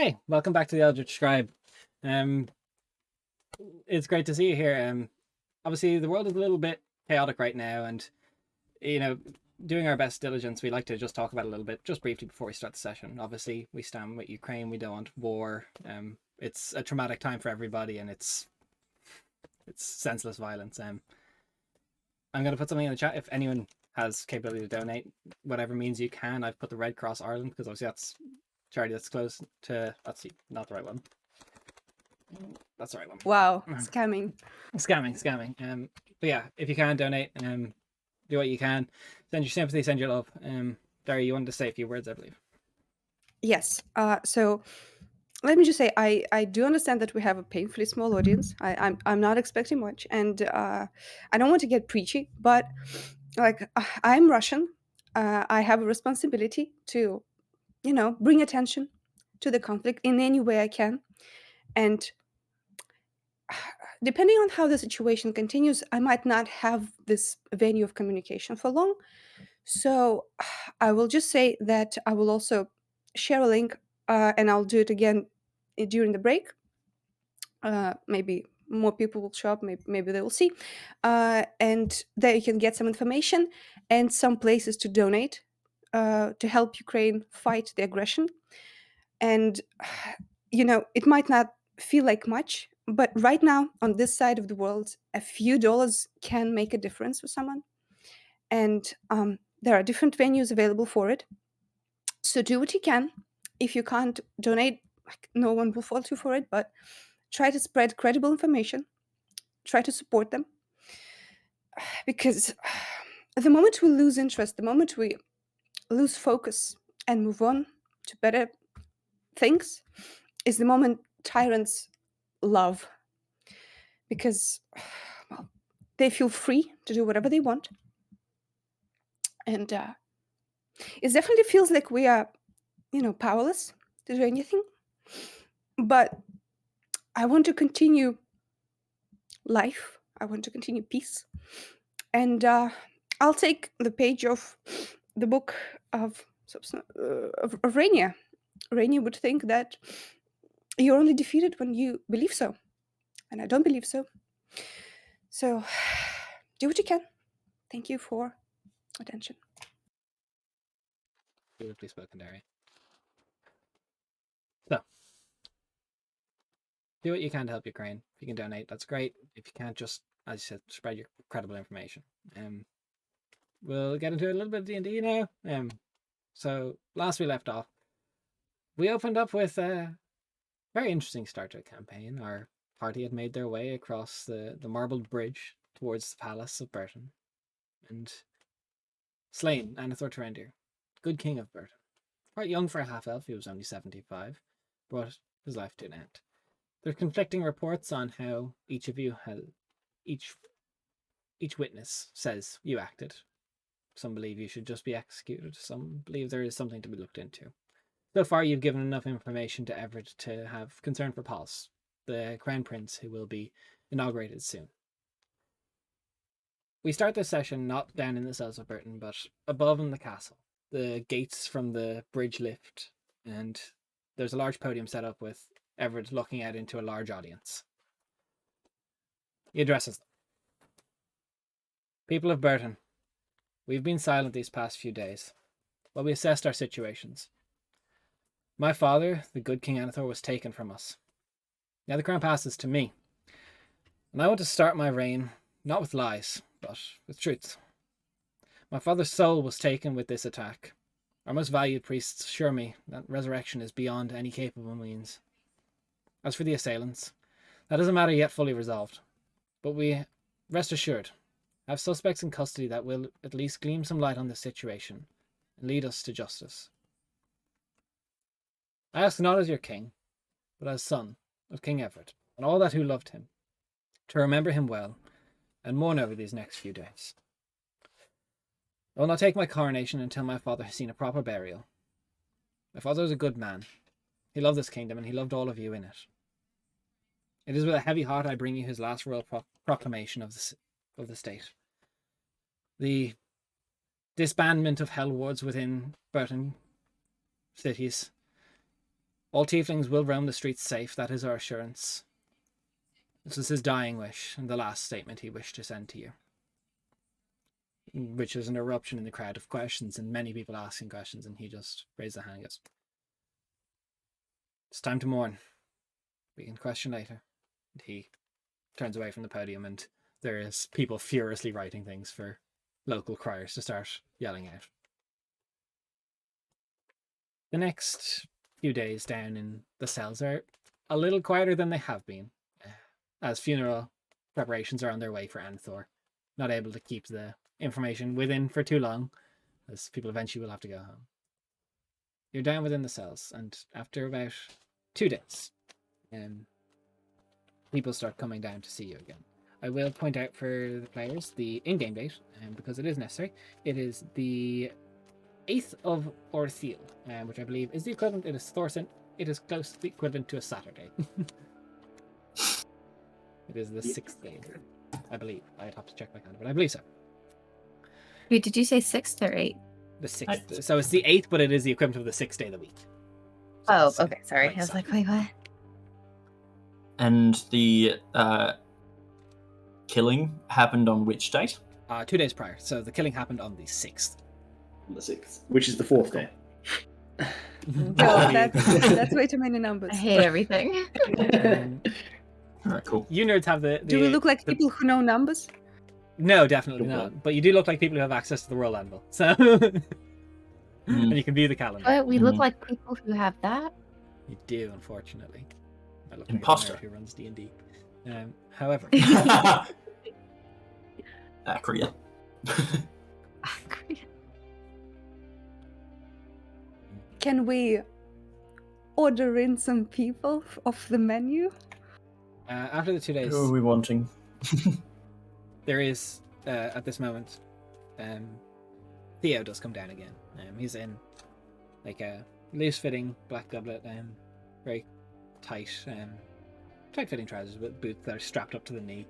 Hey, welcome back to the Eldritch Scribe. Um, it's great to see you here. Obviously the world is a little bit chaotic right now, and you know, doing our best diligence, we like to just talk about it a little bit, just briefly before we start the session. Obviously, we stand with Ukraine. We don't want war. It's a traumatic time for everybody, and it's senseless violence. I'm gonna put something in the chat if anyone has capability to donate, whatever means you can. I've put the Red Cross Ireland because obviously that's charity that's close to. Let's see, not the right one. That's the right one. Wow, scamming. Scamming. But yeah, if you can donate, do what you can. Send your sympathy, send your love. Darry, you wanted to say a few words, I believe. Yes. So let me just say, I do understand that we have a painfully small audience. I'm not expecting much, and I don't want to get preachy, but like I'm Russian. I have a responsibility to, bring attention to the conflict in any way I can, and depending on how the situation continues, I might not have this venue of communication for long. So I will just say that I will also share a link, and I'll do it again during the break. Maybe more people will show up. Maybe they will see, and there you can get some information and some places to donate to help Ukraine fight the aggression. And it might not feel like much, but right now on this side of the world, a few dollars can make a difference for someone. And there are different venues available for it. So do what you can. If you can't donate, like, no one will fault you for it, but try to spread credible information. Try to support them. Because the moment we lose interest, the moment we lose focus and move on to better things, is the moment tyrants love. Because, well, they feel free to do whatever they want. And it definitely feels like we are, powerless to do anything. But I want to continue life. I want to continue peace. And I'll take the page of the book of Rainier. Rainier would think that you're only defeated when you believe so. And I don't believe so. So do what you can. Thank you for attention. Beautifully spoken, Darry. So, do what you can to help Ukraine. If you can donate, that's great. If you can't, just, as you said, spread your credible information. We'll get into a little bit of D&D now. So, last we left off, we opened up with a very interesting start to a campaign. Our party had made their way across the marbled bridge towards the palace of Burton, and slain Anithor Terendir, good king of Burton. Quite young for a half elf, he was only 75, brought his life to an end. There are conflicting reports on how each of you has each witness says you acted. Some believe you should just be executed. Some believe there is something to be looked into. So far, you've given enough information to Everett to have concern for Pulse, the Crown Prince who will be inaugurated soon. We start this session not down in the cells of Burton, but above in the castle. The gates from the bridge lift, and there's a large podium set up with Everett looking out into a large audience. He addresses them. People of Burton, we've been silent these past few days, while we assessed our situations. My father, the good King Anithor, was taken from us. Now the crown passes to me, and I want to start my reign not with lies, but with truth. My father's soul was taken with this attack. Our most valued priests assure me that resurrection is beyond any capable means. As for the assailants, that is a matter yet fully resolved. But we, rest assured, have suspects in custody that will at least gleam some light on the situation and lead us to justice. I ask not as your king, but as son of King Everett, and all that who loved him, to remember him well and mourn over these next few days. I will not take my coronation until my father has seen a proper burial. My father was a good man. He loved this kingdom, and he loved all of you in it. It is with a heavy heart I bring you his last royal proclamation of the state. The disbandment of hell wards within Burton cities, All tieflings will roam the streets safe. That is our assurance. This is his dying wish, and the last statement he wished to send to you. Which is an eruption in the crowd of questions, and many people asking questions, and he just raised a hand and goes, "It's time to mourn. We can question later." And he turns away from the podium, and there is people furiously writing things for local criers to start yelling out. The next few days down in the cells are a little quieter than they have been, as funeral preparations are on their way for Anthor. Not able to keep the information within for too long, as people eventually will have to go home. You're down within the cells, and after about 2 days, people start coming down to see you again. I will point out for the players the in-game date, because it is necessary. It is the 8th of Orthiel, which I believe is the equivalent. It is Thorson. It is close to the equivalent to a Saturday. It is the 6th day, I believe. I'd have to check my calendar, but I believe so. Wait, did you say 6th or 8th? The 6th. So it's the 8th, but it is the equivalent of the 6th day of the week. So okay. Sorry. I was like, wait, what? And the killing happened on which date? 2 days prior. So the killing happened on the 6th. On the 6th, which is the 4th day. No, that's way too many numbers. I hate everything. All right, cool. You nerds have the Do we look like people who know numbers? No, definitely not. But you do look like people who have access to the World Anvil. So and you can view the calendar. But we look like people who have that. You do, unfortunately. I look Imposter. like a nerd who runs D&D. However, Accurate. Can we order in some people off the menu? after the 2 days, Who are we wanting? there is at this moment, Theo does come down again. He's in like a loose-fitting black doublet, very tight, tight-fitting trousers with boots that are strapped up to the knee,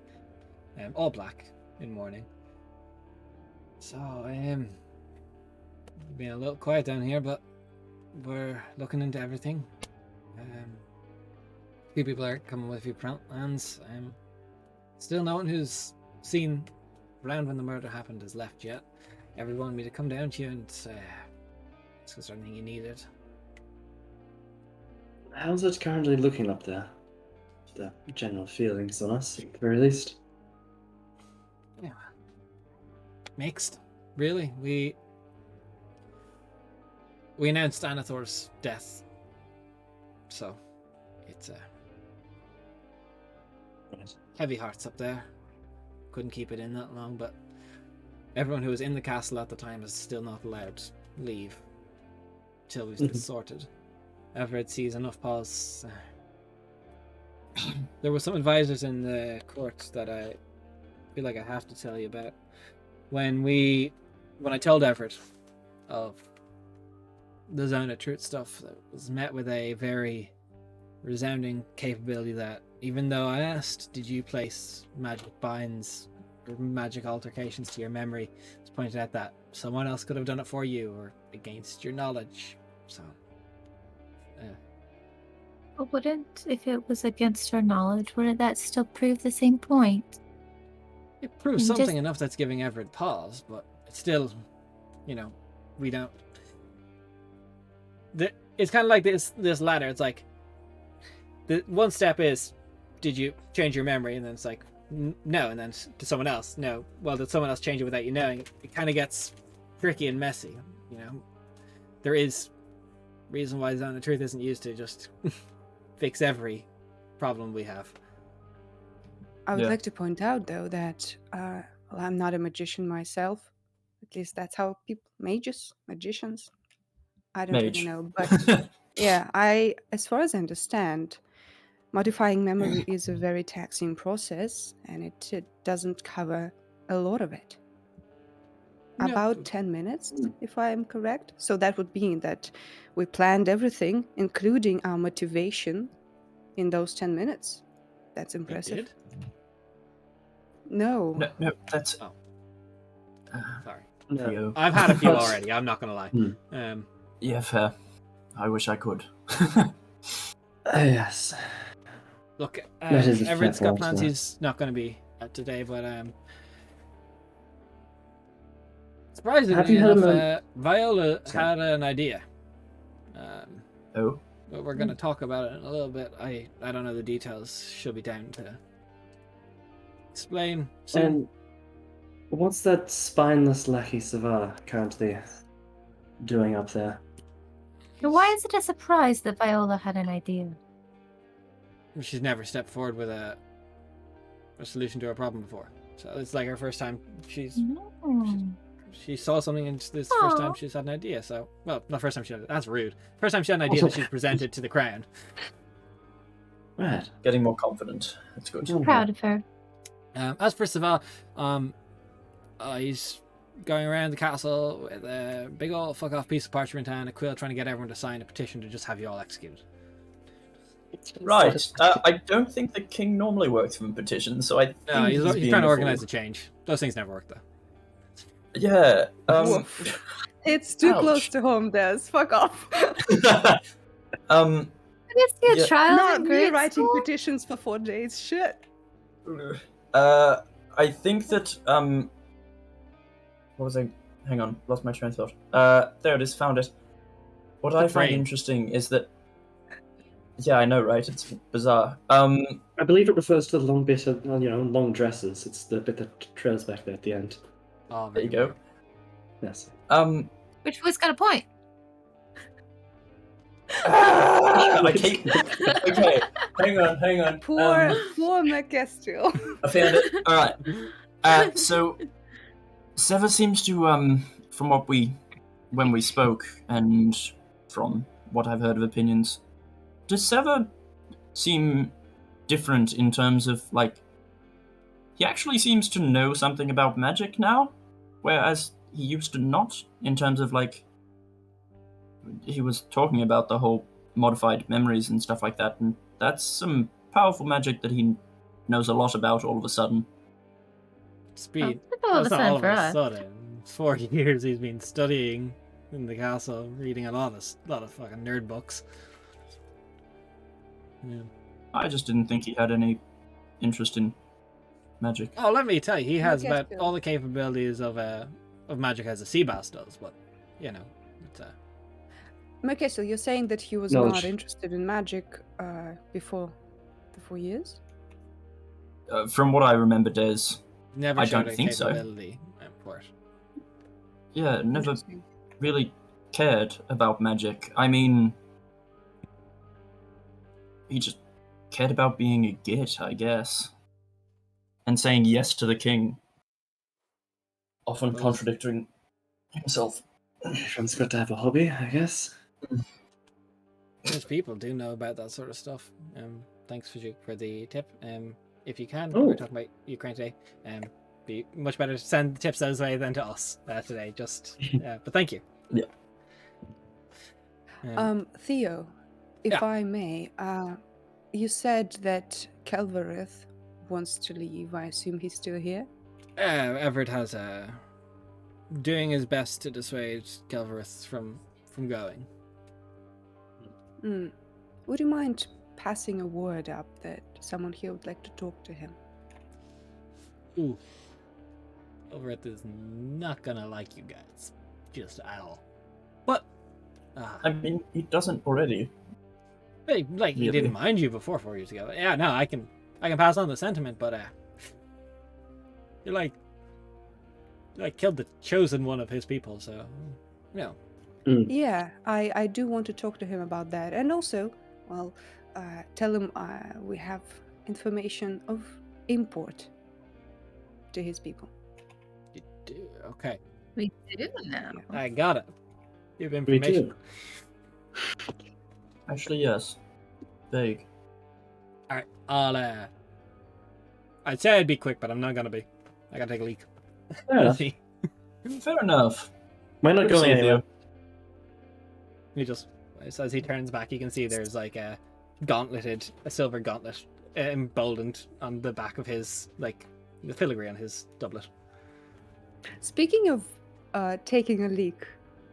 all black in mourning. So, being a little quiet down here, but we're looking into everything. A few people are coming with a few plans. Still no one who's seen around when the murder happened has left yet. Everyone wanted me to come down to you and discuss anything you needed. How's it currently looking up there? The general feelings on us, at the very least. Yeah. Mixed, really. We announced Anathor's death, so it's heavy hearts up there. Couldn't keep it in that long, but everyone who was in the castle at the time is still not allowed to leave till we've this sorted. Everett sees enough pause. There were some advisors in the court that I feel like I have to tell you about. When I told Everett of the Zone of Truth stuff, that was met with a very resounding capability that even though I asked, did you place magic binds or magic altercations to your memory, it's pointed out that someone else could have done it for you or against your knowledge. So But wouldn't, if it was against our knowledge, wouldn't that still prove the same point? it proves And something just- enough that's giving Everett pause, but it's still, we don't. It's kind of like this ladder. It's like the one step is, did you change your memory? And then it's like, no. And then to someone else, no. Well, did someone else change it without you knowing? It kind of gets tricky and messy. There is reason why Zone of Truth isn't used to just fix every problem we have. I would Yeah. like to point out, though, that I'm not a magician myself. At least that's how magicians. I don't Mage. really know, but yeah, as far as I understand, modifying memory is a very taxing process, and it doesn't cover a lot of it. No. About 10 minutes, if I am correct. So that would mean that we planned everything, including our motivation, in those 10 minutes. That's You impressive. did? No. No, that's. Oh. Sorry. Theo. I've had a few already, I'm not going to lie. Hmm. Um, Yeah, fair. I wish I could. Yes. Look, That is a Everett's fair got point, plans. yeah. He's not going to be out today, but surprisingly Have you had enough, a Viola Sorry. had an idea. Oh, But we're going to talk about it in a little bit. I don't know the details. She'll be down to explain soon. And what's that spineless lackey Savar currently doing up there? Why is it a surprise that Viola had an idea? She's never stepped forward with a solution to a problem before. So it's like her first time. She saw something and this first time Aw. she's had an idea. So, well, not first time she had it. That's rude. First time she had an idea that she's presented to the crown. Right. getting more confident. That's good. Okay. Proud of her. As for Saval, he's going around the castle with a big old fuck off piece of parchment and a quill trying to get everyone to sign a petition to just have you all executed. Right. I don't think the king normally works from petitions, so I think No, he's being trying to a organize fool. a change. Those things never work though. Yeah. Woof. It's too Ouch. close to home, Des. Fuck off. um. Did you see a Yeah. child Not in me grade writing school? petitions for 4 days. Shit. I think that what was I? Hang on, lost my train of thought. There it is, found it. What The I find brain. interesting is that. Yeah, I know, right? It's bizarre. I believe it refers to the long bit of, long dresses. It's the bit that trails back there at the end. Oh, There you very go. Yes. Which voice got a point? I keep. Okay, hang on. Poor McCastill. I found it. All right. So, Seva seems to, from when we spoke, and from what I've heard of opinions, does Seva seem different in terms of like? He actually seems to know something about magic now, whereas he used to not. In terms of like, he was talking about the whole modified memories and stuff like that, and that's some powerful magic that he knows a lot about all of a sudden. Speed. All of a That's not sudden all of for a us. sudden. 4 years he's been studying in the castle, reading a lot of fucking nerd books. Yeah. I just didn't think he had any interest in magic. Oh, let me tell you, he has about McCastill. all the capabilities of magic as a sea bass does, but it's McCastill, you're saying that he was Knowledge. not interested in magic before the 4 years? From what I remember, Des, never I showed don't a think so. capability for it. yeah, never Interesting. really cared about magic. I mean, he just cared about being a git, I guess. And saying yes to the king. Often Well, contradicting himself. Everyone's got to have a hobby, I guess. Most people do know about that sort of stuff. Thanks for the tip. If you can, Oh. we're talking about Ukraine today. Be much better to send the tips those way than to us today. Just, but thank you. Yeah. Theo, if Yeah. I may, you said that Kelverith wants to leave. I assume he's still here? Everett has doing his best to dissuade Kelverith from going. Would you mind passing a word up that someone here would like to talk to him? Ooh. Kelverith is not gonna like you guys, just at all. But I mean, he doesn't already. he Really? didn't mind you before 4 years ago. Yeah, no, I can pass on the sentiment, but you're like killed the chosen one of his people, so no. Yeah, I do want to talk to him about that. And also, well, tell him we have information of import to his people. You do. Okay, We do now. I got it. You have We information. do. Actually, yes. Vague. All right, I'd say I'd be quick, but I'm not gonna be. I gotta take a leak. Fair enough. See. Fair enough. We're not Good to going see you, anywhere. Theo. He just, as he turns back, you can see there's like a silver gauntlet emboldened on the back of his, like, the filigree on his doublet. Speaking of taking a leak,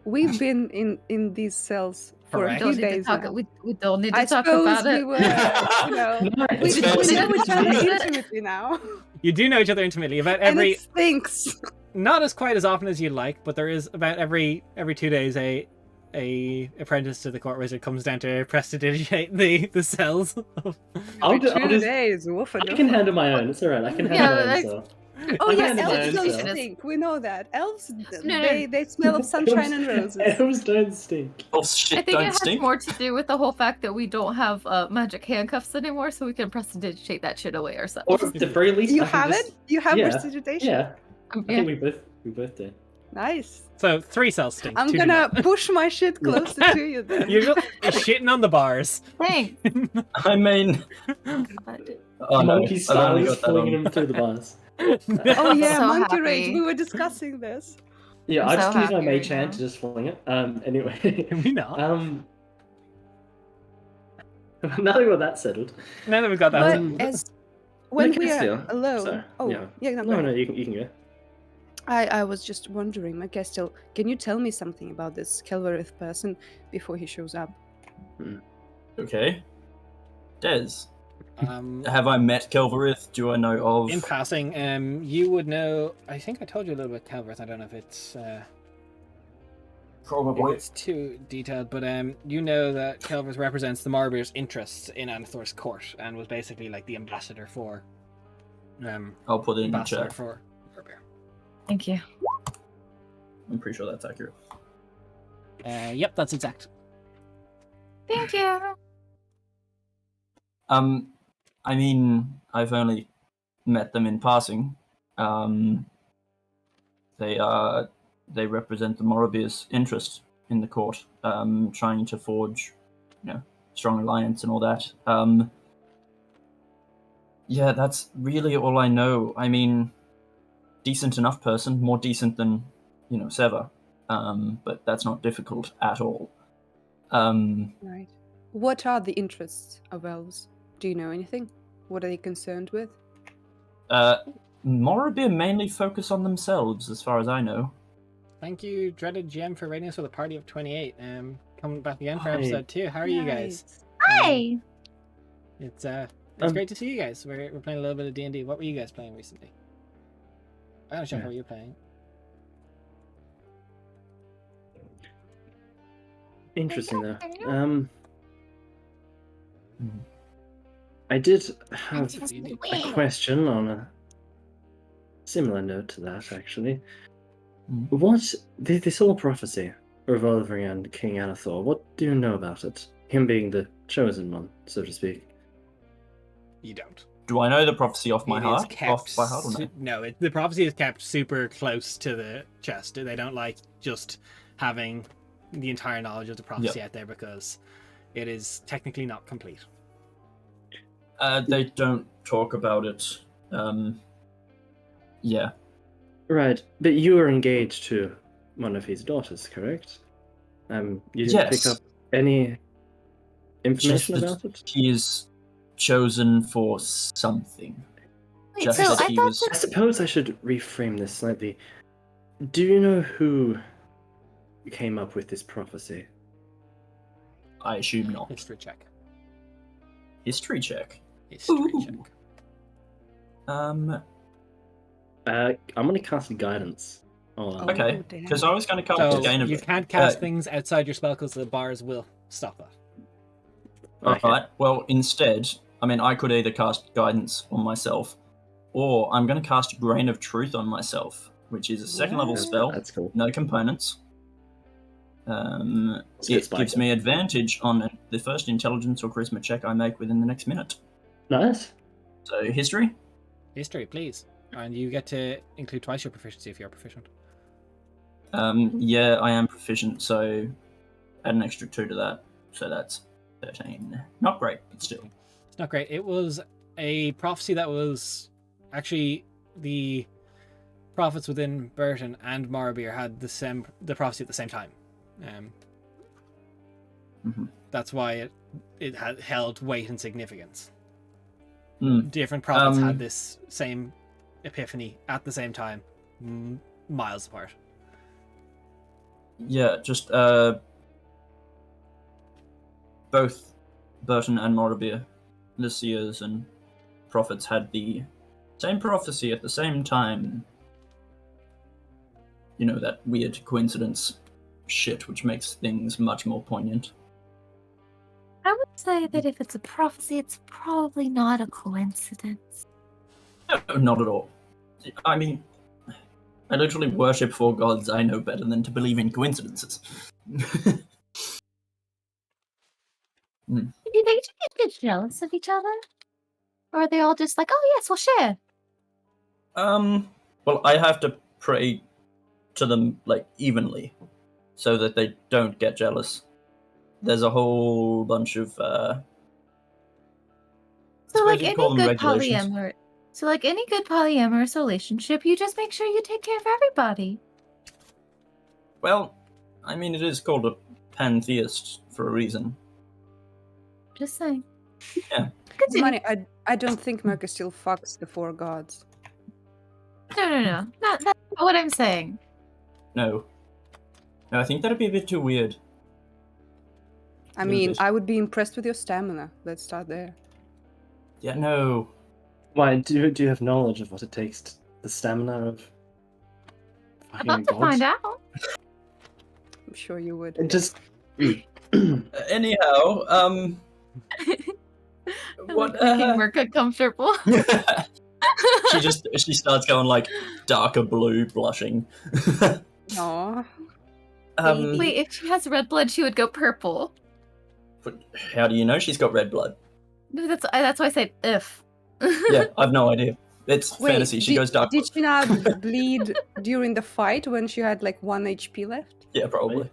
we've been in these cells for a Correct. few Don't need to days talk. now. We don't need to I talk suppose about we it. were, It's we fair to say know each other it's- intimately now, You do know each other intimately. About and every it stinks. not as quite as often as you'd like, but there is about every 2 days a apprentice to the court wizard comes down to prestidigitate the cells. I'll, Every do, I'll 2 just. days, woofa I can handle my own. It's alright. I can handle Yeah, my own like- self. Oh I yeah, can handle my elves own don't self. stink. We know that. Elves, No, they smell of sunshine and roses. Elves don't stink. Oh I shit! think it Don't has stink. more to do with the whole fact that we don't have magic handcuffs anymore, so we can prestidigitate that shit away Or ourselves. at the very least, You I can have just... it? You have yeah, prestidigitation? Yeah, I Yeah. think we both do. Nice. So 3 cells stink. I'm 2 do gonna not. push my shit closer to you then. You're shitting on the bars. Thanks. I mean, But oh no, Monkey I've style only is got that flinging on. him through the bars. Oh yeah, So monkey rage. happy. We were discussing this. Yeah, I'm I so just can use my happy mage right hand now. to just fling it. Anyway. Can we not? Now that we've got that settled. Now that we've got that. But Um, as when we are Macastiel. alone. Sorry, Oh yeah. yeah, no, go No, ahead. no, you can go. I was just wondering, Macastiel, can you tell me something about this Kelverith person before he shows up? Okay. Des, Um, have I met Kelverith? Do I know of? in passing, you would know. I think I told you a little bit about Calvert. I don't know if it's Probably. it's too detailed, but you know that Calvert represents the Marbeer's interests in Anthor's court and was basically like the ambassador for I'll put it in the ambassador chat. for Marbeer. thank you. I'm pretty sure that's accurate. Yep, that's exact. Thank you. I mean, I've only met them in passing. They represent the Morabir's interest in the court, trying to forge, strong alliance and all that. Yeah, that's really all I know. I mean, decent enough person, more decent than, Seva. But that's not difficult at all. Right. What are the interests of elves? Do you know anything? What are they concerned with? Morabir mainly focus on themselves, as far as I know. Thank you, dreaded gem, for rating us with a party of 28. Coming back again for Hi. episode 2. How are you guys? Nice. Hi. It's it's Um, great to see you guys. We're playing a little bit of D&D. What were you guys playing recently? I don't know Yeah. what you're playing. Interesting though. Mhm. I did have Just a wait. question on a similar note to that, actually. Mm. What this whole prophecy revolving around King Anathor? What do you know about it? Him being the chosen one, so to speak. You don't. Do I know the prophecy off my It is heart? kept Off by heart or no? no, the prophecy is kept super close to the chest. They don't like just having the entire knowledge of the prophecy out there because it is technically not complete. They don't talk about it. Yeah. Right, but you were engaged to one of his daughters, correct? You didn't Yes. pick up any information Just that about it? he is chosen for something. Wait, Just so that I he thought was. I suppose I should reframe this slightly. Do you know who came up with this prophecy? I assume not. History check. History check. History Ooh. check. Um. I'm gonna cast guidance. On Okay. Oh, damn. Because I was going to cast So again. you can't cast things outside your spell because the bars will stop that. Okay. Alright, well, instead, I mean, I could either cast guidance on myself, or I'm going to cast Grain of Truth on myself, which is a second level What? spell, That's cool. no components. It's a good It gives spiker. me advantage on the first intelligence or charisma check I make within the next minute. Nice. So, history? History, please. And you get to include twice your proficiency if you're proficient. Yeah, I am proficient, so add an extra 2 to that. So that's 13. Not great, but still. It's not great. It was a prophecy that was actually the prophets within Burton and Morabir had the prophecy at the same time. Mhm. That's why it had held weight and significance. Hmm. Different prophets had this same epiphany at the same time, miles apart. Yeah, just both Burton and Morabir, the seers and prophets, had the same prophecy at the same time. You know, that weird coincidence shit which makes things much more poignant. I would say that if it's a prophecy, it's probably not a coincidence. No, not at all. I mean, I literally worship 4 gods. I know better than to believe in coincidences. Do you think you get jealous of each other? Or are they all just like, oh yes, we'll share? Well, I have to pray to them, like, evenly, so that they don't get jealous. There's a whole bunch of, So suppose like you'd any call them good regulations. polyamorous relationship, you just make sure you take care of everybody. Well, I mean, it is called a pantheist for a reason. Just saying. Yeah. Continue. Money, I don't think Merca still fucks the 4 gods. No. That's not what I'm saying. No, I think that'd be a bit too weird. I Little mean, bit. I would be impressed with your stamina. Let's start there. Yeah, no. Why, do you have knowledge of what it takes the stamina of fucking a About to god? find out. I'm sure you would. It just... Anyhow, what? Like making Merca comfortable. she starts going like darker blue, blushing. Aw. Wait, if she has red blood, she would go purple. But how do you know she's got red blood? No, that's why I said if. Yeah, I've no idea. It's fantasy. She goes dark. Did she not bleed during the fight when she had like 1 HP left? Yeah, probably.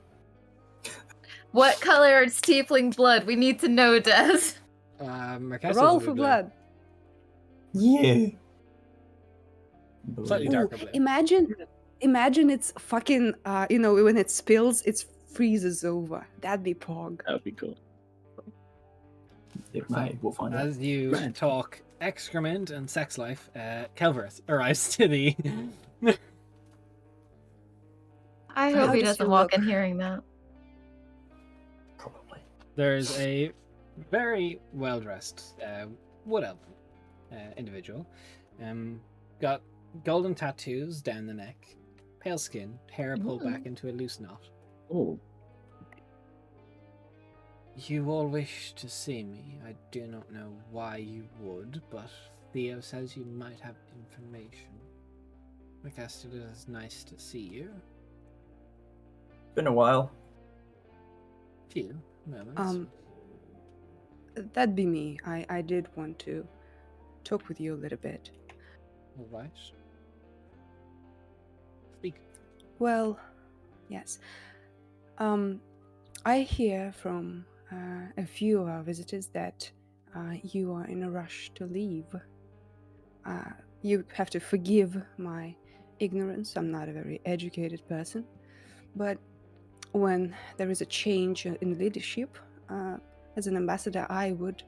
What color is tiefling blood? We need to know, Des. Mercastor's Roll will be for blue. blood. Yeah. Slightly Ooh, darker blue. imagine it's fucking, when it spills, it freezes over. That'd be pog. That would be cool. It may. We'll find out. As you Right. talk excrement and sex life, Kelverth arrives to the. I How hope he does doesn't she walk look? in hearing that. Probably. There's a very well dressed wood elf individual. Got golden tattoos down the neck, pale skin, hair pulled Ooh. back into a loose knot. Oh, You all wish to see me. I do not know why you would, but Theo says you might have information. Mercastor, it is nice to see you. Been a while. Few moments. That'd be me. I did want to talk with you a little bit. All right. Speak. Well, yes. I hear from a few of our visitors that you are in a rush to leave. You have to forgive my ignorance. I'm not a very educated person. But when there is a change in leadership, as an ambassador, I would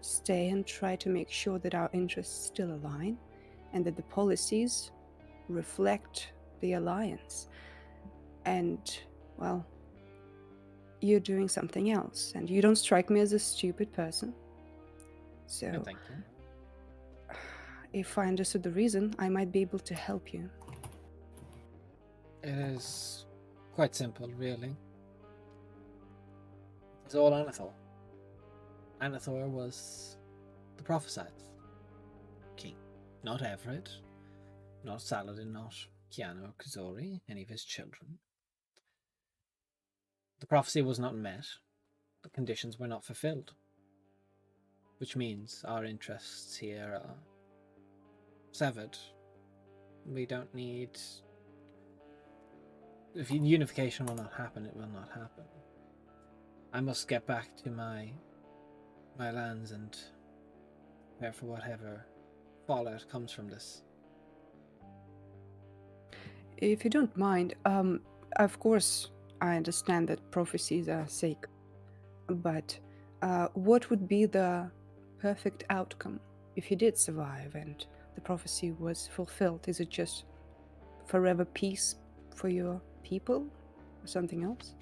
stay and try to make sure that our interests still align and that the policies reflect the alliance. And, well, you're doing something else, and you don't strike me as a stupid person. So, No, thank you. if I understood the reason, I might be able to help you. It is quite simple, really. It's all Anathor. Anathor was the prophesied king. Not Everett, not Saladin, not Keanu or Kazori, any of his children. The prophecy was not met. The conditions were not fulfilled. Which means our interests here are severed. We don't need... If unification will not happen, it will not happen. I must get back to my lands and prepare for whatever fallout comes from this. If you don't mind, of course, I understand that prophecies are sacred, but what would be the perfect outcome if you did survive and the prophecy was fulfilled? Is it just forever peace for your people or something else?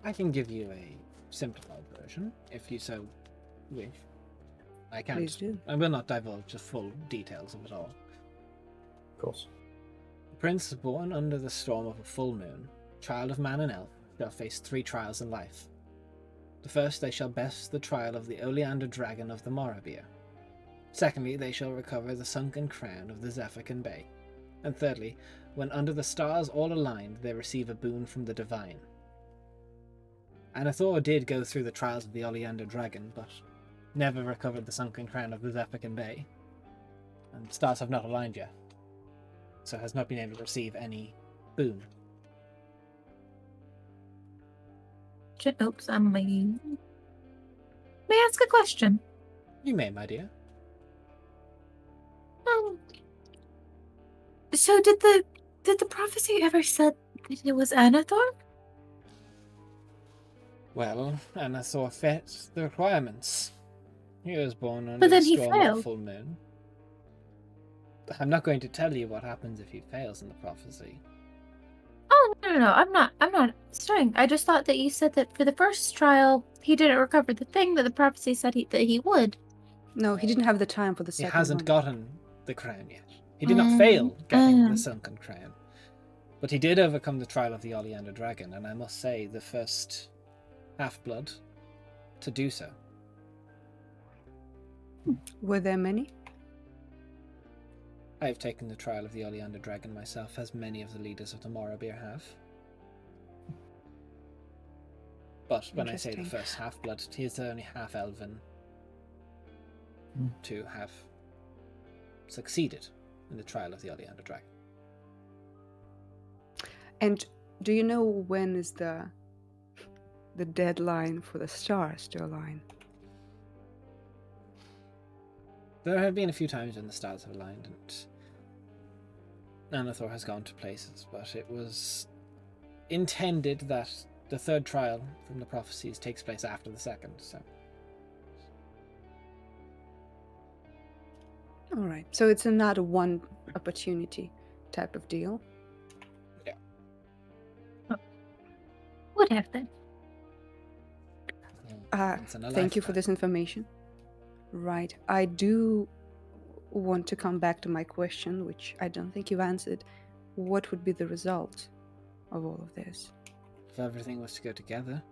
I can give you a simplified version, if you so wish. I can't. Please do. I will not divulge the full details of it all. Of course. The prince born under the storm of a full moon, child of man and elf, shall face 3 trials in life. The first, they shall best the trial of the Oleander dragon of the Morabir. Secondly, they shall recover the sunken crown of the Zephycan Bay. And thirdly, when under the stars all aligned, they receive a boon from the divine. Anathor did go through the trials of the Oleander dragon, but never recovered the sunken crown of the Zephycan Bay. And stars have not aligned yet, so has not been able to receive any boon. Oops, I'm leaving. May I ask a question? You may, my dear. So did the prophecy ever said that it was Anathor? Well, Anathor fit the requirements. He was born under But then the he storm of failed. a full moon. I'm not going to tell you what happens if he fails in the prophecy. Oh no, I'm not saying. I just thought that you said that for the first trial he didn't recover the thing that the prophecy said that he would. No, he didn't have the time for the He second hasn't one. gotten the crown yet. He did not fail getting the sunken crown. But he did overcome the trial of the Oleander dragon, and I must say, the first half-blood to do so. Were there many? I have taken the trial of the Oleander dragon myself, as many of the leaders of the Morabir have. But when I say the Interesting. first half-blood, he is the only half-elven to have succeeded in the trial of the Oleander dragon. And do you know when is the deadline for the stars to align? There have been a few times when the stars have aligned and Anathor has gone to places, but it was intended that the third trial from the prophecies takes place after the second, so... All right. So it's another one opportunity type of deal. Would have been. once in a Thank you for lifetime. this information. Right. I do want to come back to my question, which I don't think you've answered. What would be the result of all of this? If everything was to go together,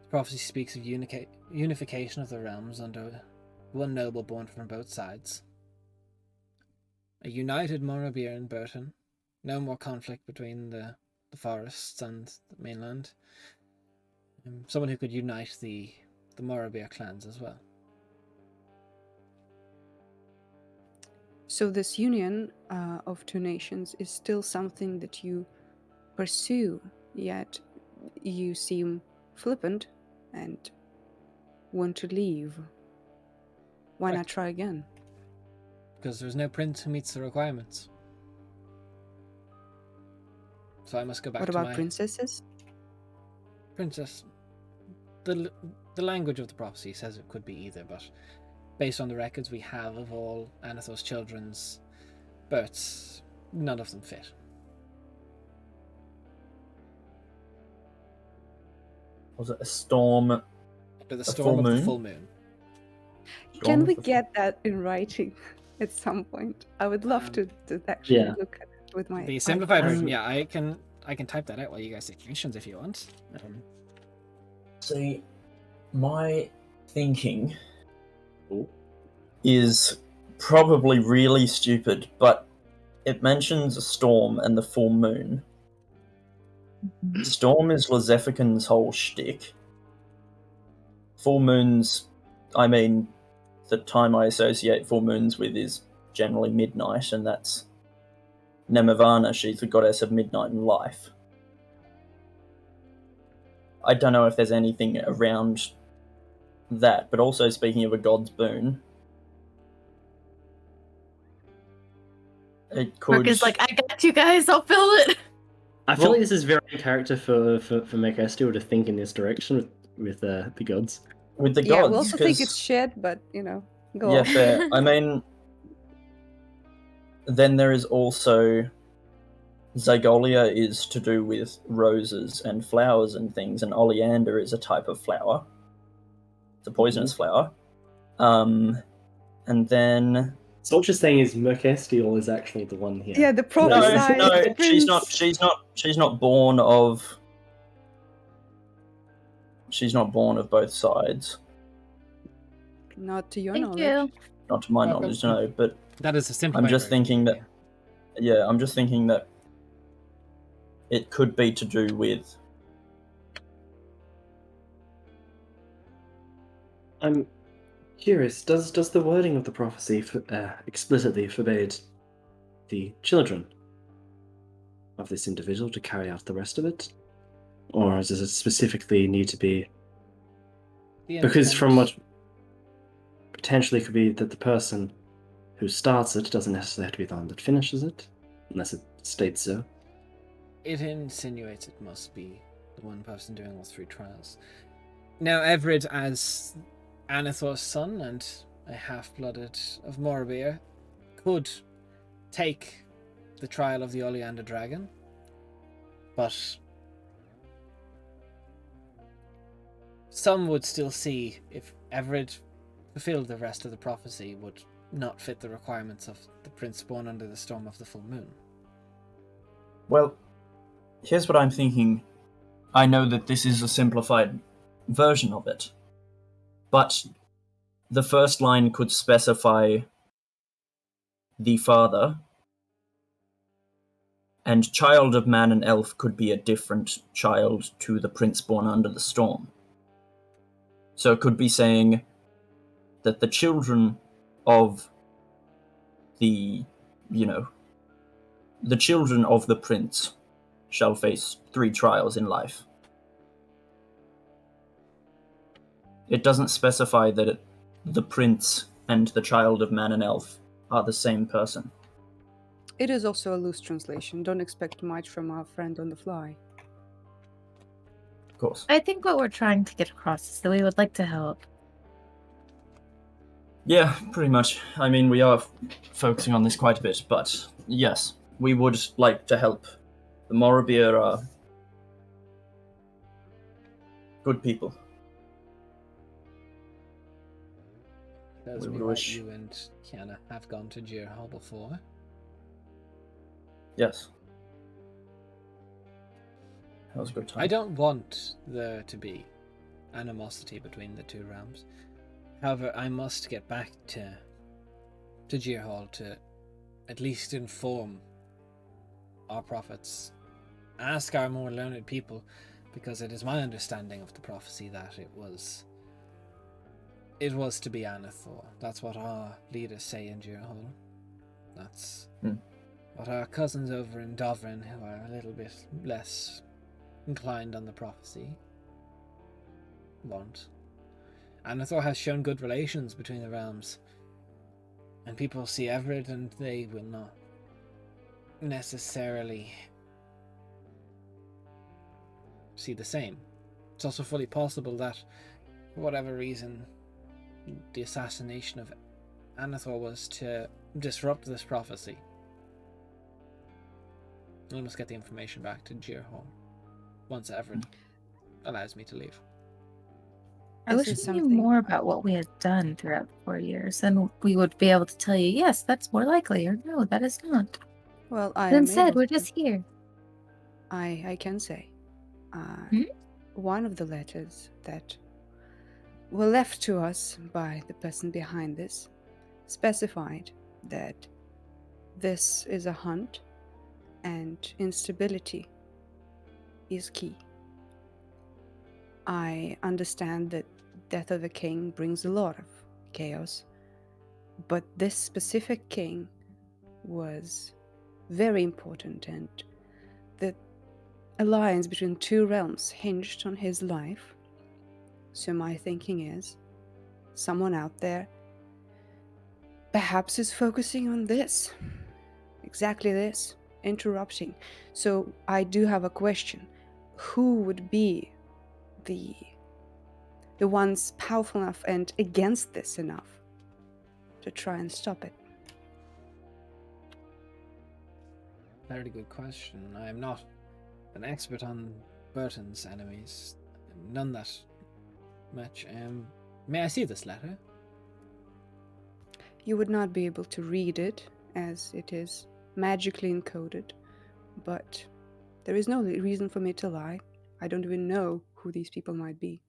the prophecy speaks of unification of the realms under one noble born from both sides. A united Morabir and Burton. No more conflict between the forests and the mainland. Someone who could unite the Morabir clans as well. So this union of two nations is still something that you pursue, yet you seem flippant and want to leave. Why Right. not try again? Because there's no prince who meets the requirements. So I must go back What to about my princesses? princess. The language of the prophecy says it could be either, but based on the records we have of all Anathor's children's births, none of them fit. Was it a storm? But the A storm full of the moon? full moon. Can we Storm? get that in writing at some point? I would love to actually Yeah. look at it with my The simplified eyes. version, yeah, I can type that out while you guys take questions if you want. See, my thinking Ooh. is probably really stupid, but it mentions a storm and the full moon. Storm is Lazephican's whole shtick. Full moons, I mean, the time I associate full moons with is generally midnight, and that's Nemavana. She's the goddess of midnight and life. I don't know if there's anything around that, but also speaking of a god's boon, it could. Mark is like, I got you guys, I'll fill it. I feel like this is very in character for Mekastil to think in this direction with the gods. with the Yeah, gods. we also think 'cause- it's shit, but go yeah, on. fair. I mean, then there is also Zygolia is to do with roses and flowers and things, and oleander is a type of flower. the poisonous flower. And then So what you're saying is Mercestial is actually the one here. Yeah, the no, prophesied no, she's prince. not. She's not born of. She's not born of both sides. Not to your Thank knowledge. you. Not to my Welcome. knowledge, no. But That is a simple. I'm just thinking that. Yeah, I'm just thinking that it could be to do with. I'm curious, does the wording of the prophecy explicitly forbade the children of this individual to carry out the rest of it? Or does it specifically need to be... Because from what potentially could be that the person who starts it doesn't necessarily have to be the one that finishes it, unless it states so. It insinuates it must be the one person doing all three trials. Now, Everett, as Anathor's son and a half-blooded of Morabir, could take the trial of the Oleander Dragon, but some would still see if Everett fulfilled the rest of the prophecy would not fit the requirements of the prince born under the storm of the full moon. Well, here's what I'm thinking. I know that this is a simplified version of it, but the first line could specify the father, and child of man and elf could be a different child to the prince born under the storm. So it could be saying that the children of the children of the prince shall face 3 trials in life. It doesn't specify that the prince and the child of man and elf are the same person. It is also a loose translation. Don't expect much from our friend on the fly. Of course. I think what we're trying to get across is that we would like to help. Yeah, pretty much. I mean, we are focusing on this quite a bit, but yes, we would like to help. The Morabir are good people. Tells We me would that wish- you and Kiana have gone to Jir Hall before. Yes. That was a good time. I don't want there to be animosity between the two realms. However, I must get back to Jir Hall to at least inform our prophets, ask our more learned people, because it is my understanding of the prophecy that it was to be Anathor. That's what our leaders say in Jir Hall. That's what our cousins over in Dovrin, who are a little bit less inclined on the prophecy, want. Anathor has shown good relations between the realms, and people see Everett and they will not necessarily see the same. It's also fully possible that, for whatever reason, the assassination of Anathor was to disrupt this prophecy. I must get the information back to Jir Hall once Everett allows me to leave. I This wish is we knew something- more about what we had done throughout the 4 years, and we would be able to tell you, yes, that's more likely, or no, that is not. Well, But instead, we're just here. I can say. Hmm? One of the letters that were left to us by the person behind this specified that this is a hunt and instability is key. I understand that death of a king brings a lot of chaos, but this specific king was very important, and the alliance between 2 realms hinged on his life. So my thinking is, someone out there perhaps is focusing on this, exactly this, interrupting. So I do have a question. Who would be the ones powerful enough and against this enough to try and stop it? Very good question. I am not an expert on Burton's enemies, none that much. May I see this letter? You would not be able to read it, as it is magically encoded, but there is no reason for me to lie. I don't even know who these people might be.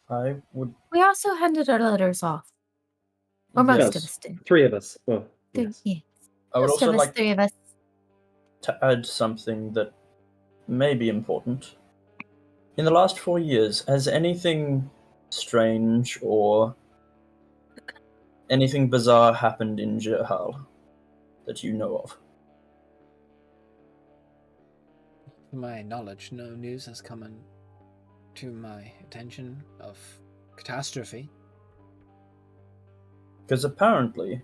I would. We also handed our letters off. Or most Yes. of us did. 3 of us. Well, Three, yes. yeah. I would Most also of us, like 3 of us. to add something that may be important. In the last 4 years, has anything strange or anything bizarre happened in Jirhal that you know of? To my knowledge, no news has come to my attention of catastrophe. Because apparently,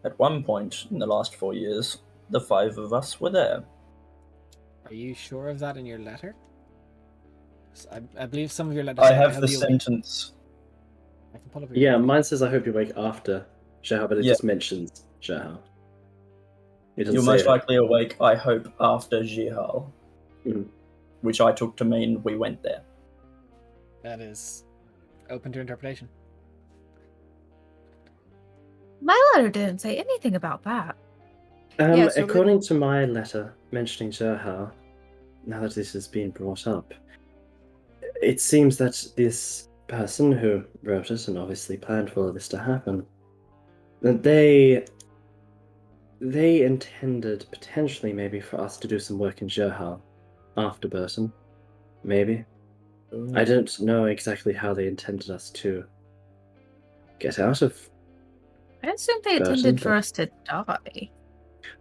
at one point in the last 4 years, the 5 of us were there. Are you sure of that in your letter? I believe some of your letters I say, have hope the you awake." sentence. I can pull up your Yeah, copy. mine says I hope you wake after Shahar, but it Yeah. just mentions Shahar. It doesn't You're say most it. likely awake, I hope, after Jirhal, Mhm. which I took to mean we went there. That is open to interpretation. My letter didn't say anything about that. Yeah, so According to my letter mentioning Shahar, now that this has been brought up, it seems that this person who wrote it and obviously planned for all this to happen, that they intended potentially maybe for us to do some work in Johal after Burton. Maybe. I don't know exactly how they intended us to get out of. I assume they Burton, intended for but- us to die.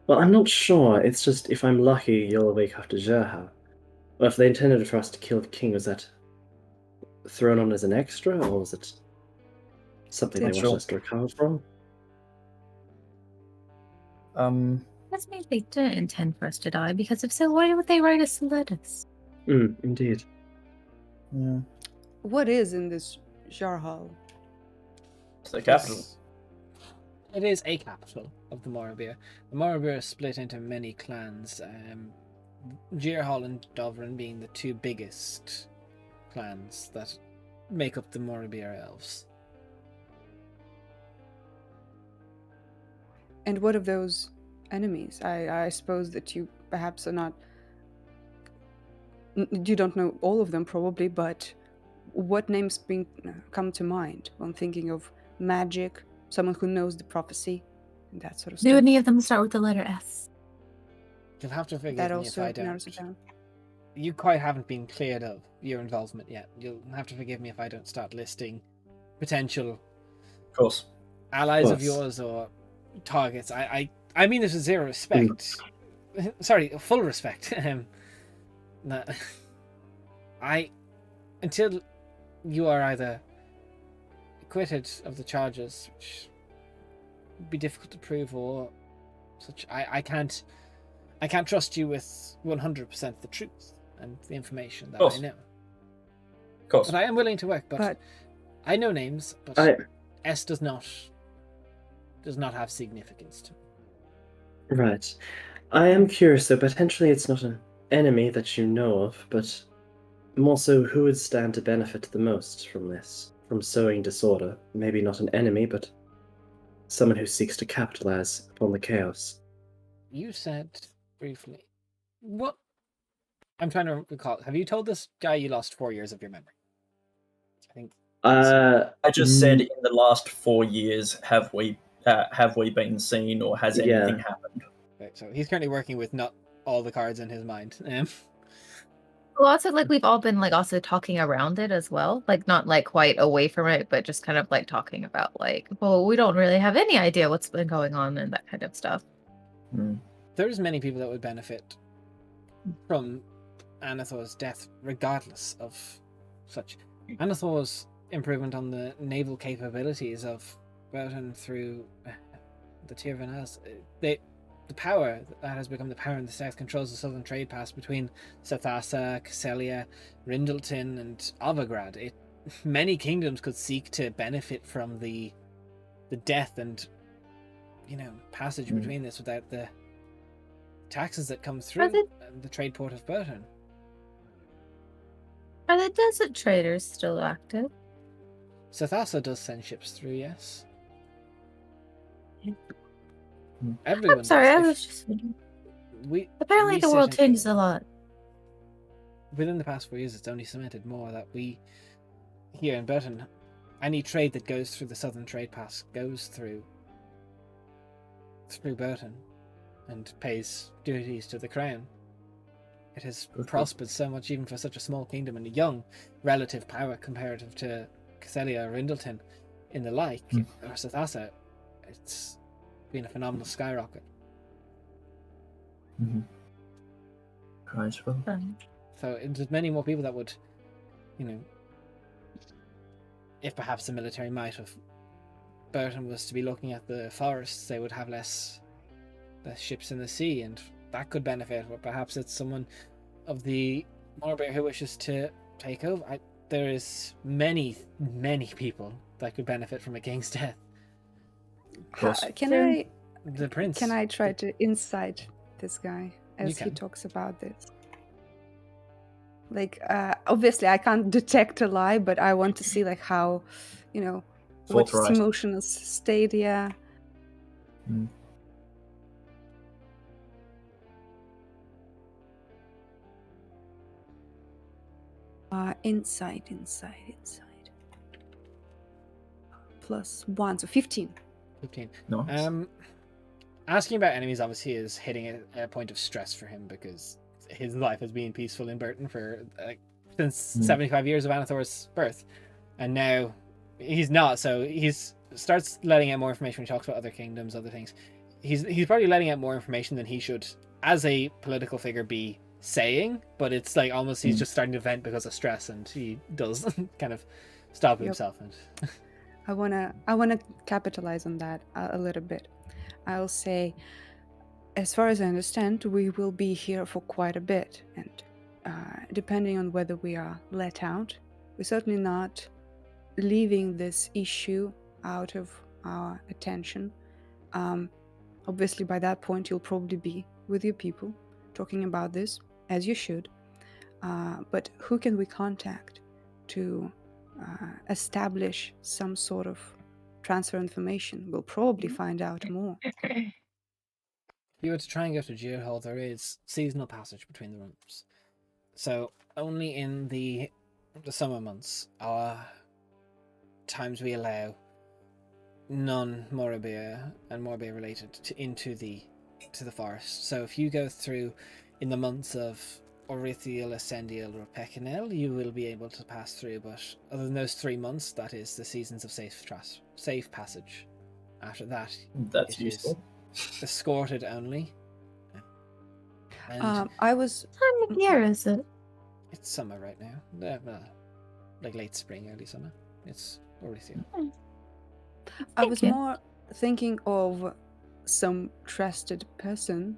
Well, I'm not sure. It's just if I'm lucky, you'll awake after Johal. Well, if they intended for us to kill the king, was that thrown on as an extra, or was it something they wanted Sure. us to recover from? That means they didn't intend for us to die, because if so, why would they write us letters? Indeed. Yeah. what is in this Jarhal? It's the capital. It is a capital of the Morabir. The Morabir is split into many clans, Jirhal and Dovran being the 2 biggest clans that make up the Morabir elves. And what of those enemies? I suppose that you perhaps are not. You don't know all of them probably, but what names come to mind when thinking of magic, someone who knows the prophecy, and that sort of Do stuff? any of them start with the letter S? You'll have to forgive That me if also I narrows don't. it down. You quite haven't been cleared of your involvement yet. You'll have to forgive me if I don't start listing potential Of course. allies of course. yours or targets. I mean this with zero respect. Sorry, full respect. No, until you are either acquitted of the charges, which would be difficult to prove, or such, I can't trust you with 100% the truth and the information that I Course. know. Of course. But I am willing to work. But But I know names, but I S does not have significance to me. Right. I am curious, though, potentially it's not an enemy that you know of, but more so who would stand to benefit the most from this, from sowing disorder. Maybe not an enemy, but someone who seeks to capitalize upon the chaos. You said briefly, what? I'm trying to recall. Have you told this guy you lost 4 years of your memory? I think. I just said in the last 4 years, have we been seen or has Yeah. anything happened? Right, so he's currently working with not all the cards in his mind. Well, also, like, we've all been, like, also talking around it as well. Like, not, like, quite away from it, but just kind of, like, talking about, like, well, we don't really have any idea what's been going on and that kind of stuff. There's many people that would benefit from Anathor's death, regardless of such. Anathor's improvement on the naval capabilities of Burton through the Tirvanas, the power that has become the power in the south controls the southern trade pass between Sathasa, Castelia, Rindleton, and Avagrad. Many kingdoms could seek to benefit from the death and passage between this without the taxes that come through the trade port of Burton. Are the desert traders still active? Sathasa does send ships through, yes. Hmm. Everyone I'm sorry, does. I If was just wondering. we Apparently, the sit world in- changes a lot. Within the past 4 years, it's only cemented more that we, here in Burton, any trade that goes through the Southern Trade Pass goes through Burton and pays duties to the crown. It has Okay. prospered so much, even for such a small kingdom and a young relative power comparative to Castelia or Rindleton in the like, or Sathasa. It's been a phenomenal skyrocket. Mm-hmm. Right, well. So there's many more people that would, if perhaps the military might of Burton was to be looking at the forests, they would have less ships in the sea, and that could benefit. Or perhaps it's someone of the Morbear who wishes to take over. There is many people that could benefit from a king's death. Yes. The prince. Can I try to insight this guy as he can. talks about this? Like, obviously, I can't detect a lie, but I want to see like how, what his Forthright. emotional state. Yeah. Mm. Insight. +1, so 15. 15. Nice. Asking about enemies obviously is hitting a point of stress for him because his life has been peaceful in Burton for since 75 years of Anathor's birth, and now he's not. So he's starts letting out more information when he talks about other kingdoms, other things. He's probably letting out more information than he should, as a political figure, be saying. But it's like almost he's just starting to vent because of stress, and he does kind of stop himself. And I wanna capitalize on that a little bit. I'll say, as far as I understand, we will be here for quite a bit, and depending on whether we are let out, we're certainly not leaving this issue out of our attention. Obviously, by that point, you'll probably be with your people talking about this, as you should. But who can we contact to establish some sort of transfer information? We'll probably find out more. if you were to try and go to Gearhall, there is seasonal passage between the rooms. So only in the summer months are times we allow non-Morabir and Morabir related into the forest. So if you go through in the months of Orithiel, Ascendiel, or Pekinel, you will be able to pass through. But other than those 3 months, that is the seasons of safe passage. After that, That's it is useful. escorted only. And I was What time of year is it? it's summer right now. Like late spring, early summer. It's Orithiel. I was Thank you. more thinking of some trusted person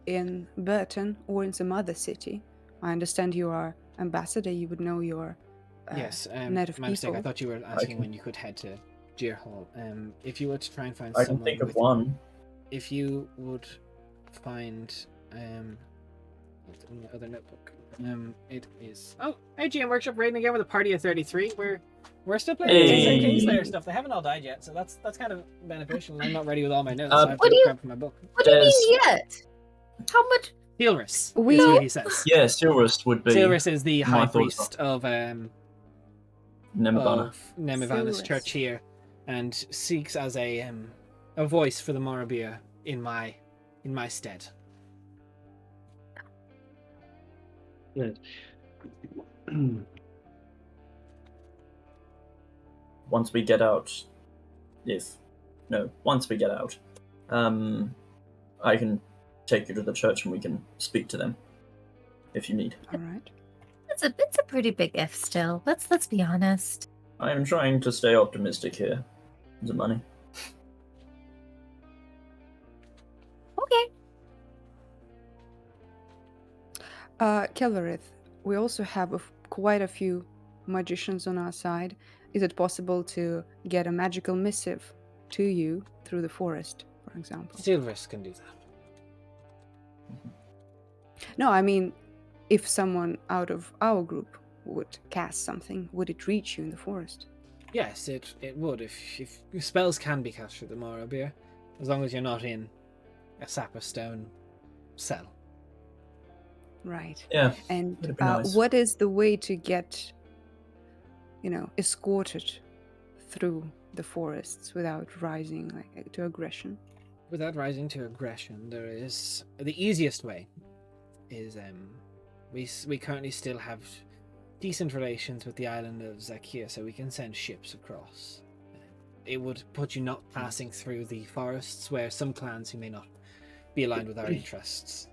in Burton or in some other city. I understand you are ambassador. You would know your Yes, native my mistake. I people. thought you were asking can- when you could head to Gearhall. If you were to try and find I can someone think of with, one. if you would find what's in the other notebook? It is AGM Workshop raiding again with a party of 33. We're still playing the same Hey. Kingslayer stuff. They haven't all died yet, so that's kind of beneficial. I'm not ready with all my notes. Uh, So I have what to do you- grab from my book. What do you There's- mean yet? How much? Silrus We- is what he says. Yeah, Silverest would be Silrus is the my high thoughts priest of Nemavana. Nemivana's Silrus. church here, and seeks as a voice for the Morabir in my stead. Good. Once we get out, I can take you to the church and we can speak to them if you need. All right. It's a pretty big if still. Let's be honest. I am trying to stay optimistic here. The money. Okay. Kelverith, we also have quite a few magicians on our side. Is it possible to get a magical missive to you through the forest, for example? Silrus can do that. No, I mean, if someone out of our group would cast something, would it reach you in the forest? Yes, it would. If spells can be cast through the Morrowind, as long as you're not in a sapper stone cell. Right. Yeah, And that'd be nice. what is the way to get, escorted through the forests without rising to aggression? Without rising to aggression, there is the easiest way. Is we currently still have decent relations with the island of Zakia, so we can send ships across. It would put you not passing through the forests where some clans who may not be aligned with our interests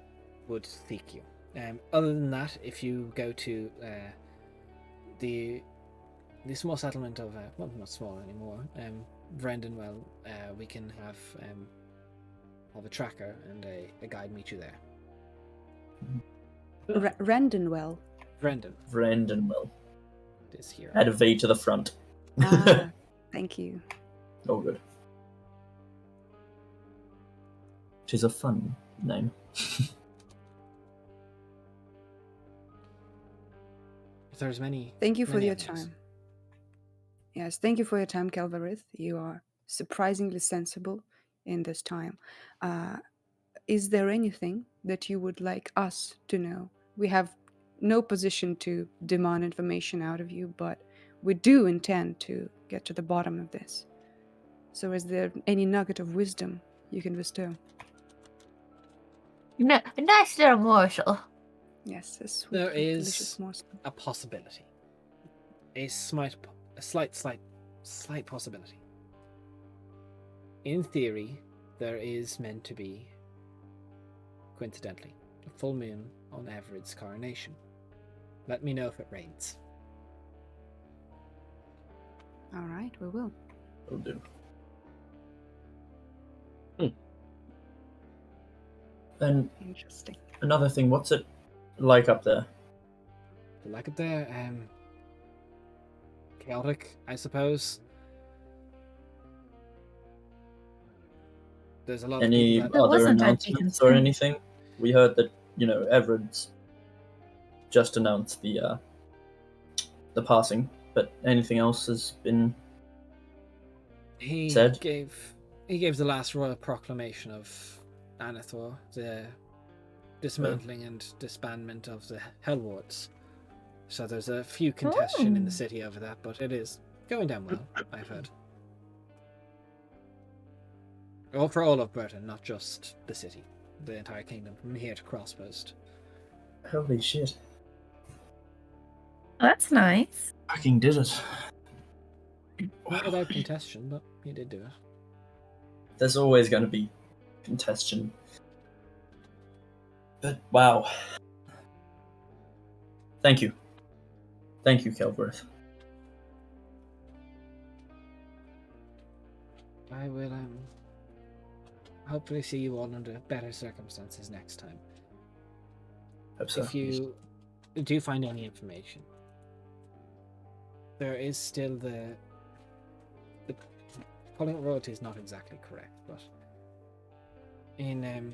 would seek you. Other than that, if you go to the small settlement of well, not small anymore, Brendanwell, we can have a tracker and a guide meet you there. Randenwell. Brendan Brendanwell. is here. Add a V to the front. Ah, thank you. Oh, good. Tis a fun name. There's many. Thank you for many your avenues. time. Yes, thank you for your time, Kelvarith. You are surprisingly sensible in this time. Is there anything that you would like us to know? We have no position to demand information out of you, but we do intend to get to the bottom of this. So is there any nugget of wisdom you can bestow? No, nice little morsel. Yes, a sweet, There delicious is morsel. a possibility. A slight possibility. In theory, there is meant to be, coincidentally, a full moon on Everett's coronation. Let me know if it rains. All right, we will. Will do. And Interesting. another thing, what's it like up there? Like it there, chaotic, I suppose. There's a lot Any of people There other wasn't any announcements or concern. anything? We heard that, Everett's just announced the passing, but anything else has been he said? gave the last royal proclamation of Anathor, the dismantling and disbandment of the Hellwards. So there's a few contention in the city over that, but it is going down well, I've heard. Well, for all of Burton, not just the city. The entire kingdom, from here to Crosspost. Holy shit. Oh, that's nice. Fucking did it. Not without contestation, but he did do it. There's always going to be contestation. But wow. Thank you. Thank you, Kelworth. I will hopefully see you all under better circumstances next time. Hope so. If you do find any information, there is still the calling it royalty is not exactly correct, but in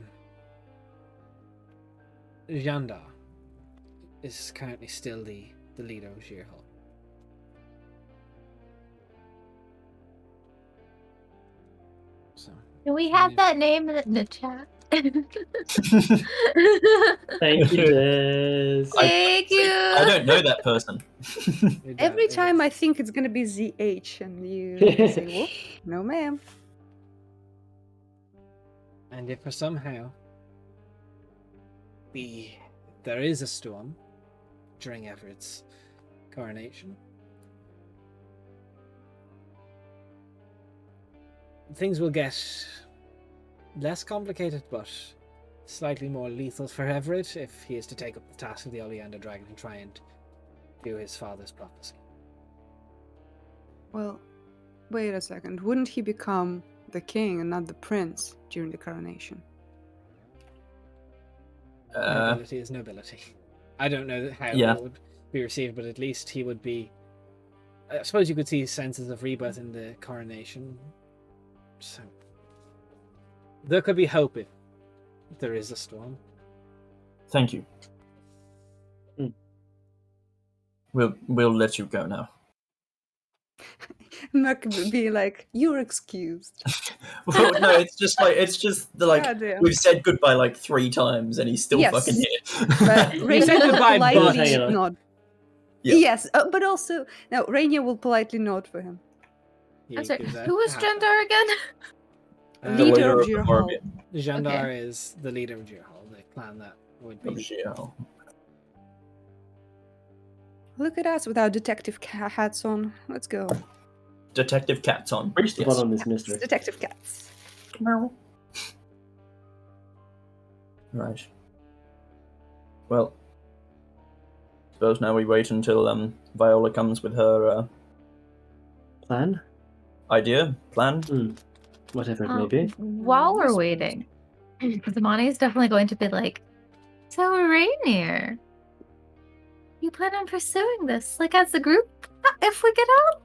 Jandar is currently still the leader of Sheerhall. So Can we have Yeah. that name in the chat? Thank you, Des. Thank you. I don't know that person. Every time I think it's gonna be ZH, and you say, "Whoop, no, ma'am." And if for somehow there is a storm during Everett's coronation, things will get less complicated, but slightly more lethal for Everett if he is to take up the task of the Oleander Dragon and try and do his father's prophecy. Well, wait a second. Wouldn't he become the king and not the prince during the coronation? Nobility is nobility. I don't know how Yeah. it would be received, but at least he would be. I suppose you could see senses of rebirth in the coronation. So there could be hope if there is a storm. Thank you. We'll let you go now. Merc be like, "You're excused." Well, no, it's just Goddamn. we've said goodbye like 3 times and he's still Yes, fucking here. But You Rainier said will goodbye, but- politely Hanging on. nod. Yeah. Yes, but also now Rainier will politely nod for him. Yeah, I'm sorry, gives a who was half Jandar again? The Leader of leader of Jirhal. Morbian. Jandar is the leader of Jirhal, the clan that would Of be. Jirhal. Look at us with our detective hats on. Let's go. Detective Cat's on. Reach the Yes. bottom of this It's mystery. detective cats. Right. Well, suppose now we wait until Viola comes with her Plan? plan. Whatever it may be. While I we're suppose. waiting, Zamani is definitely going to be like, "So Rainier, you plan on pursuing this, like as a group, if we get out?"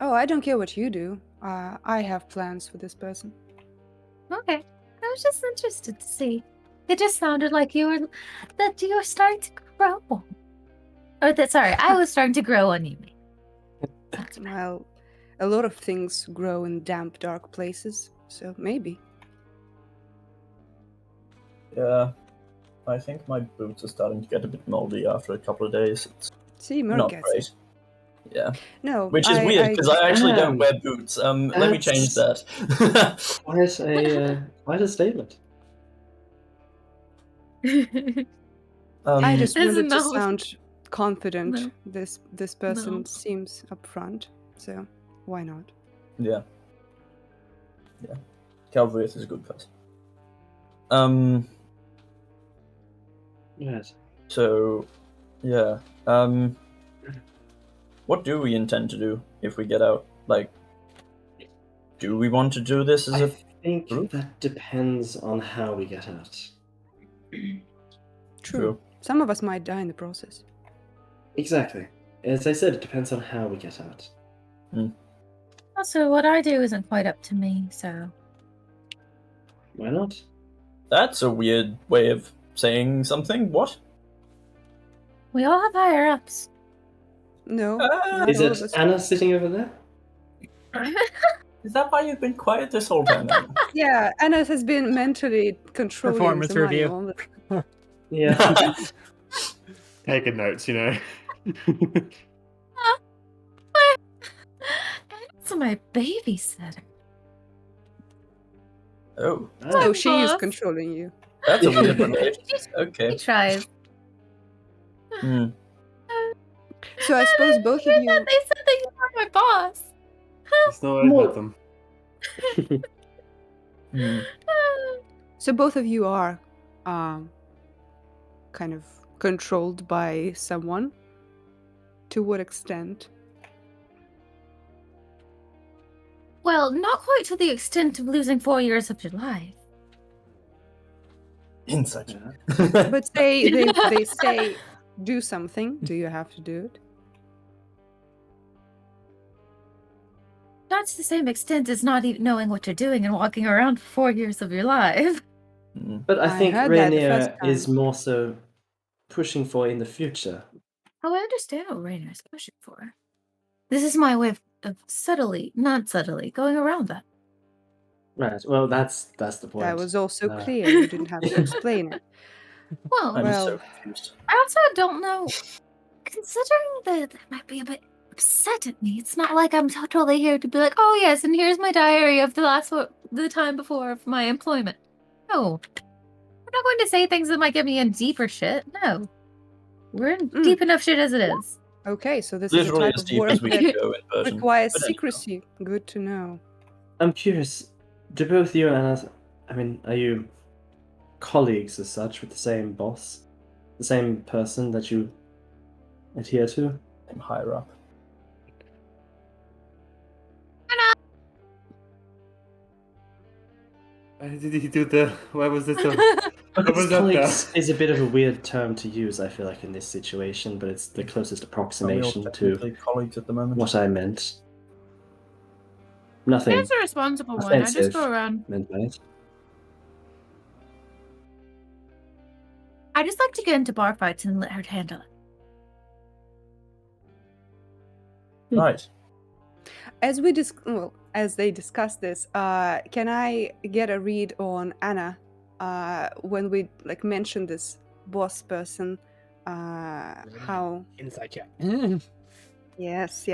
Oh, I don't care what you do. I have plans for this person. Okay, I was just interested to see. It just sounded like you were starting to grow. Or that, sorry, I was starting to grow on you. That's right. Well, a lot of things grow in damp, dark places, so maybe. Yeah. I think my boots are starting to get a bit moldy after a couple of days. It's See, Merc not gets great. it. Yeah. No, Which is weird because I actually don't Um, wear boots. Let me change that. Quite a statement. I just This is wanted to not- sound confident. No. This person No. seems upfront, so why not? Yeah. Calvarius is a good person. Yes. So, yeah. What do we intend to do if we get out? Like, do we want to do this as I a think group? that depends on how we get out. True. Some of us might die in the process. Exactly. As I said, it depends on how we get out. Also, what I do isn't quite up to me, so Why not? That's a weird way of saying something. What? we all have higher ups. No, Ah, not Is all it of us. Anna sitting over there? Is that why you've been quiet this whole time? Anna? Yeah, Anna has been mentally controlling Performance Zamani review. all the- Yeah. Taking notes, you know. That's my babysitter. Oh, So she is boss. controlling you. that's a weird relationship. He Okay. tries. Hmm. So I suppose both of you. They said that you were my boss. It's not I'd have them. Hmm. So both of you are, kind of controlled by someone. To what extent? Well, not quite to the extent of losing 4 years of your life. Insight. But say they say do something. Do you have to do it? Not to the same extent as not even knowing what you're doing and walking around for 4 years of your life. Hmm. But I I think heard that the Rainier first time. is more so pushing for in the future. Oh, I understand what Rainer is pushing for. This is my way of subtly, not subtly, going around that. Right. Well, that's the point. That was also Uh, clear. You didn't have to explain it. Well, I'm so Well- confused. I also don't know. Considering that they might be a bit upset at me, it's not like I'm totally here to be like, oh yes, and here's my diary of the time before of my employment. No, we're not going to say things that might get me in deeper shit. No, we're in deep enough shit as it is. Okay, so this is a Literally type as of deep work as we that can go in person. requires But anyhow. secrecy. Good to know. I'm curious. Do both you and Anna? I mean, are you colleagues as such with the same boss, the same person that you adhere to? I'm higher up. Why did he do the? Why was this? What Because was that? colleagues is a bit of a weird term to use, I feel like, in this situation, but it's the closest Are we all approximation to technically colleagues at the moment? what I meant. Nothing There's a responsible one. I just offensive go around. meant by it. I just like to get into bar fights and let her handle it. Right. As they discuss this, can I get a read on Anna when we mention this boss person? How? Inside check. Yes.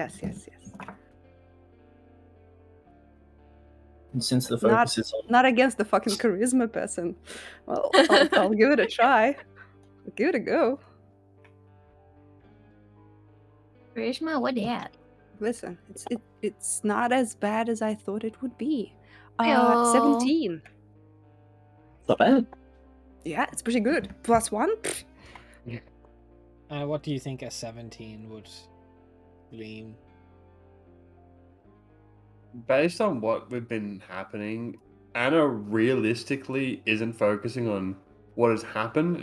And since the Not focus is on not against the fucking charisma person. Well, I'll give it a try. I'll give it a go. Charisma, what at? Listen, it's not as bad as I thought it would be. Ayo. 17. Not bad. Yeah, it's pretty good. +1. Pfft. What do you think a 17 would lean? Based on what we've been happening, Anna realistically isn't focusing on what has happened.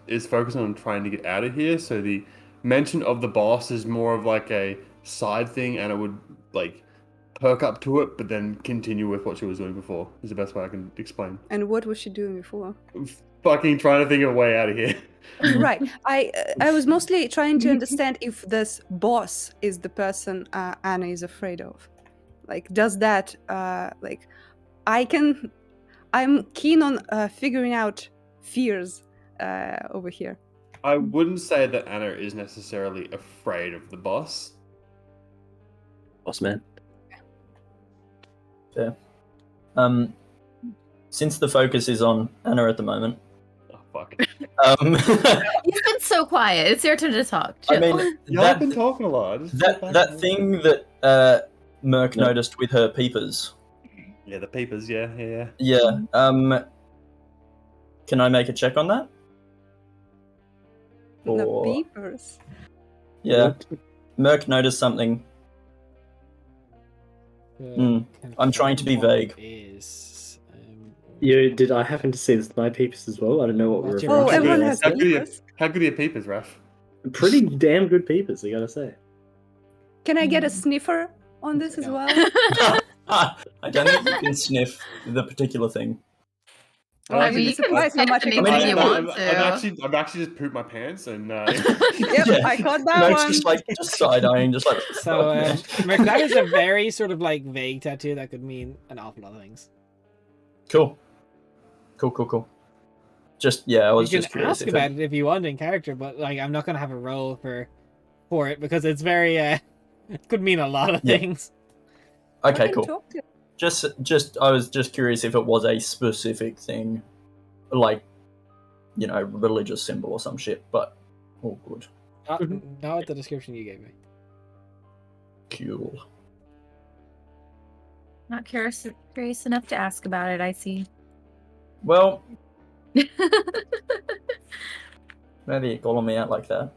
Is focusing on trying to get out of here. So the mention of the boss is more of like a side thing, and it would like perk up to it, but then continue with what she was doing before. Is the best way I can explain. And what was she doing before? Fucking trying to think of a way out of here. Right. I was mostly trying to understand if this boss is the person Anna is afraid of. Like, does that I'm keen on figuring out fears over here. I wouldn't say that Anna is necessarily afraid of the boss. Boss man. fair. Since the focus is on Anna at the moment, Oh fuck. You've been so quiet. It's your turn to talk. I Chill. mean Y'all have that been talking a lot. Just sit back that and- thing that Merc No. noticed with her peepers. Yeah, the papers. Yeah. Yeah. Can I make a check on that? The Or- peepers. Yeah. Merc noticed something. I'm trying to be Confirm what vague. it Is Did I happen to see this with my peepers as well? I don't know what we're What's your referring Oh, to. everyone here. has How good are your- peepers. How good are your papers, Raf? Pretty damn good peepers, I gotta say. Can I get a sniffer on this as No. well? I don't think you can sniff the particular thing. Oh, I I mean, would be you can surprised how sniff much I can anything smell. you want to. I've actually just pooped my pants and Yep, Yeah. I caught that Merc's one. just like just side eyeing, just like So, "Oh, man." Merc, that is a very sort of like vague tattoo that could mean an awful lot of things. Cool. Just I was You just can curious ask if about it if you want in character, but like I'm not gonna have a role for it because it's very it could mean a lot of Yeah. things. I Okay, can cool. talk to- Just I was just curious if it was a specific thing, like religious symbol or some shit. But all good. Not with the description you gave me. Cool. Not curious enough to ask about it, I see. Well, maybe you're calling me out like that.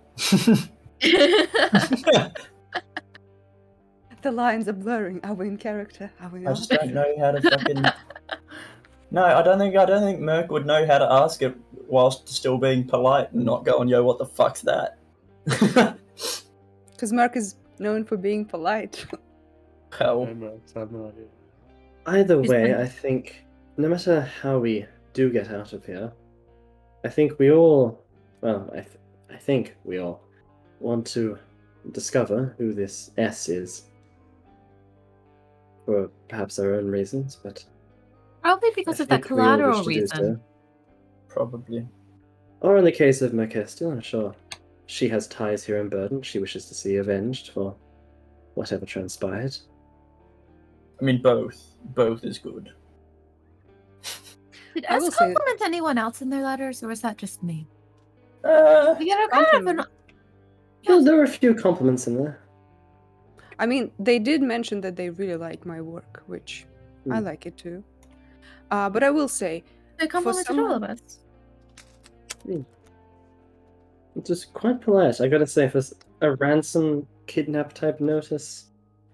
The lines are blurring. Are we in character? Are we I not? just don't know how to fucking. No, I don't think Merc would know how to ask it whilst still being polite and not going, "Yo, what the fuck's that?" Because Mark is known for being polite. Hell, I have no idea. Either He's way, been- I think no matter how we do get out of here, I think we all, I think we all want to discover who this S is. For perhaps our own reasons, but Probably I because of that think we all wish collateral to do reason. so. probably. Or in the case of Merkestil, I'm sure she has ties here in Burden she wishes to see avenged for whatever transpired. I mean, both is good. Did I S will say- compliment anyone else in their letters, or was that just me? Uh, We get a kind of an. Compliment. Well, there were a few compliments in there. I mean, they did mention that they really like my work, which I like it too. But I will say, They complimented all of us. It was quite polite, I gotta say, for a ransom kidnap type notice.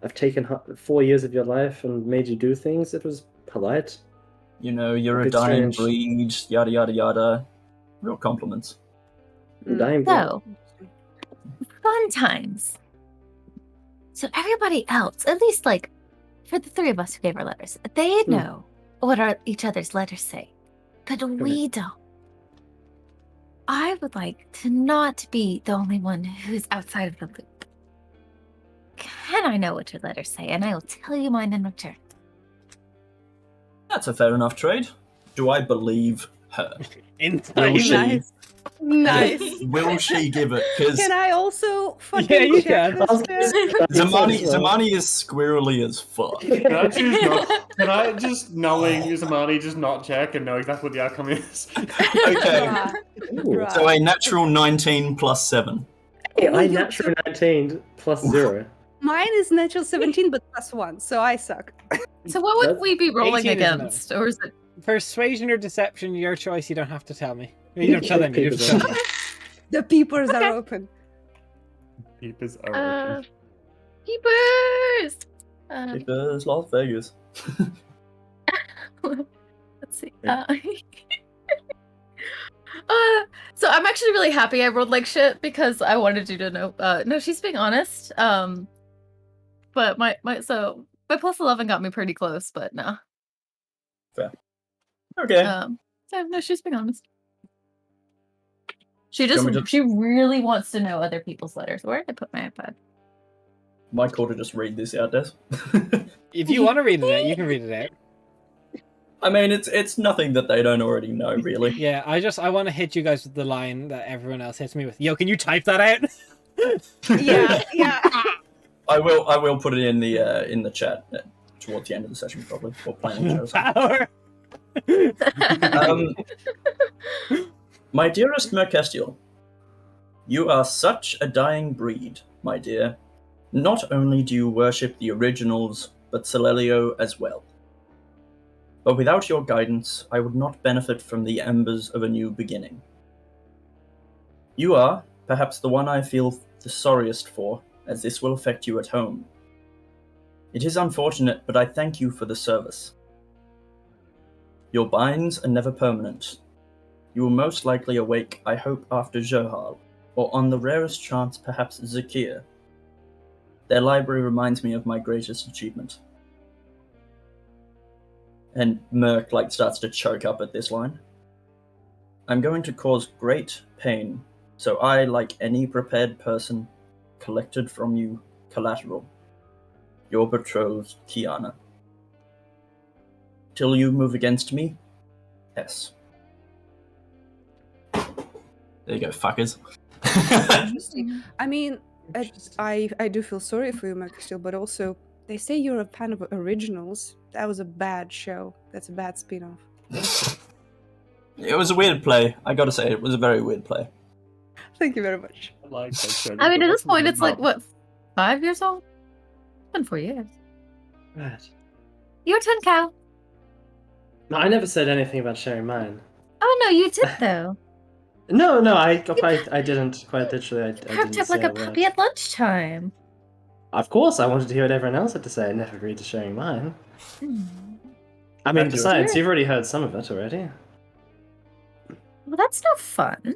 I've taken 4 years of your life and made you do things. It was polite. you're a bit dying strange. breed, yada yada yada. Real compliments. Mm. Dying breed. So, fun times. So everybody else, at least like for the three of us who gave our letters, they know what each other's letters say, but we don't. I would like to not be the only one who's outside of the loop. can I know what your letters say, and I will tell you mine in return. That's a fair enough trade. Do I believe her? Inside. Will Nice. Nice. Will she give it? Because Can I also fucking Yeah, you check can. this shit? Zamani is squirrely as fuck. Can I choose not? Can I just knowing Zamani just not check and know exactly what the outcome is? Okay, Bruh. so a natural 19 plus 7. Hey, I You- natural 19 plus 0. Mine is natural 17, but +1, so I suck. So what would That's- we be rolling 18 is enough. against? Or is it... Persuasion or deception, your choice. You don't have to tell me. You don't tell them. You just tell me. The peepers Okay. are open. Peepers are open. Peepers! Because Las Vegas. Let's see. So I'm actually really happy I rolled like shit because I wanted you to know. No, she's being honest. But my plus 11 got me pretty close, but no. Okay. So no, she's being honest. She Do you want me she really wants to know other people's letters. Where did I put my iPad? My call to just read this out, Des. If you want to read it out, you can read it out. I mean, it's nothing that they don't already know, really. Yeah, I want to hit you guys with the line that everyone else hits me with. Yo, can you type that out? Yeah, yeah. I will put it in the chat towards the end of the session, probably, or planning shows. Power. My dearest Merkestiel, you are such a dying breed, my dear. Not only do you worship the originals, but Celelio as well. But without your guidance, I would not benefit from the embers of a new beginning. You are, perhaps, the one I feel the sorriest for, as this will affect you at home. It is unfortunate, but I thank you for the service. Your binds are never permanent. You will most likely awake, I hope, after Johal, or on the rarest chance, perhaps Zakia. Their library reminds me of my greatest achievement. And Merc starts to choke up at this line. I'm going to cause great pain, so I, like any prepared person, collected from you collateral. Your betrothed, Kiana. Till you move against me, S. There you go, fuckers. Interesting. I mean, I do feel sorry for you, Mercastil, but also they say you're a fan of originals. That was a bad show. That's a bad spin-off. It was a weird play. I gotta say, it was a very weird play. Thank you very much. I like that show. I mean, at this What's point, the it's like, name? what, 5 years old? It's been 4 years. Right. Your turn, Cal. No, I never said anything about sharing mine. Oh, no, you did, though. No, I didn't quite literally. I Perked didn't up like say a word. puppy at lunchtime. Of course, I wanted to hear what everyone else had to say. I never agreed to sharing mine. Hmm. I mean, That's besides, yours. you've already heard some of it already. Well, that's no fun.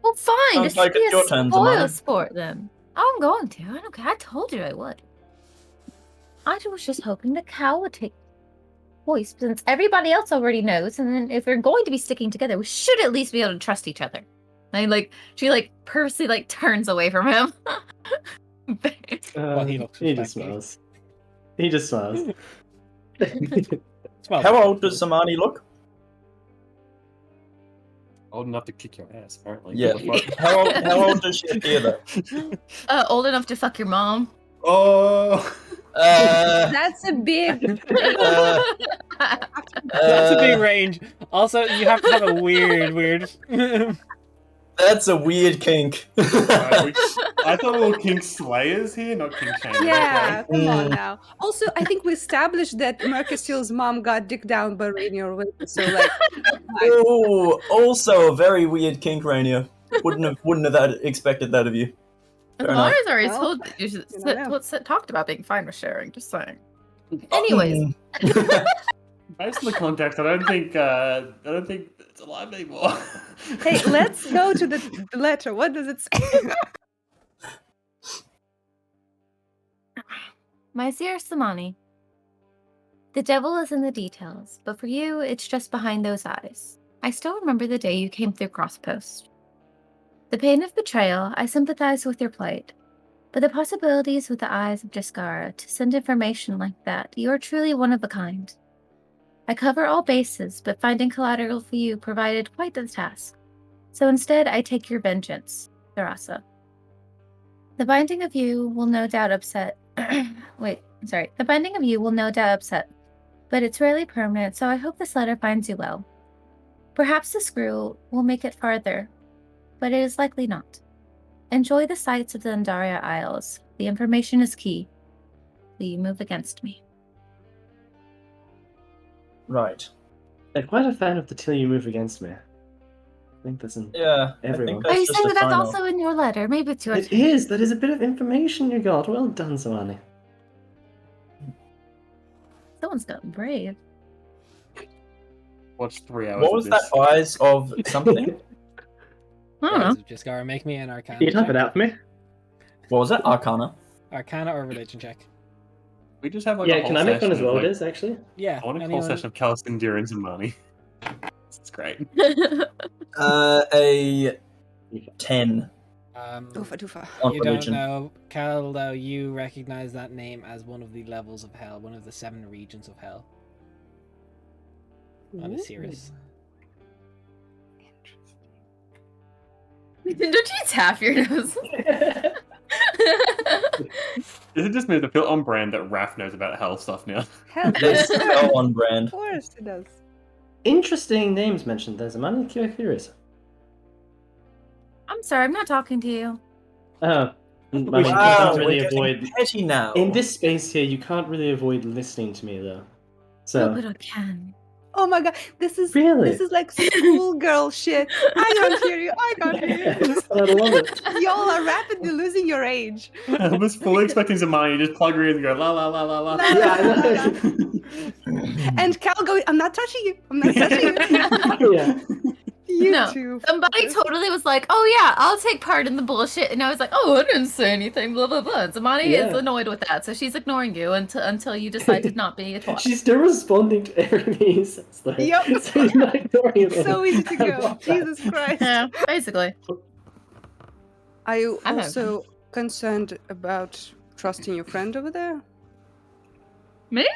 Well, fine. Sounds Just like be it's a your turn, spoil Zamani. sport then. I'm going to. I don't care. I told you I would. I was just hoping the cow would take voice since everybody else already knows. And then if we're going to be sticking together, we should at least be able to trust each other. And she purposely turns away from him. Well, he looks He just respectful. smiles. He just smiles. Smell How it. old does Zamani look? Old enough to kick your ass, apparently. Yeah. What the fuck? How old does she appear, though? Old enough to fuck your mom. Oh. That's a big. That's a big range. Also, you have to have a weird. That's a weird kink. I thought we were Kingslayers here, not King Shamers. Yeah, Okay. come on now. Also, I think we established that Mercastil's mom got dicked down by Rainier Wind, so Ooh, also a very weird kink, Rainier. Wouldn't have expected that of you. Fair enough. Mars already Well, told you should you don't know. talked about being fine with sharing. Just saying. Anyways, Based on the context, I don't think it's alive anymore. hey, let's go to the letter. What does it say? my dear Samani, the devil is in the details, but for you, it's just behind those eyes. I still remember the day you came through Crosspost. The pain of betrayal, I sympathize with your plight. But the possibilities with the eyes of Jaskara to send information like that, you are truly one of a kind. I cover all bases, but finding collateral for you provided quite the task. So instead, I take your vengeance, Tharasa. The binding of you will no doubt upset. The binding of you will no doubt upset, but it's rarely permanent, so I hope this letter finds you well. Perhaps the screw will make it farther, but it is likely not. Enjoy the sights of the Andaria Isles. The information is key. Will you move against me? Right. I'm quite a fan of the till you move against me. I think that's in Yeah, everyone. Are That's you just saying a that that's sign-off. also in your letter? Maybe it's your It is. That is a bit of information you got. Well done, Zawani. Someone's gotten brave. Watch 3 hours What of was this. that? Eyes of something? I don't know. Jaskara, make me an Arcana Can you type check. it out for me? What was it? Arcana. Arcana or religion check. We just have like a Yeah, whole can I make one as session of, well, like, Diz, actually? Yeah. I want a whole anyone- session of Callous Endurance and money. It's great. A 10 Oofa. on You religion. don't know, Cal, though, you recognize that name as one of the levels of hell, one of the 7 regions of hell. That is serious. Don't you tap your nose? Is it just me that feel on brand that Raph knows about hell stuff now? Hell, It's yes, so on brand. of course it does. Interesting names mentioned. There's a man curious. I'm sorry, I'm not talking to you. Oh. I mean, you Wow, can't we're really getting avoid... petty now. In this space here, you can't really avoid listening to me, though. No, So... but I can. Oh my god, this is Really? like schoolgirl shit. I don't hear you. I can't hear you. I love it. Y'all are rapidly losing your age. I was fully expecting some money. You just plug her in and go la la la la la. La, Yeah, I la, la, know. la. And Cal going, I'm not touching you. I'm not touching you. Yeah. You No, two. somebody fuckers. totally was like, "Oh yeah, I'll take part in the bullshit," and I was like, "Oh, I didn't say anything." Blah blah blah. And Zamani is Yeah. annoyed with that, so she's ignoring you until you decide to not be a twat. She's still responding to everything he says, though. Yep. So he's not ignoring it. It's so easy to go. Jesus Christ. Yeah, basically. Are you I'm also concerned about trusting your friend over there? Me?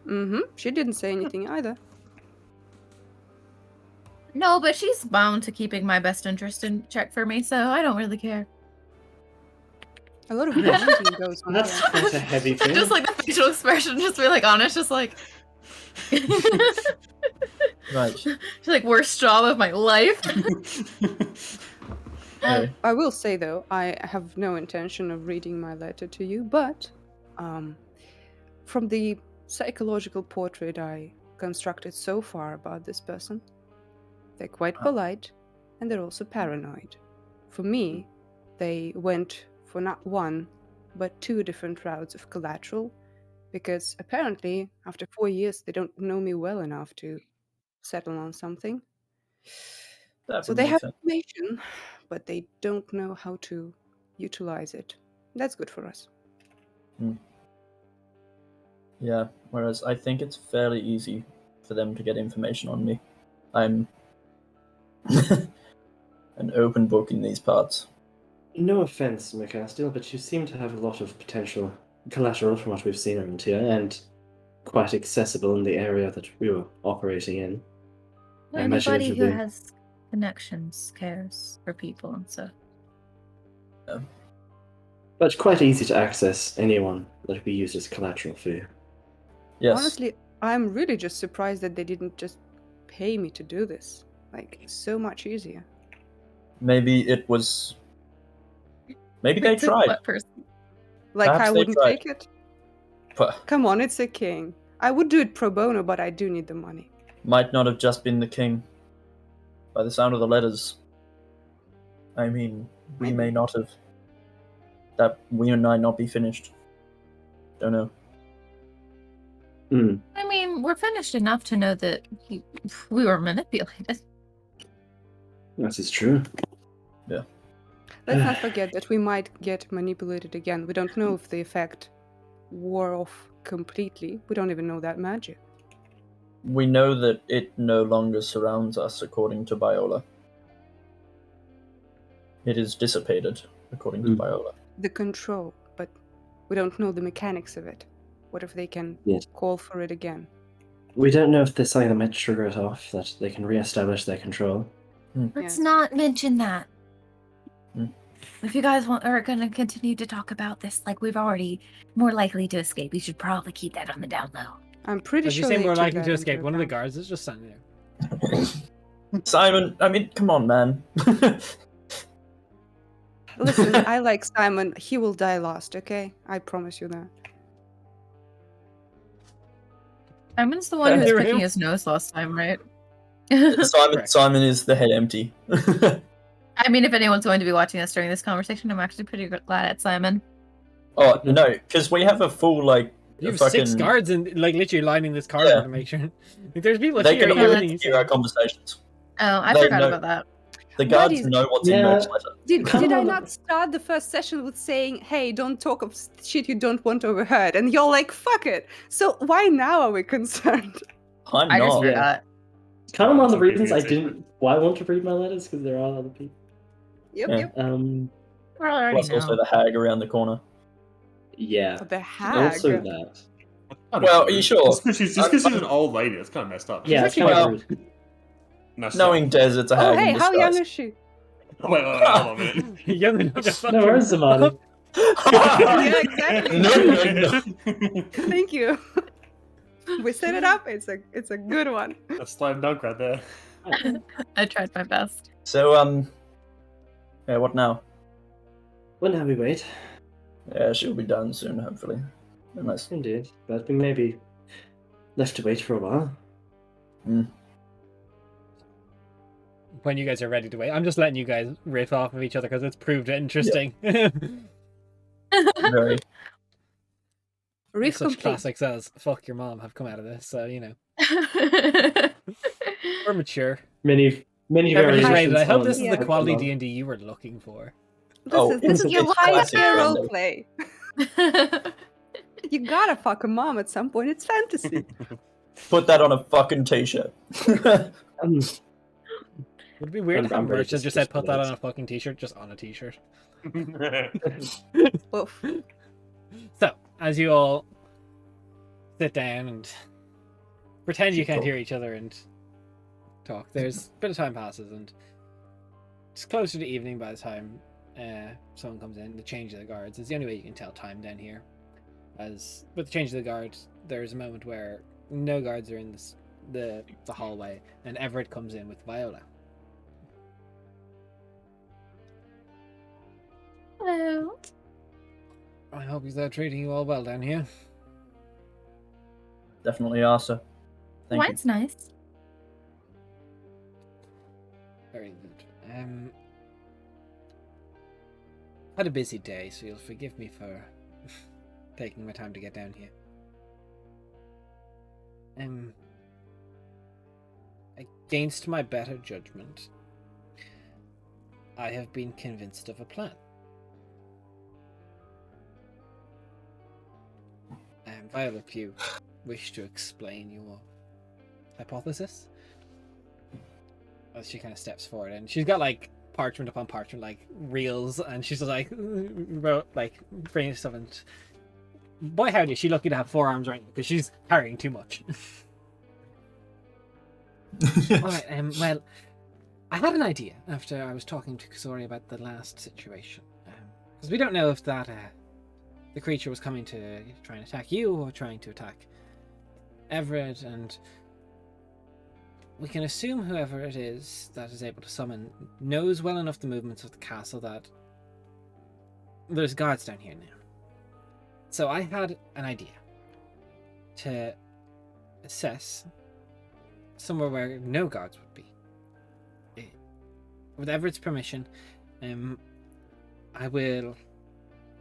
Mm-hmm. She didn't say anything either. No, but she's bound to keeping my best interest in check for me, so I don't really care. A lot of believing goes on That's there. quite a heavy thing. Just like the facial expression, just really honest, just like Right. she's like worst job of my life. Okay. I will say though, I have no intention of reading my letter to you, but from the psychological portrait I constructed so far about this person, they're quite polite and they're also paranoid. For me, they went for not one, but 2 different routes of collateral, because apparently after 4 years they don't know me well enough to settle on something. That So would they make have sense. information, but they don't know how to utilize it. That's good for us. Yeah, whereas I think it's fairly easy for them to get information on me. I'm an open book in these parts. No offense, Mikastil, but you seem to have a lot of potential collateral from what we've seen around here, and quite accessible in the area that we were operating in. I imagine Anybody it who would be- has connections cares for people and stuff. But quite easy to access anyone that we use as collateral for you. Yes. Honestly, I'm really just surprised that they didn't just pay me to do this. Like, it's so much easier. Maybe it was. Maybe they To tried. what person? Like, Perhaps I they wouldn't tried. take it. But Come on, it's a king. I would do it pro bono, but I do need the money. might not have just been the king. By the sound of the letters. I mean, we may not have. That we and I not be finished. Don't know. Hmm. I mean, we're finished enough to know that we were manipulated. That is true. Let's not forget that we might get manipulated again. We don't know if the effect wore off completely. We don't even know that magic. We know that it no longer surrounds us, according to Biola. It is dissipated, according to Biola. The control, but we don't know the mechanics of it. What if they can Yes. call for it again? We don't know if there's something that might trigger it off, that they can re-establish their control. Let's Yes. not mention that. Hmm. If you guys are going to continue to talk about this, like we've already more likely to escape, you should probably keep that on the down low. I'm pretty As you sure say, they more took likely that to into escape. One of the account. guards is just standing there. Simon, I mean, come on, man. Listen, I like Simon. He will die last, okay? I promise you that. Simon's the one who was There we picking go. his nose last time, right? Correct. Simon is the head empty. I mean, if anyone's going to be watching us during this conversation, I'm actually pretty glad at Simon. Oh, no, because we have a full, like, You have fucking... 6 guards and like literally lining this corridor Yeah. to make sure. Like, there's people They here. can You all and hear our conversations. Oh, I They forgot know- about that. The guards Buddies. know what's in Yeah. Merc's letter. Did Come I on. not start the first session with saying, hey, don't talk of shit you don't want overheard? And you're like, fuck it. So why now are we concerned? I'm I just not. Yeah. forgot. It's kind of one of the It's okay, reasons I it's okay. didn't. Why I want to read my letters, because there are other people. Yep, Yeah. yep. We're already Plus know. also the hag around the corner. Yeah. The hag. Also that. Well, are you sure? Just because she's an old lady, it's kind of messed up. Yeah, it's kind Well, of rude. No, stop. Knowing Des, it's a Oh, hag hey, in how young disguise. is she? Wait, hold on a minute. Young enough to No fucking- worries, Zamani. Yeah, exactly. No. Thank you. We set it up. It's a good one. That's slam dunk right there. I tried my best. So, yeah, what now? Well, now we wait. Yeah, she'll be done soon, hopefully. Unless... Indeed. But we may be left to wait for a while. When you guys are ready to wait, I'm just letting you guys riff off of each other because it's proved interesting. Very... Riff Such complete. classics as "fuck your mom" have come out of this, so you know we're mature. Many Everybody's variations. rated. I hope on this is Yeah. the quality D&D you were looking for. This is your it's high classic tier D&D. roleplay. You gotta fuck a mom at some point. It's fantasy. Put that on a fucking t-shirt. Would it be weird if I'm our very merch had just said "put that disappointed. on a fucking t-shirt," just on a t-shirt? Oof. So, as you all sit down and pretend you can't Talk. hear each other and talk, there's a bit of time passes and it's closer to evening by the time someone comes in. The change of the guards is the only way you can tell time down here. As with the change of the guards, there's a moment where no guards are in the hallway and Everett comes in with Viola. Hello. I hope he's treating you all well down here. Definitely are, sir. Thank you. Wine's nice. Very good. Had a busy day, so you'll forgive me for taking my time to get down here. Against my better judgment, I have been convinced of a plan. Viola, if you wish to explain your hypothesis. As she kind of steps forward, and she's got like parchment upon parchment, like reels, and she's just like bringing stuff. And boy, howdy, is she lucky to have 4 arms right now because she's carrying too much. All right, well, I had an idea after I was talking to Kasori about the last situation, because we don't know if that the creature was coming to try and attack you or trying to attack Everett, and we can assume whoever it is that is able to summon knows well enough the movements of the castle that there's guards down here now. So I had an idea to assess somewhere where no guards would be. With Everett's permission, I will,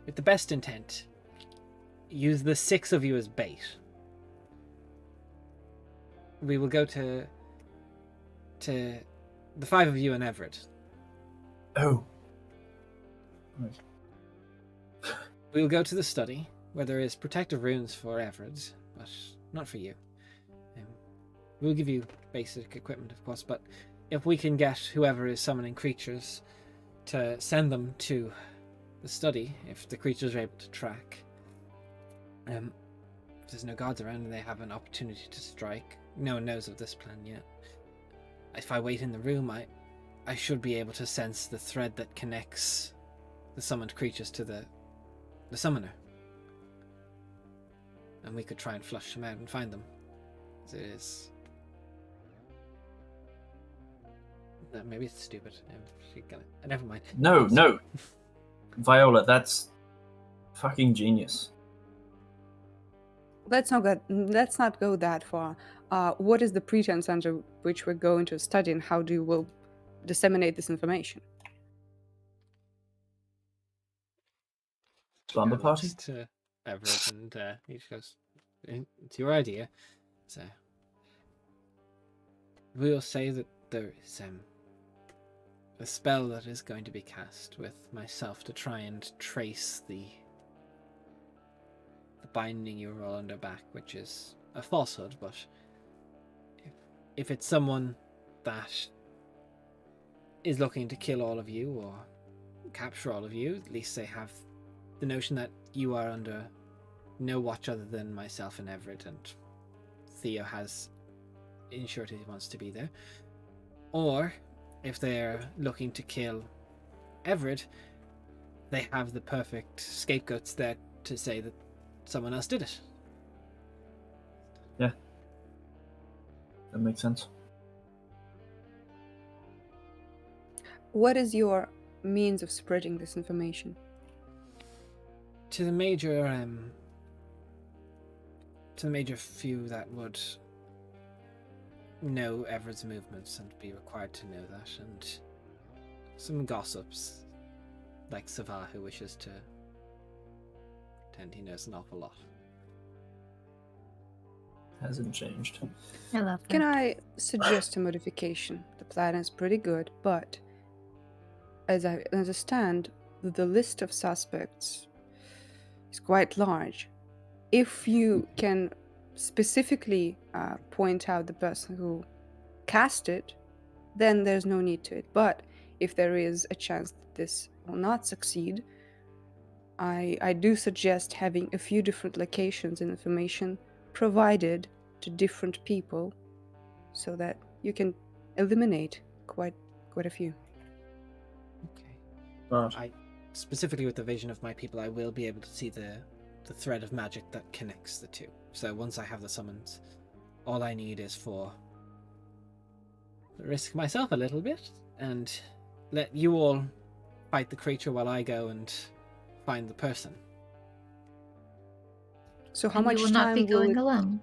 with the best intent, use the 6 of you as bait. We will go to the 5 of you and Everett. Oh. We will go to the study where there is protective runes for Everett, but not for you. We'll give you basic equipment, of course, but if we can get whoever is summoning creatures to send them to the study, if the creatures are able to track, if there's no gods around and they have an opportunity to strike, no one knows of this plan yet. If I wait in the room, I should be able to sense the thread that connects the summoned creatures to the summoner. And we could try and flush them out and find them. As it is. No, maybe it's stupid. Never mind. No. Viola, that's fucking genius. Let's not go that far. What is the pretense under which we're going to study, and how do you will disseminate this information? Slumber party? To Everett, and he just goes, "It's your idea." So we'll say that there is a spell that is going to be cast with myself to try and trace the binding you were all under back, which is a falsehood, but if it's someone that is looking to kill all of you or capture all of you, at least they have the notion that you are under no watch other than myself and Everett, and Theo has ensured he wants to be there. Or if they're looking to kill Everett, they have the perfect scapegoats there to say that someone else did it. Yeah. That makes sense. What is your means of spreading this information? To the major few that would know Everett's movements and be required to know that, and some gossips like Savar, who wishes to pretend he knows an awful lot. Hasn't changed. I love that. Can I suggest a modification? The plan is pretty good, but as I understand, the list of suspects is quite large. If you can specifically point out the person who cast it, then there's no need to it. But if there is a chance that this will not succeed, I do suggest having a few different locations and information provided to different people so that you can eliminate quite a few. Okay. Right. Specifically with the vision of my people, I will be able to see the thread of magic that connects the two. So once I have the summons, all I need is for risk myself a little bit and let you all fight the creature while I go and find the person. So how And much you will not be time will going it... alone.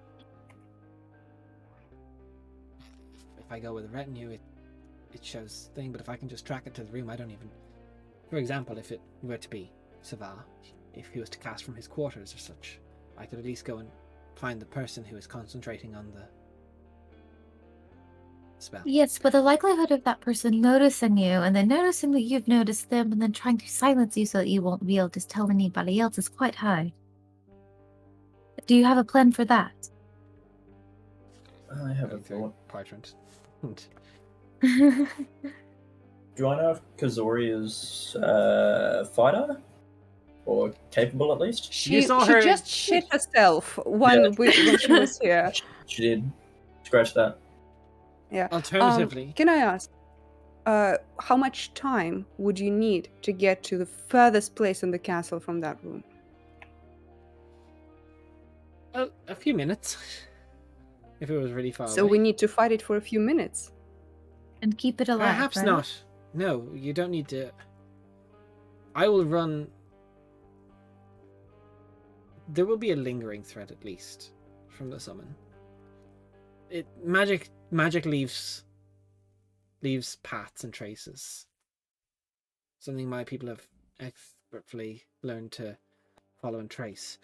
If I go with a retinue, it shows thing, but if I can just track it to the room, I don't even... For example, if it were to be Savar, if he was to cast from his quarters or such, I could at least go and find the person who is concentrating on the spell. Yes, but the likelihood of that person noticing you and then noticing that you've noticed them and then trying to silence you so that you won't be able to tell anybody else is quite high. Do you have a plan for that? I have a Okay, thought. Parchment. Do I know if Kazori is fighter? Or capable at least? She saw her- just shit herself when she was here. She did. Scratch that. Yeah. Alternatively, Can I ask, how much time would you need to get to the furthest place in the castle from that room? well, a few minutes. If it was really far So away. we need to fight it for a few minutes. And keep it alive, Perhaps right? not. No, you don't need to. I will run. There will be a lingering thread at least from the summon. Magic leaves paths and traces. Something my people have expertly learned to follow and trace.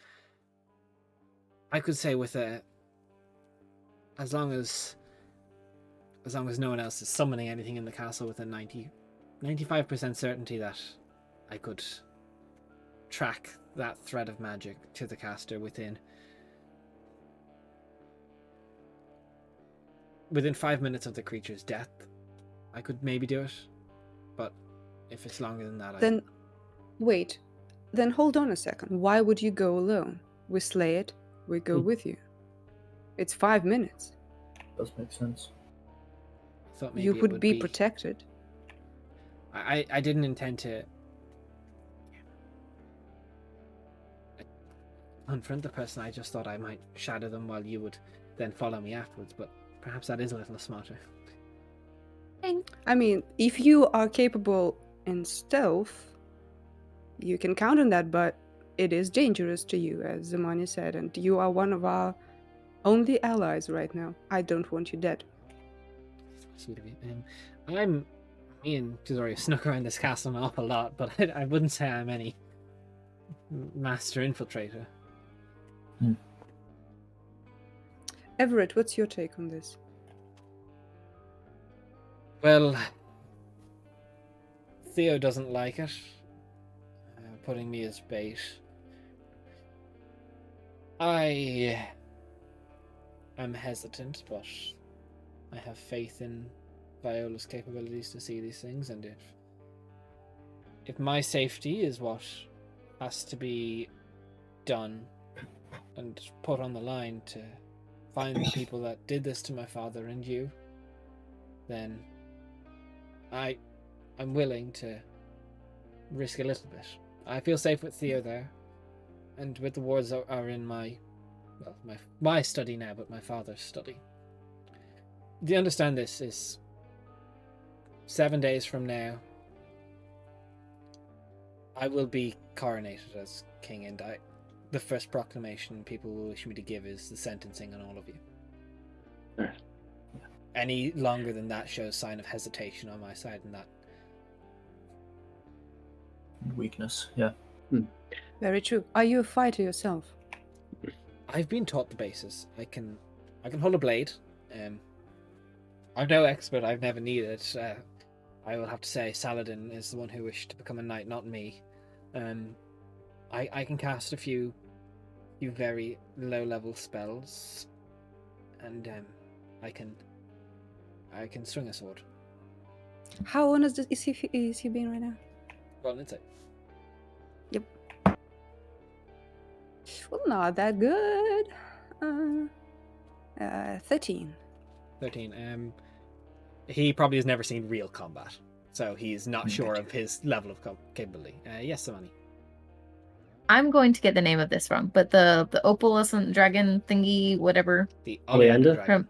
I could say with as long as no one else is summoning anything in the castle with a 95% certainty that I could track that thread of magic to the caster within within 5 minutes of the creature's death, I could maybe do it. But if it's longer than that, Then, wait. Then hold on a second. Why would you go alone? We slay it, we go with you. It's 5 minutes. Does make sense. I thought maybe You it would be protected. I didn't intend to confront the person. I just thought I might shadow them while you would then follow me afterwards, but perhaps that is a little smarter. I mean, if you are capable in stealth, you can count on that, but it is dangerous to you, as Zamani said, and you are one of our only allies right now. I don't want you dead. Sweet of you. Me and Tizoria snuck around this castle an awful lot, but I wouldn't say I'm any master infiltrator. Everett, what's your take on this? Well, Theo doesn't like it, putting me as bait. I am hesitant, but I have faith in Viola's capabilities to see these things, and if my safety is what has to be done and put on the line to find the people that did this to my father and you, then I'm willing to risk a little bit. I feel safe with Theo there, and with the wards that are in my study now, but my father's study. Do you understand this is 7 days from now, I will be coronated as king, and the first proclamation people will wish me to give is the sentencing on all of you. Right. Any longer than that shows sign of hesitation on my side, and that Weakness, yeah. Very true. Are you a fighter yourself? I've been taught the basis. I can hold a blade. I'm no expert. I've never needed it. I will have to say Saladin is the one who wished to become a knight, not me. I can cast a few very low level spells, and I can swing a sword. How honest is he being right now? Well, that's it. Yep. Well, not that good. 13. 13. He probably has never seen real combat, so he's not sure of his level of capability. Yes, Samani. I'm going to get the name of this wrong, but the opalescent dragon thingy, whatever. The Oleander? dragon.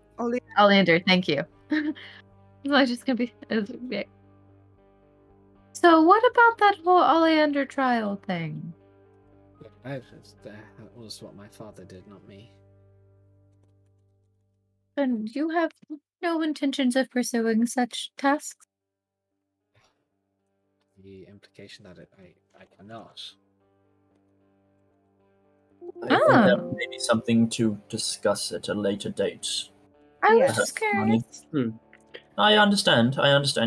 Oleander, thank you. So I was just gonna be. So what about that whole Oleander trial thing? That was what my father did, not me. And you have no intentions of pursuing such tasks? The implication that I cannot. I think that may be something to discuss at a later date. I was Yes. just curious. I understand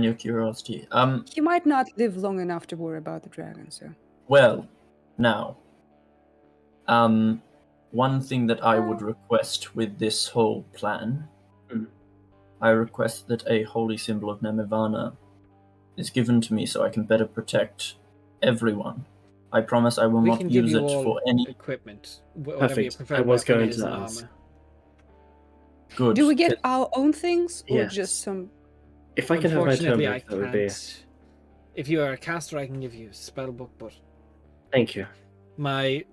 your curiosity. He might not live long enough to worry about the dragon, so. Well, now, one thing that I would request with this whole plan, I request that a holy symbol of Namivana is given to me so I can better protect everyone. I promise I will We not can give use you it all for any equipment. Whatever your Perfect. preferred I was weapon going is to and ask. armor. good. Do we get our own things, or Yes. just some? If I can have my turn Unfortunately, I back, that would be. can't. If you are a caster, I can give you a spell book, but Thank you. my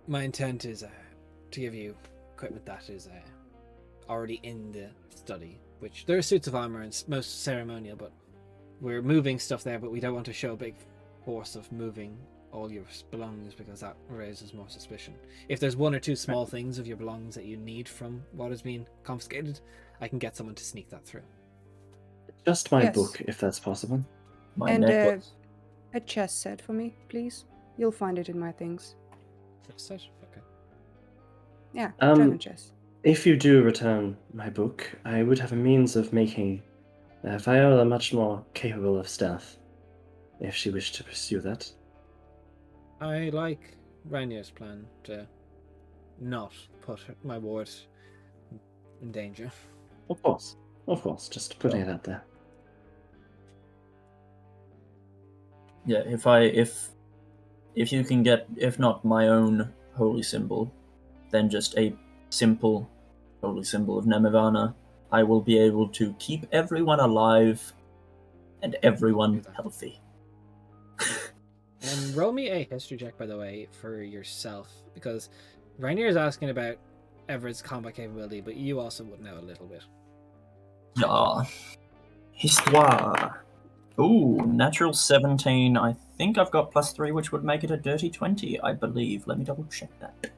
intent is to give you equipment that is already in the study. Which there are suits of armor and most ceremonial, but we're moving stuff there. But we don't want to show a big force of moving all your belongings because that raises more suspicion. If there's one or two small things of your belongings that you need from what has been confiscated, I can get someone to sneak that through. Just my Yes. book, if that's possible. My And necklace. a chest set for me, please. You'll find it in my things. That's it? Okay. Yeah, Um, dragon chest. If you do return my book, I would have a means of making Viola much more capable of stealth, if she wished to pursue that. I like Rainier's plan to not put my ward in danger. Of course, just putting it out there. Yeah, if you can get, if not my own holy symbol, then just a simple holy symbol of Nemivana, I will be able to keep everyone alive and everyone healthy. Roll me a history check, by the way, for yourself, because Rainier is asking about Everett's combat capability, but you also would know a little bit. Yeah. Histoire. Ooh, natural 17. I think I've got +3, which would make it a dirty 20, I believe. Let me double check that.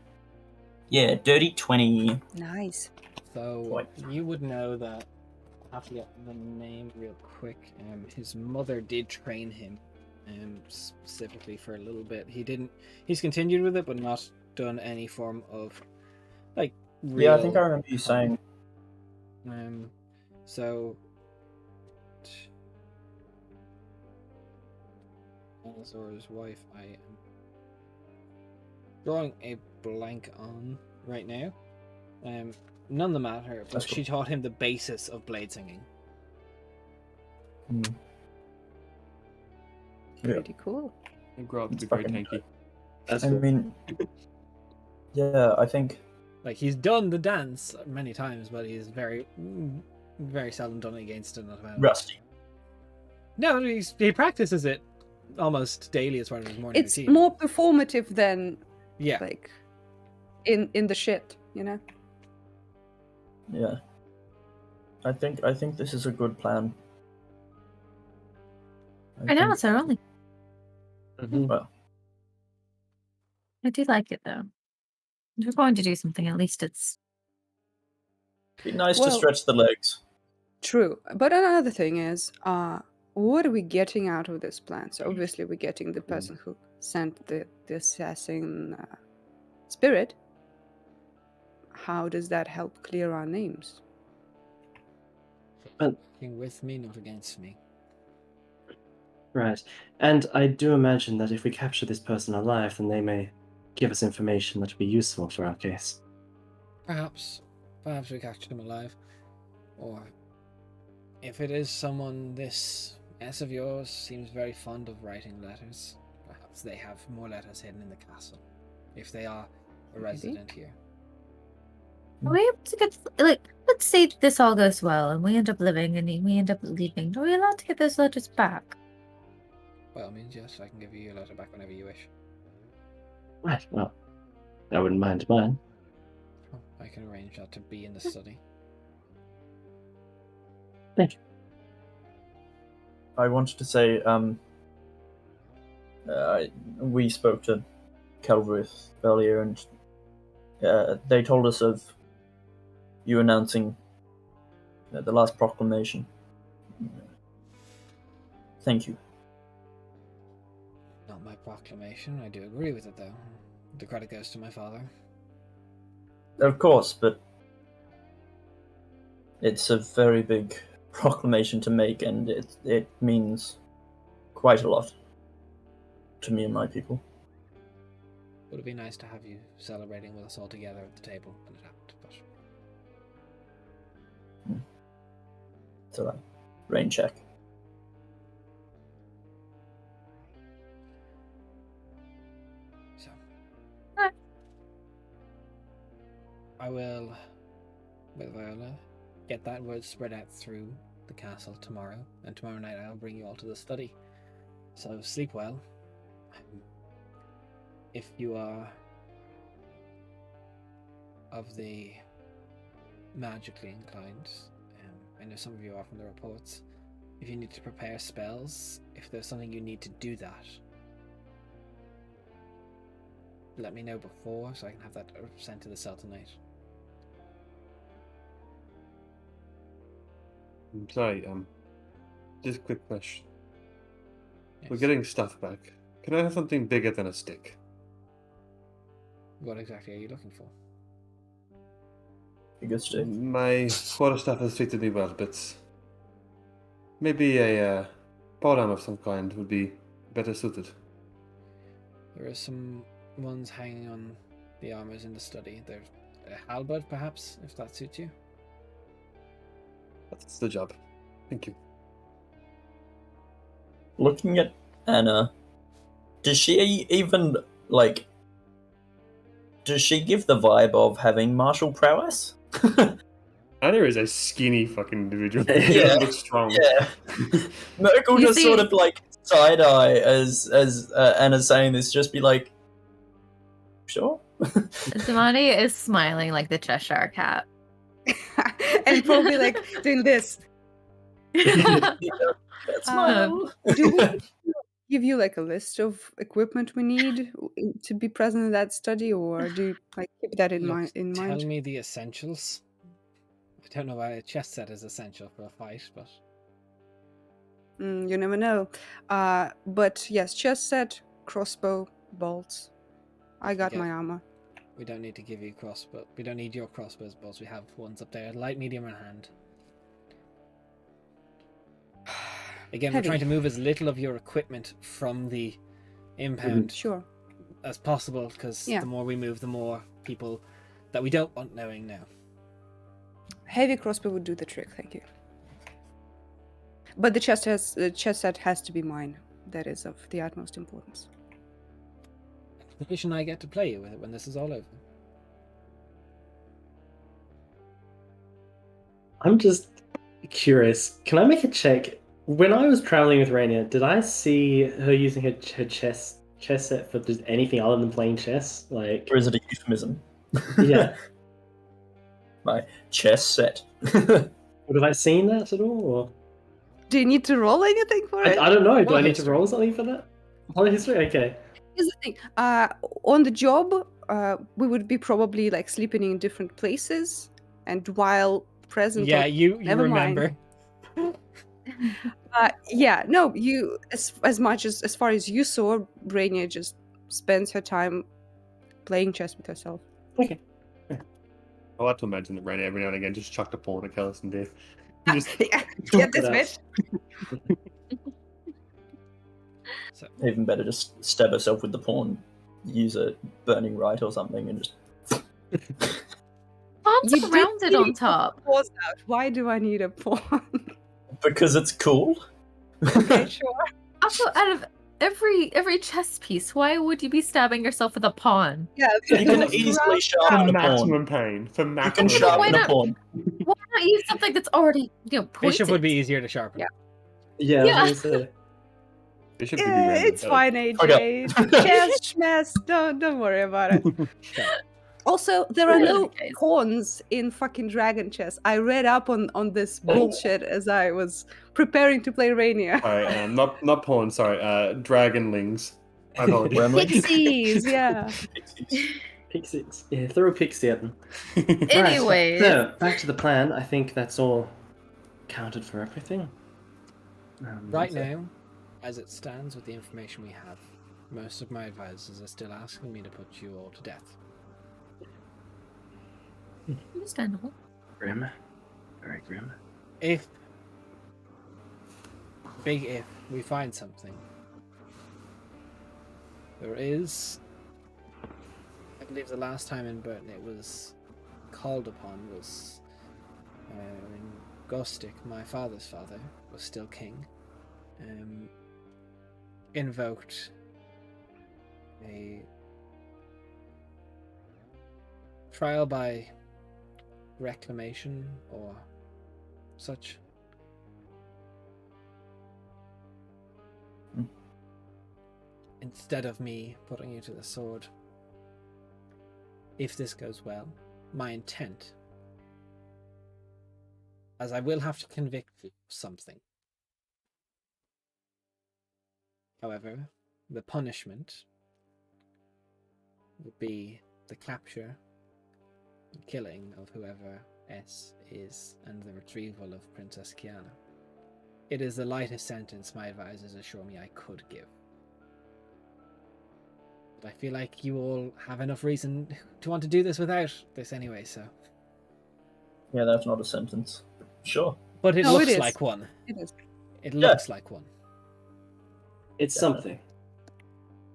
Yeah, dirty 20. Nice. So Right. you would know that. I have to get the name real quick. His mother did train him, specifically for a little bit. He's continued with it, but not done any form of like real. Yeah, I think I remember you saying. So. Zora's wife, I am drawing a blank on right now. None of the matter, but That's she cool. taught him the basis of blade singing. Yeah. Pretty cool. And grow up to It's be very fucking tanky. That's I cool. mean, yeah, I think. Like, he's done the dance many times, but he's very, very seldom done it against another man. Rusty. No, he practices it almost daily as part of his morning It's routine. more performative than Yeah. like in the shit, you know. Yeah. I think this is a good plan. I know think- it's early. Well, I do like it though. If we're going to do something, at least it's be nice to Well- stretch the legs. True. But another thing is, what are we getting out of this plan? So obviously we're getting the person who sent the assassin spirit. How does that help clear our names? Working with me, not against me. Right. And I do imagine that if we capture this person alive, then they may give us information that would be useful for our case. Perhaps we catch him alive. Or if it is someone this S of yours seems very fond of writing letters, perhaps they have more letters hidden in the castle. If they are a resident here. are we able to get, like, let's say this all goes well and we end up living and we end up leaving. Are we allowed to get those letters back? By all means, yes, I can give you your letter back whenever you wish. Right, well, I wouldn't mind mine. I can arrange that to be in the study. Thank you. I wanted to say, we spoke to Kelvrith earlier, and they told us of you announcing the last proclamation. Thank you. Not my proclamation, I do agree with it though. The credit goes to my father. Of course, but it's a very big proclamation to make, and it means quite a lot to me and my people. Would it be nice to have you celebrating with us all together at the table when it happened, but It's alright. Rain check. so. Alright. I will, with Viola, get that word spread out through the castle tomorrow, and tomorrow night I'll bring you all to the study. So sleep well. If you are of the magically inclined, I know some of you are from the reports. If you need to prepare spells, if there's something you need to do that, let me know before so I can have that sent to the cell tonight. I'm sorry, just a quick question. We're Yes. getting stuff back. Can I have something bigger than a stick? What exactly are you looking for? Biggest stick. My quarterstaff has treated me well, but maybe a polearm of some kind would be better suited. There are some ones hanging on the armors in the study. There's a halberd, perhaps, if that suits you. That's the job. Thank you. Looking at Anna, does she even, like... Does she give the vibe of having martial prowess? Anna is a skinny fucking individual. She Yeah. doesn't look strong. Yeah. Merkel You just see- sort of, like, side-eye as Anna's saying this, just be like, sure? Damani is smiling like the Cheshire Cat. And probably like doing this. That's smile. Do we give you like a list of equipment we need to be present in that study, or do you like keep that in Look, mind? tell me the essentials. I don't know why a chess set is essential for a fight, but You never know. But yes, chest set, crossbow, bolts. I got Okay. my armor. we don't need to give you crossbow. We don't need your crossbows bolts. We have ones up there, light, medium, and hand. Again, Heavy. we're trying to move as little of your equipment from the impound Sure. as possible, because Yeah. the more we move, the more people that we don't want knowing now. Heavy crossbow would do the trick. Thank you. But the chest set has to be mine. That is of the utmost importance. Position I get to play you with it when this is all over. I'm just curious. Can I make a check? When I was traveling with Rainier, did I see her using her chess set for just anything other than playing chess? Like, Or is it a euphemism? yeah. My chess set. Have I seen that at all? Or... Do you need to roll anything for it? I don't know. Do Roll I need to history. roll something for that? Roll history? Okay. Here's the thing. On the job, we would be probably like sleeping in different places, and while present. Yeah, you never mind. remember. Yeah. No. You as much as far as you saw, Rainier just spends her time playing chess with herself. Okay. I like to imagine that Rainy every now and again just chucked a pawn at Kellis and Death. Just Get this bitch. So, Even better, just stab herself with the pawn, use a burning right or something, and just... Pawn's You did rounded see on top. Pause out. Why do I need a pawn? Because it's cool. Okay, sure. Also, out of every chess piece, why would you be stabbing yourself with a pawn? Yeah. You can it's easily round- sharpen for a pawn. maximum pain. For You maximum can Why sharpen a not? pawn. Why not use something that's already pointed? bishop would be easier to sharpen. Yeah. Yeah. Yeah. I was gonna say. Bishop would be Yeah, random. it's fine, AJ. Okay. Chess, schmess. Don't worry about it. Sure. Also, there are no Okay. pawns in fucking Dragon Chess. I read up on this bullshit as I was preparing to play Rainier. Sorry, not pawn. Sorry, dragonlings. My apologies. Wormling. Pixies, yeah. Pixies. Yeah, throw a pixie at them. Anyways. So, back to the plan. I think that's all counted for everything. Right so- now, as it stands with the information we have, most of my advisors are still asking me to put you all to death. Understandable. Grim. Very grim. If, big if, we find something, there is, I believe the last time in Burton it was called upon was when Gostic, my father's father, was still king, invoked a trial by reclamation or such. Instead of me putting you to the sword, if this goes well, my intent, as I will have to convict you of something. However, the punishment would be the capture and killing of whoever S is and the retrieval of Princess Kiana. It is the lightest sentence my advisors assure me I could give. But I feel like you all have enough reason to want to do this without this anyway, so. Yeah, that's not a sentence. Sure. But it No, it looks is. like one. It is. It looks like one. It's Definitely.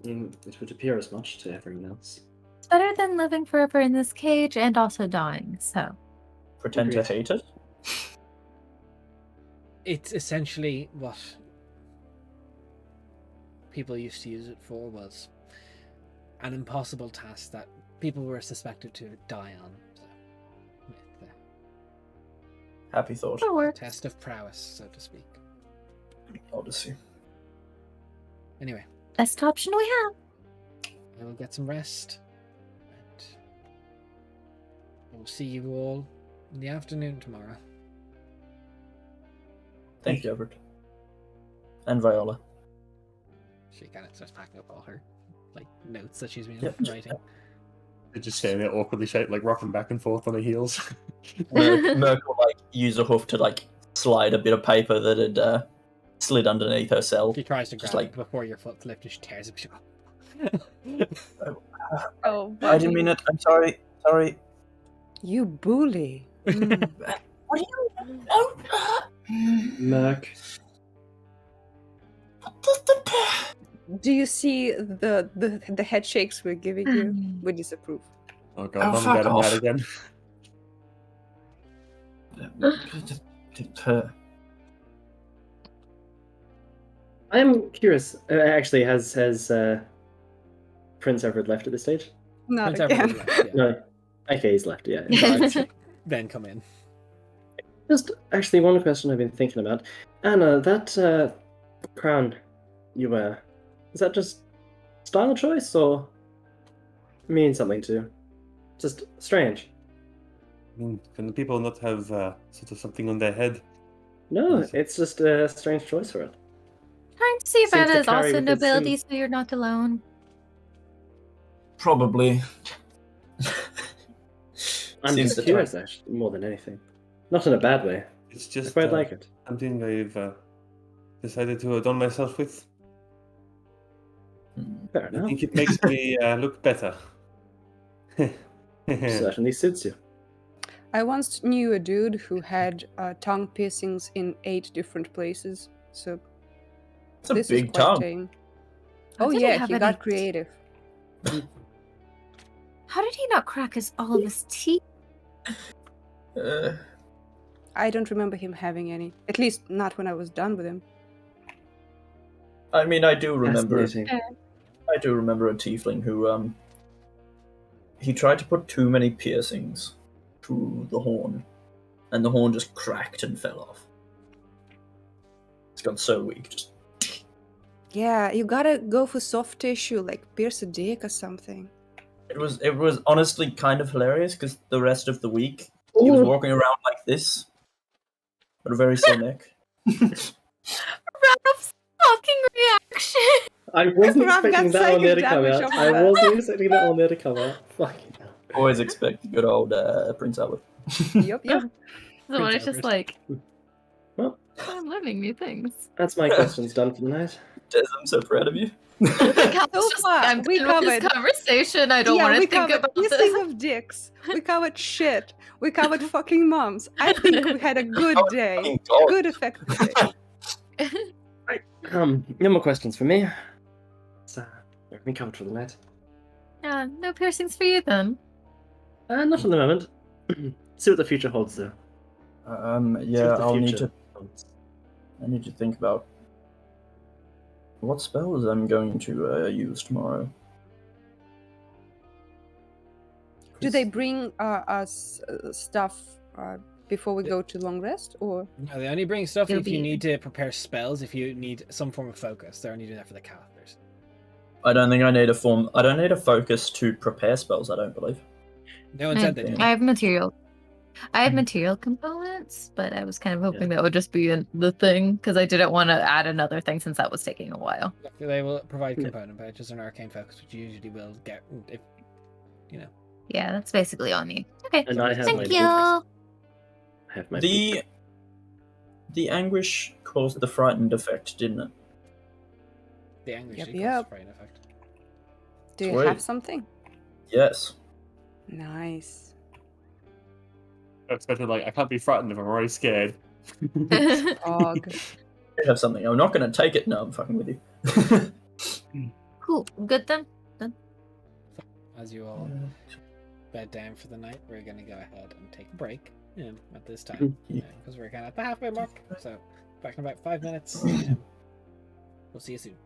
something. It would appear as much to everyone else. It's better than living forever in this cage and also dying, so. Pretend to Agreed. hate it. It's essentially what people used to use it for, was an impossible task that people were suspected to die on. So, it's Happy thought. That a works. test of prowess, so to speak. Odyssey. Anyway, Best option we have. I will get some rest. And I will see you all in the afternoon tomorrow. Thank you, Everett. And Viola. She kind of starts packing up all her notes that she's been Yep. writing. They're just standing there awkwardly shaped, like rocking back and forth on their heels. Merc will use a hoof to slide a bit of paper that had slid underneath her cell. She tries to Just grab it before your foot's lifted. She tears it. She Oh, I didn't mean it. I'm sorry. Sorry. you bully. Mm. What do you? Oh. Merc. Do you see the head shakes we're giving you? We disapprove. Oh god, Oh, mum fuck got him off. mad again. I'm curious. Actually, has Prince Everett left at this stage? Not Prince Everett again. is left, yeah. No. Okay, he's left. Yeah. Guards then come in. Just actually one question I've been thinking about. Anna, that crown you wear, is that just style choice or mean something to you? Just strange. I mean, can the people not have sort of something on their head? No, Yes. it's just a strange choice for it. Trying to see if Seems to Anna is carry also with its nobility, suit. so you're not alone. Probably. I'm Seems just the curious, actually, more than anything. Not in a bad way. It's I just quite like it. something I've decided to adorn myself with. Fair I enough. think it makes me look better. Certainly suits you. I once knew a dude who had tongue piercings in 8 different places. So It's a this big is quite tongue. tame. How Oh did yeah, have he any- got creative. How did he not crack all of his teeth? I don't remember him having any. At least not when I was done with him. I mean, I do remember. Fascinating. I do remember a tiefling who he tried to put too many piercings through the horn, and the horn just cracked and fell off. It's got so weak. Just Yeah, you gotta go for soft tissue, like pierce a dick or something. it was honestly kind of hilarious because the rest of the week he was walking around like this, with a very sore neck. Ralph's fucking reaction. I wasn't Rob got expecting that one there to psychic come damage out. off of I that. wasn't expecting that one there to come out. Fucking hell. Always expect good old Prince Albert. Yep, yep. Someone is just Everett. like, Well, I'm learning new things. that's my questions done for the night. Des, I'm so proud of you. Cal's just far, like, I'm we done with this covered- conversation. I don't Yeah, want we to think covered about kissing this. of dicks. We covered shit. We covered fucking moms. I think we had a good day. Fucking God. Good effective day. No more questions for me. So, everything covered for the night. No piercings for you then. Not at the moment. See what the future holds, though. See Yeah, what the I'll need future to. holds. I need to think about what spells I'm going to use tomorrow. Do they bring us stuff before we go to long rest, or No, they only bring stuff It'll if you be- need to prepare spells, if you need some form of focus. They're only doing that for the casters. I don't think I need a form. I don't need a focus to prepare spells. I don't believe. No one said they did. I have material. I have material components, but I was kind of hoping Yeah. that would just be the thing because I didn't want to add another thing since that was taking a while. They will provide Yeah. component patches and arcane focus, which you usually will get if you know. Yeah, that's basically all I need. Okay, And I have thank my you. book. I have my book. The anguish caused the frightened effect, didn't it? The anguish Yep, equals yep. fright effect. do you Sweet. have something? Yes. Nice. Especially like, I can't be frightened if I'm already scared. Og. I have something. I'm not going to take it. No, I'm fucking with you. Cool. Good then. As you all bed down for the night, we're going to go ahead and take a break at this time Mhm. because we're kind of at the halfway mark. So back in about 5 minutes. We'll see you soon.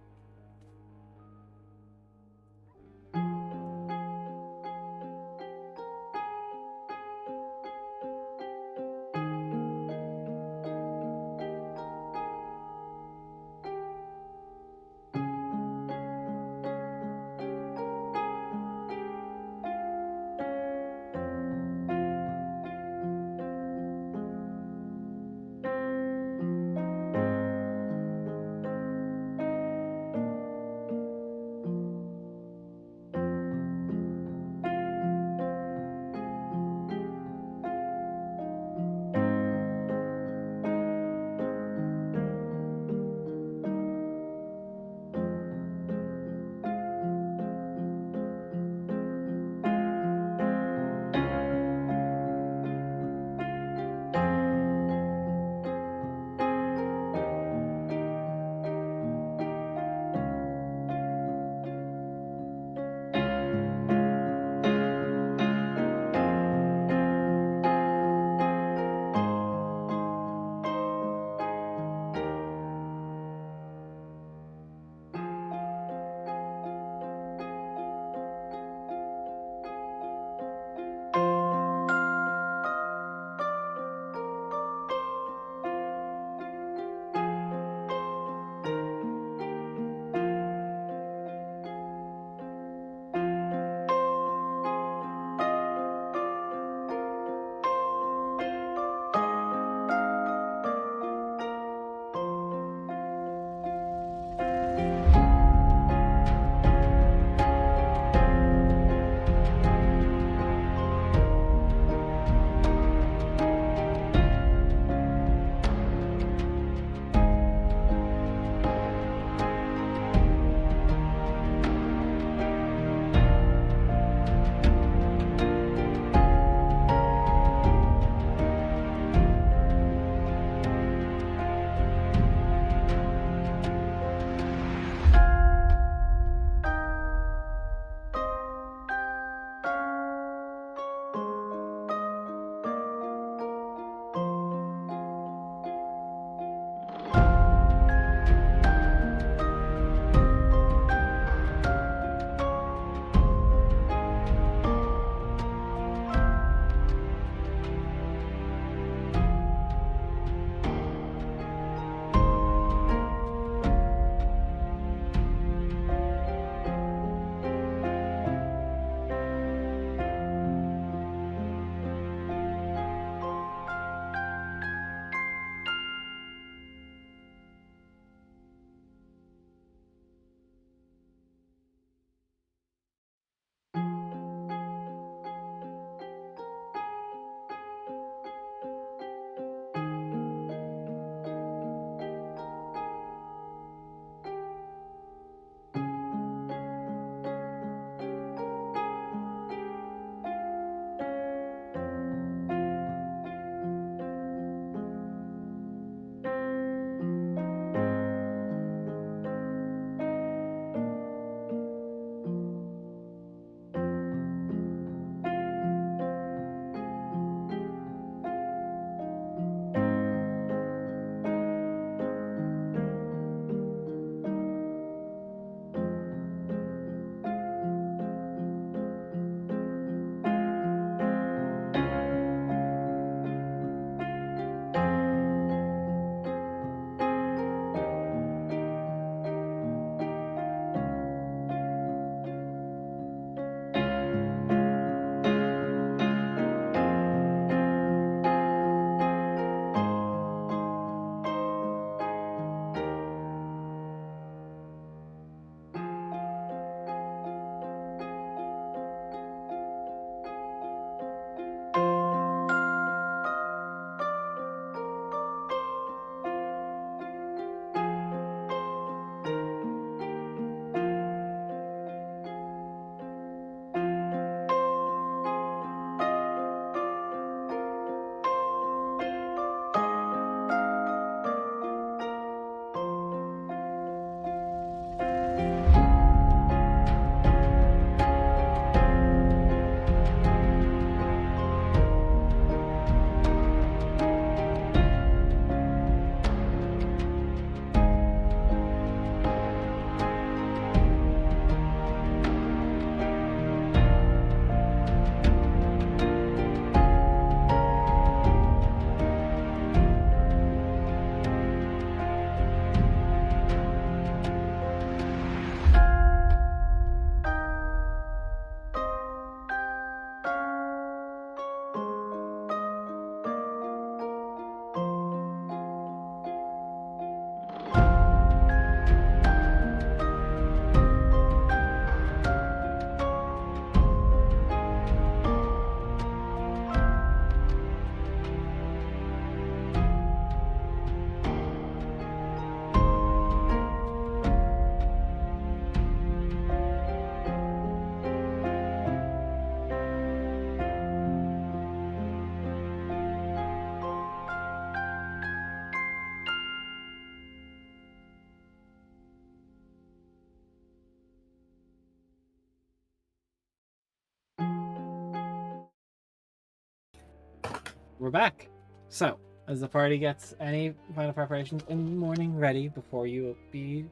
we're back. So, as the party gets any final preparations in the morning ready before you will be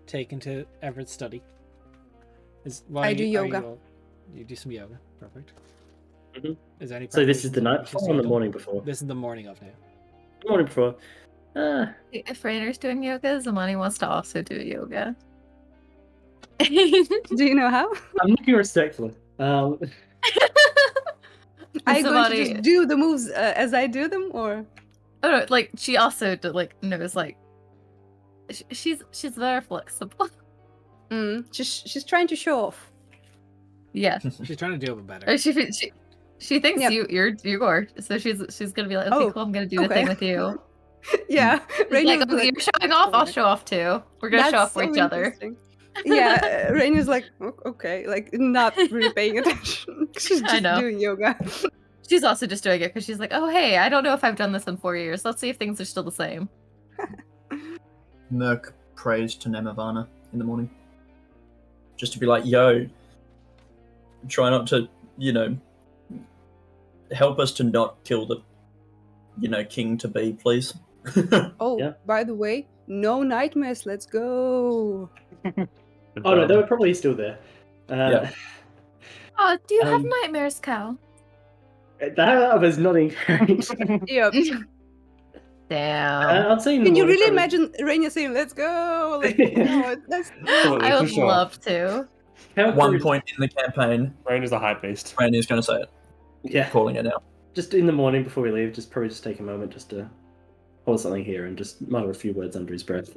taken to Everett's study. I do yoga. You do some yoga. Perfect. Mhm. Is there any So this is the preparations night you wish to before see or the done? morning before? This is the morning of now. Morning before. If Rainer's doing yoga, Zamani wants to also do yoga. Do you know how? I'm looking respectfully. Are you going to Zamani- just do the moves as I do them, or? Oh no, like she also knows like she's very flexible. She's trying to show off. Yeah. She's trying to do it better. Or she thinks Yep. you're Gore, so she's gonna be like, okay, Oh, cool, I'm gonna do the okay. thing with you. Yeah, She's Rainy like, would be oh, you're showing off, I'll show off too. We're gonna show off for each other. interesting. Yeah, Rainier's like, okay, like not really paying attention. She's I just know. doing yoga. She's also just doing it because she's like, oh hey, I don't know if I've done this in 4 years. Let's see if things are still the same. Merc prays to Nemavana in the morning. Just to be like, yo, try not to, help us to not kill the, king to be, please. Oh, Yeah. by the way, no nightmares. Let's go. Oh no, they were probably still there. Yeah. Oh, do you have Um, nightmares, Cal? That was not encouraged. Yep. Damn. I'm saying. Can you really imagine Rainier saying, "Let's go"? Like, no, that's Absolutely, I for would sure. love to. At one point in the campaign, Rain is a hype beast. Randy is going to say it. Yeah. Calling it out. Just in the morning before we leave, just take a moment just to hold something here and just mutter a few words under his breath.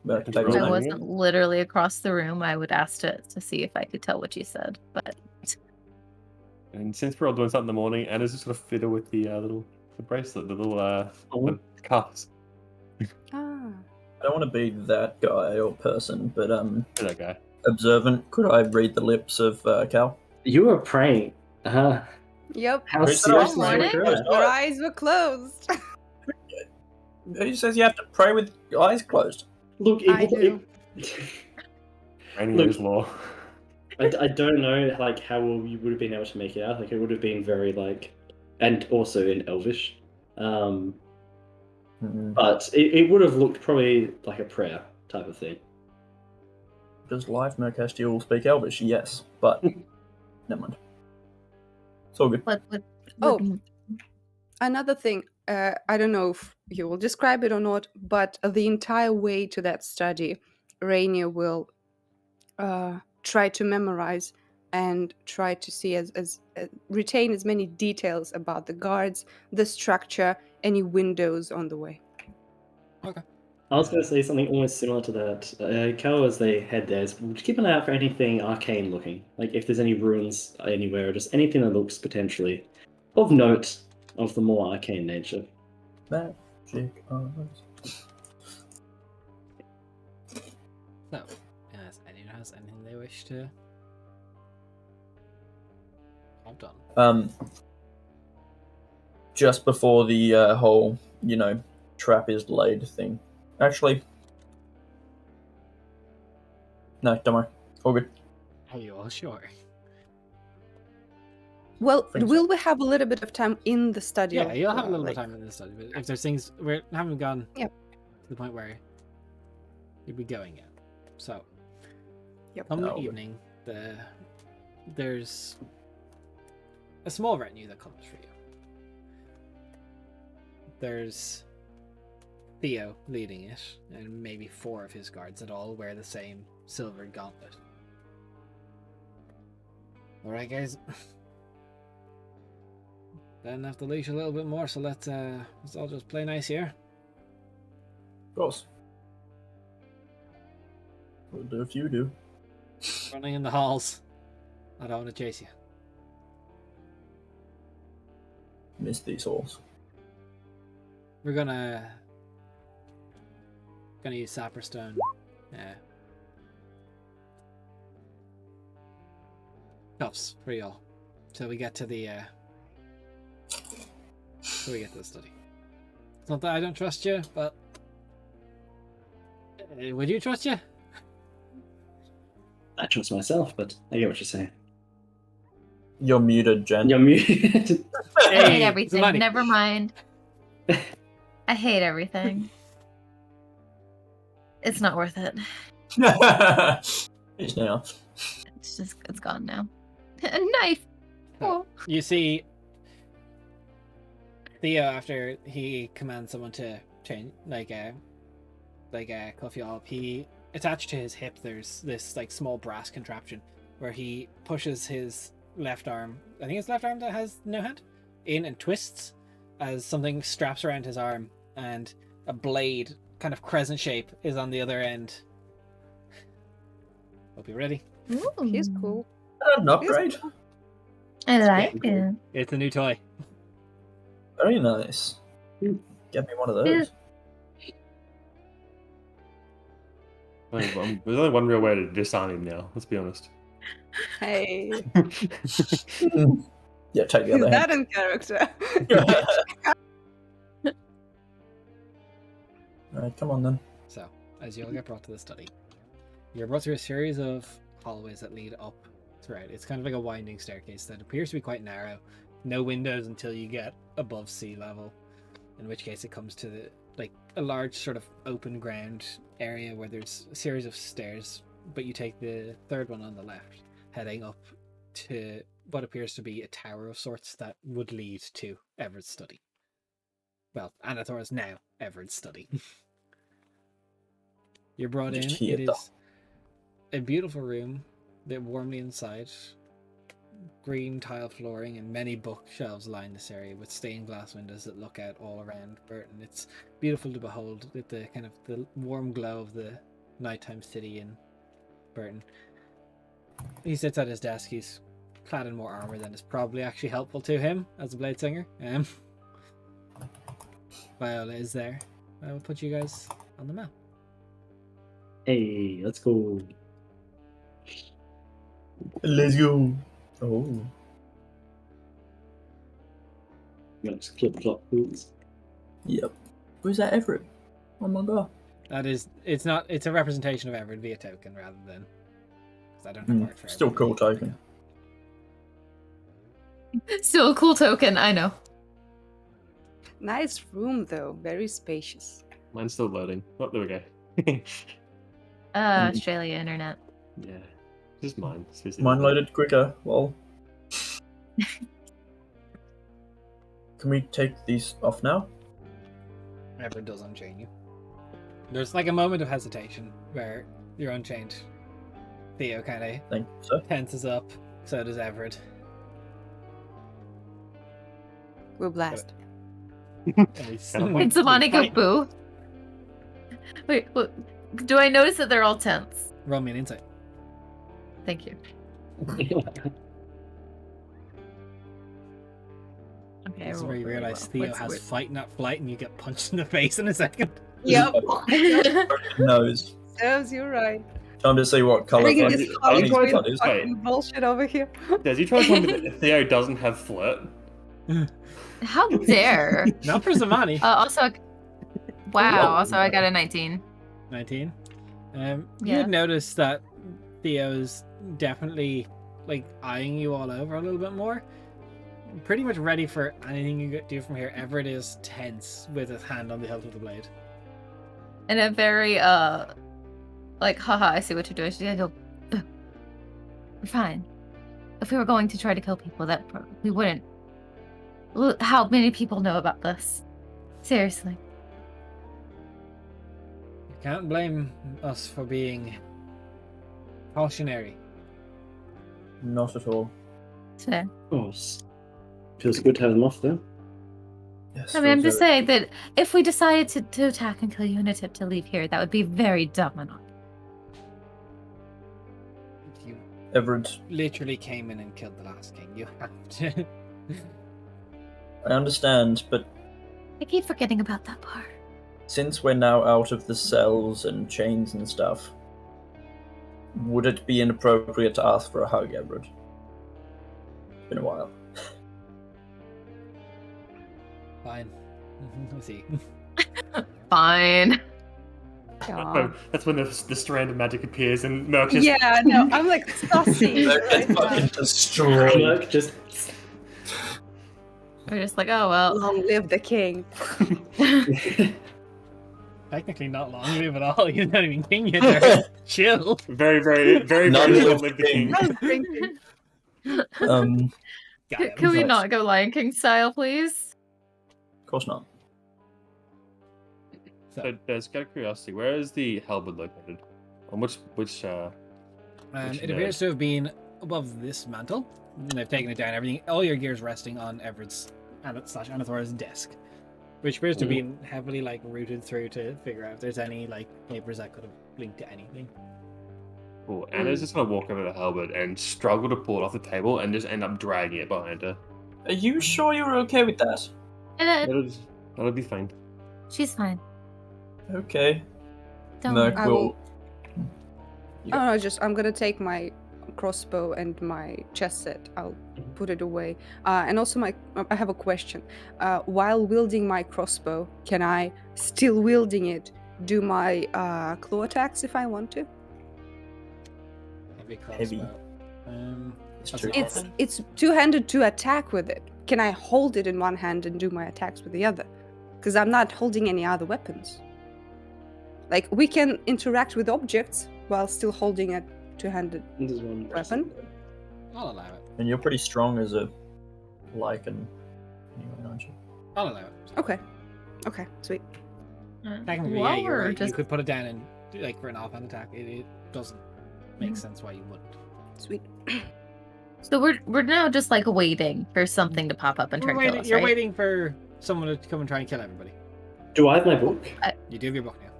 But If take you his I roll name. wasn't literally across the room. I would ask to see if I could tell what you said, but And since we're all doing something in the morning, Anna's just sort of fiddle with the the bracelet, the little the cuffs. ah. I don't want to be that guy or person, but That guy. observant. Could I read the lips of Cal? You were praying. Yep. How Who's serious that? was Morning? your Closed prayer? Your eyes. eyes were closed. Who says you have to pray with your eyes closed? Look, I do. Raining Look. knows law. I don't know like how you would have been able to make it out. Like it would have been very like, and also in Elvish, but it would have looked probably like a prayer type of thing. Does live Mercastiel speak Elvish? Yes, but never mind. It's all good. what Oh. Another thing, I don't know if you will describe it or not, but the entire way to that study, Rainier will try to memorize and try to see retain as many details about the guards, the structure, any windows on the way. I was going to say something almost similar to that. Cal, as they head there, is keep an eye out for anything arcane looking. Like if there's any ruins anywhere, or just anything that looks potentially of note of the more arcane nature. Magic eyes. So, yes, anyone has anything they wish to have done? Just before the whole, trap is laid thing. Actually, no, don't worry. All good. Are you all sure? Well, Think so. will we have a little bit of time in the study? Yeah, of, you'll have a little bit like- of time in this study, but if there's things we haven't gone Yep. to the point where you'd be going yet. So, Yep. come the No. evening, there's a small retinue that comes for you. There's Theo leading it, and maybe 4 of his guards that all wear the same silver gauntlet. Alright, guys. Then have to leash a little bit more, so let's all just play nice here. Of course. We'll do if you do. Running in the halls. I don't want to chase you. Miss these halls. We're gonna use Sapperstone. Cuffs for y'all. Till we get to the study. It's not that I don't trust you, but would you trust you? I trust myself, but I get what you're saying. You're muted, Jen. You're muted. I hate Hey, everything. Zamani. Never mind. I hate everything. It's not worth it. It's now. It's gone now. A knife. Oh. You see Theo after he commands someone to change, cuff you up. He attached to his hip. There's this like small brass contraption where he pushes his left arm. I think it's left arm that has no hand in and twists as something straps around his arm, and a blade, kind of crescent shape, is on the other end. Hope you're ready. He's Ooh. cool. An upgrade. I like Yeah. it. It's a new toy. Very nice. Get me one of those. There's only one real way to disarm him now. Let's be honest. Hey, Yeah, take the is other that hand. in character? Alright, come on then. So, as you all get brought to the study, you're brought through a series of hallways that lead up throughout. It's kind of like a winding staircase that appears to be quite narrow. No windows until you get above sea level, in which case it comes to a large sort of open ground area where there's a series of stairs, but you take the third one on the left, heading up to what appears to be a tower of sorts that would lead to Everett's study. Well, Anathor's now Everett's study. You're brought in. Just here, It though. is a beautiful room, lit warmly inside. Green tile flooring and many bookshelves line this area with stained glass windows that look out all around Burton. It's beautiful to behold with the kind of the warm glow of the nighttime city in Burton. He sits at his desk. He's clad in more armor than is probably actually helpful to him as a blade singer. Viola is there. I will put you guys on the map. Hey, let's go. Let's go. Oh. Let's flip flop boots. Yep. Where's that Everett? Oh my god. That is, it's not. It's a representation of Everett via token rather than. Because I don't have art for Still Everett. cool token. Still a cool token, I know. Nice room though, very spacious. Mine's still loading. Oh, there we go. Australia internet. Yeah. Just mine. Seriously. Mine loaded quicker. Well. Can we take these off now? Everett does unchain you. There's like a moment of hesitation where you're unchained. Theo kind of Thank you, sir. tenses up. So does Everett. We'll blast. And he's- Kinda fun. It's a Monica Boo. Wait, do I notice that they're all tense? Roll me an insight. Thank you. Okay, This is rolled where you really realize well. Theo What's has weird? fight, not flight, and you get punched in the face in a second. Yep, Nose. serves you right. Time to see what colour Bringing Funny- this funny Hollywood blood is- fucking bullshit over here. Does he try to tell me that Theo doesn't have flirt? How dare? Not for Zamani. Also, wow. Also, I got a 19. 19. You Yeah. would notice that Theo's definitely like eyeing you all over a little bit more. Pretty much ready for anything you do from here. Everett is tense with his hand on the hilt of the blade. And a very, like, haha, I see what you're doing. She's gonna go, "Ugh. We're fine. If we were going to try to kill people, we wouldn't. Look how many people know about this? Seriously. You can't blame us for being cautionary. Not at all. So, Of course. Feels good to have them off, though. Yes. I mean, I'm feels just very- saying that if we decided to attack and kill you and attempt to leave here, that would be very dumb and odd. You Everett, literally came in and killed the last king. You have to. I understand, but I keep forgetting about that part. since we're now out of the cells and chains and stuff, would it be inappropriate to ask for a hug, Everett? It's been a while. Fine. I see. Fine. Aw. That's when the strand of magic appears and Merc just Yeah, no, I'm like sussy Merc right gets now. fucking destroyed. Merc just We're just like, oh well. Long live the king. Technically not long live at all. You're not even king yet. There. Chill. very None short live live the the king. king. I was drinking. Got him. Can we Nice. not go Lion King style, please? Of course not. So, just out of curiosity, where is the halberd located? On which which It appears to have been above this mantle. And they've taken it down. Everything, all your gear's resting on Everett's slash Anathor's desk, which appears to have been heavily like rooted through to figure out if there's any like papers that could have linked to anything. Cool. Anna's just gonna walk over to the halberd and struggle to pull it off the table and just end up dragging it behind her. Are you sure you're okay with that? That'll be fine. She's fine. Okay. Don't Merc worry. I will. Oh no, I'm gonna take my crossbow and my chest set. I'll put it away. And also I have a question. While wielding my crossbow, can I, still wielding it, do my claw attacks if I want to? Heavy Heavy. crossbow. It's That's true. it. It's two-handed to attack with it. Can I hold it in one hand and do my attacks with the other? Because I'm not holding any other weapons. Like, we can interact with objects while still holding a two-handed there's one weapon. I'll allow it. And you're pretty strong as a lichen, anyway, aren't you? I'll allow it. Okay. Okay, sweet. Technically, While yeah, you're we're right. just- You could put it down and do, like, for an offhand attack. It doesn't make sense why you wouldn't. Sweet. So we're now just like waiting for something to pop up and try to kill us, You're right? waiting for someone to come and try and kill everybody. Do I have my book? You do have your book now.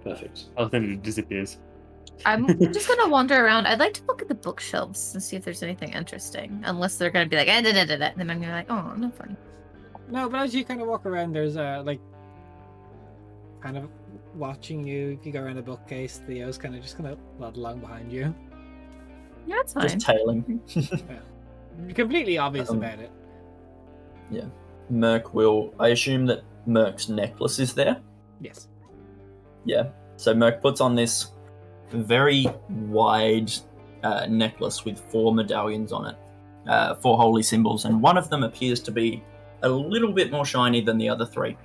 Perfect. Oh, then it disappears. I'm just gonna wander around. I'd like to look at the bookshelves and see if there's anything interesting. Unless they're gonna be like, da, da, da, da. Then I'm gonna be like, oh, no fun. No, but as you kind of walk around, there's like kind of watching you. If you go around a bookcase, Theo's kind of just gonna plod along behind you. Yeah, that's fine. Just tailing. Completely obvious Um, about it. Merc will. I assume that Merc's necklace is there. Yes. Yeah. So Merc puts on this very wide necklace with 4 medallions on it, 4 holy symbols, and one of them appears to be a little bit more shiny than the other 3.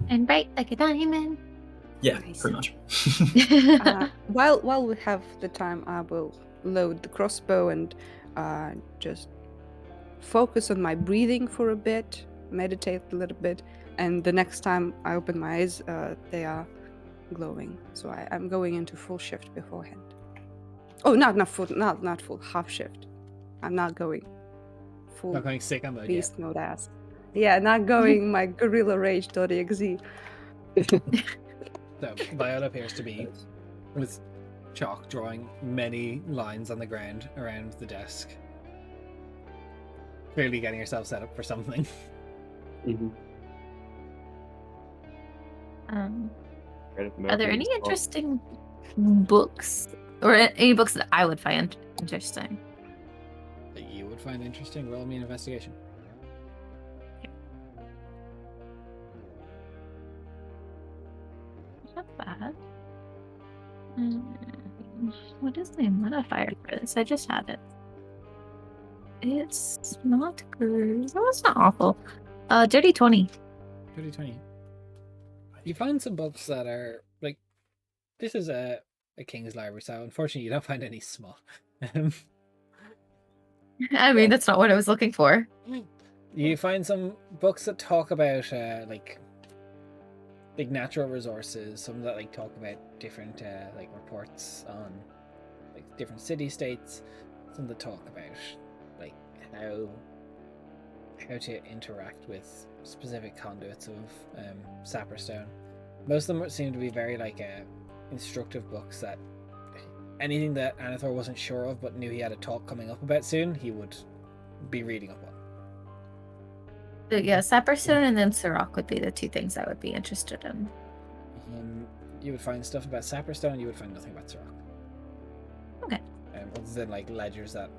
And bright like a diamond. Yeah, Nice. pretty much. While we have the time, I will load the crossbow and just focus on my breathing for a bit, meditate a little bit, and the next time I open my eyes, they are glowing. So I'm going into full shift beforehand. Oh, not full, half shift. I'm not going full Not going sick on mode yet. beast mode ass. Yeah, not going my gorilla rage.exe. So Viola appears to be with chalk drawing many lines on the ground around the desk. Clearly getting herself set up for something. Mhm. Are there any interesting books or any books that I would find interesting? That you would find interesting. Roll me an investigation. Not bad. What is the modifier for this? I just had it. It's not good. Oh, it's not awful. Dirty 20. 2020. You find some books that are like, this is a King's Library, so unfortunately you don't find any small. I mean, that's not what I was looking for. You find some books that talk about like natural resources, some that like talk about different like reports on like different city states, some that talk about like how to interact with specific conduits of Sapperstone. Most of them seem to be very like instructive books that anything that Anathor wasn't sure of but knew he had a talk coming up about soon, he would be reading up on. But yeah, Sapperstone and then Sirach would be the two things I would be interested in. You would find stuff about Sapperstone, you would find nothing about Sirach. Okay. Other than like ledgers that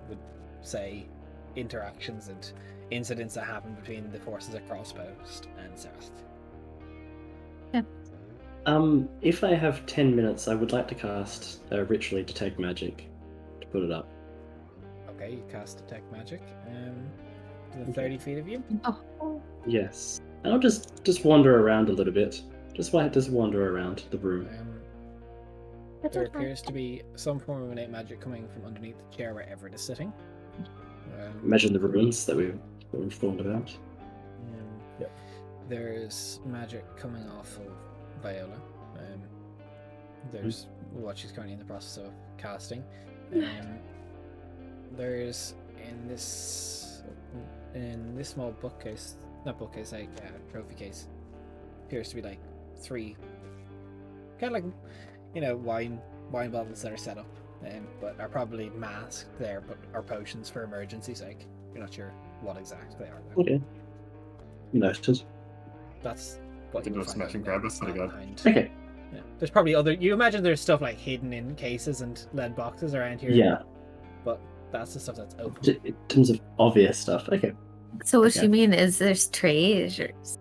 would say interactions and incidents that happen between the forces at Crosspost and Sirach. If I have 10 minutes, I would like to cast Ritually Detect Magic to put it up. Okay, you cast Detect Magic. Within 30 feet of you. Oh. Yes. I'll just wander around a little bit. Just wander around the room. That's There okay. appears to be some form of innate magic coming from underneath the chair where Everett is sitting. Imagine the ruins that we've informed about. Yep. There's magic coming off of Viola. There's what she's currently in the process of casting. There's in this small bookcase, not bookcase, like trophy case, appears to be like 3 kind of like wine bottles that are set up, but are probably masked there, but are potions for emergency sake. You're not sure what exact they are though. Okay. Noted. That's what I think you I'll find smash out and there. grab it, It's but I not got- behind. Okay. Yeah. There's probably other. You imagine there's stuff like hidden in cases and lead boxes around here. Yeah. But that's the stuff that's open. In terms of obvious stuff. Okay. So what Okay. you mean is there's treasures?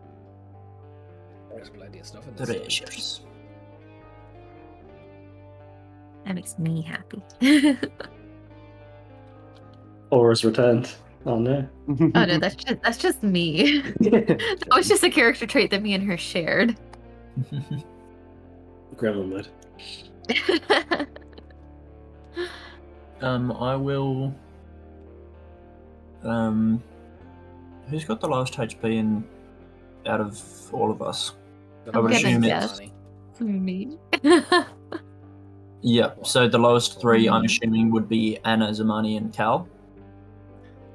There's plenty of stuff in this. story. Treasures. That makes me happy. Aura's returned. Oh no. Oh no, that's just me. That was just a character trait that me and her shared. Gremlin mode. I will. Who's got the lowest HP out of all of us? The I would money assume is it's- money. Me. Yep. So the lowest 3, I'm assuming, would be Anna, Zamani, and Cal.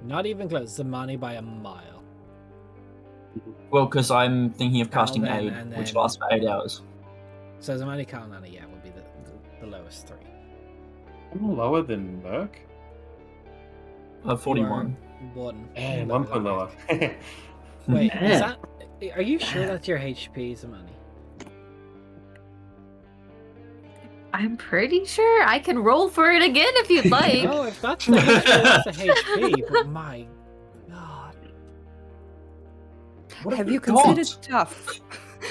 Not even close. Zamani by a mile. Well, because I'm thinking of Cal casting then, Aid, and which then- lasts for 8 hours. So Zamani, Cal, and Anna, yeah, would be the lowest 3. I'm lower than Merc. 41. One. And 1 point lower. Wait, Yeah. is that? Are you sure that's your HP, Zamani? I'm pretty sure I can roll for it again if you'd like. No, if that's the HP, that's the HP. But my God. What Have we you got? considered tough?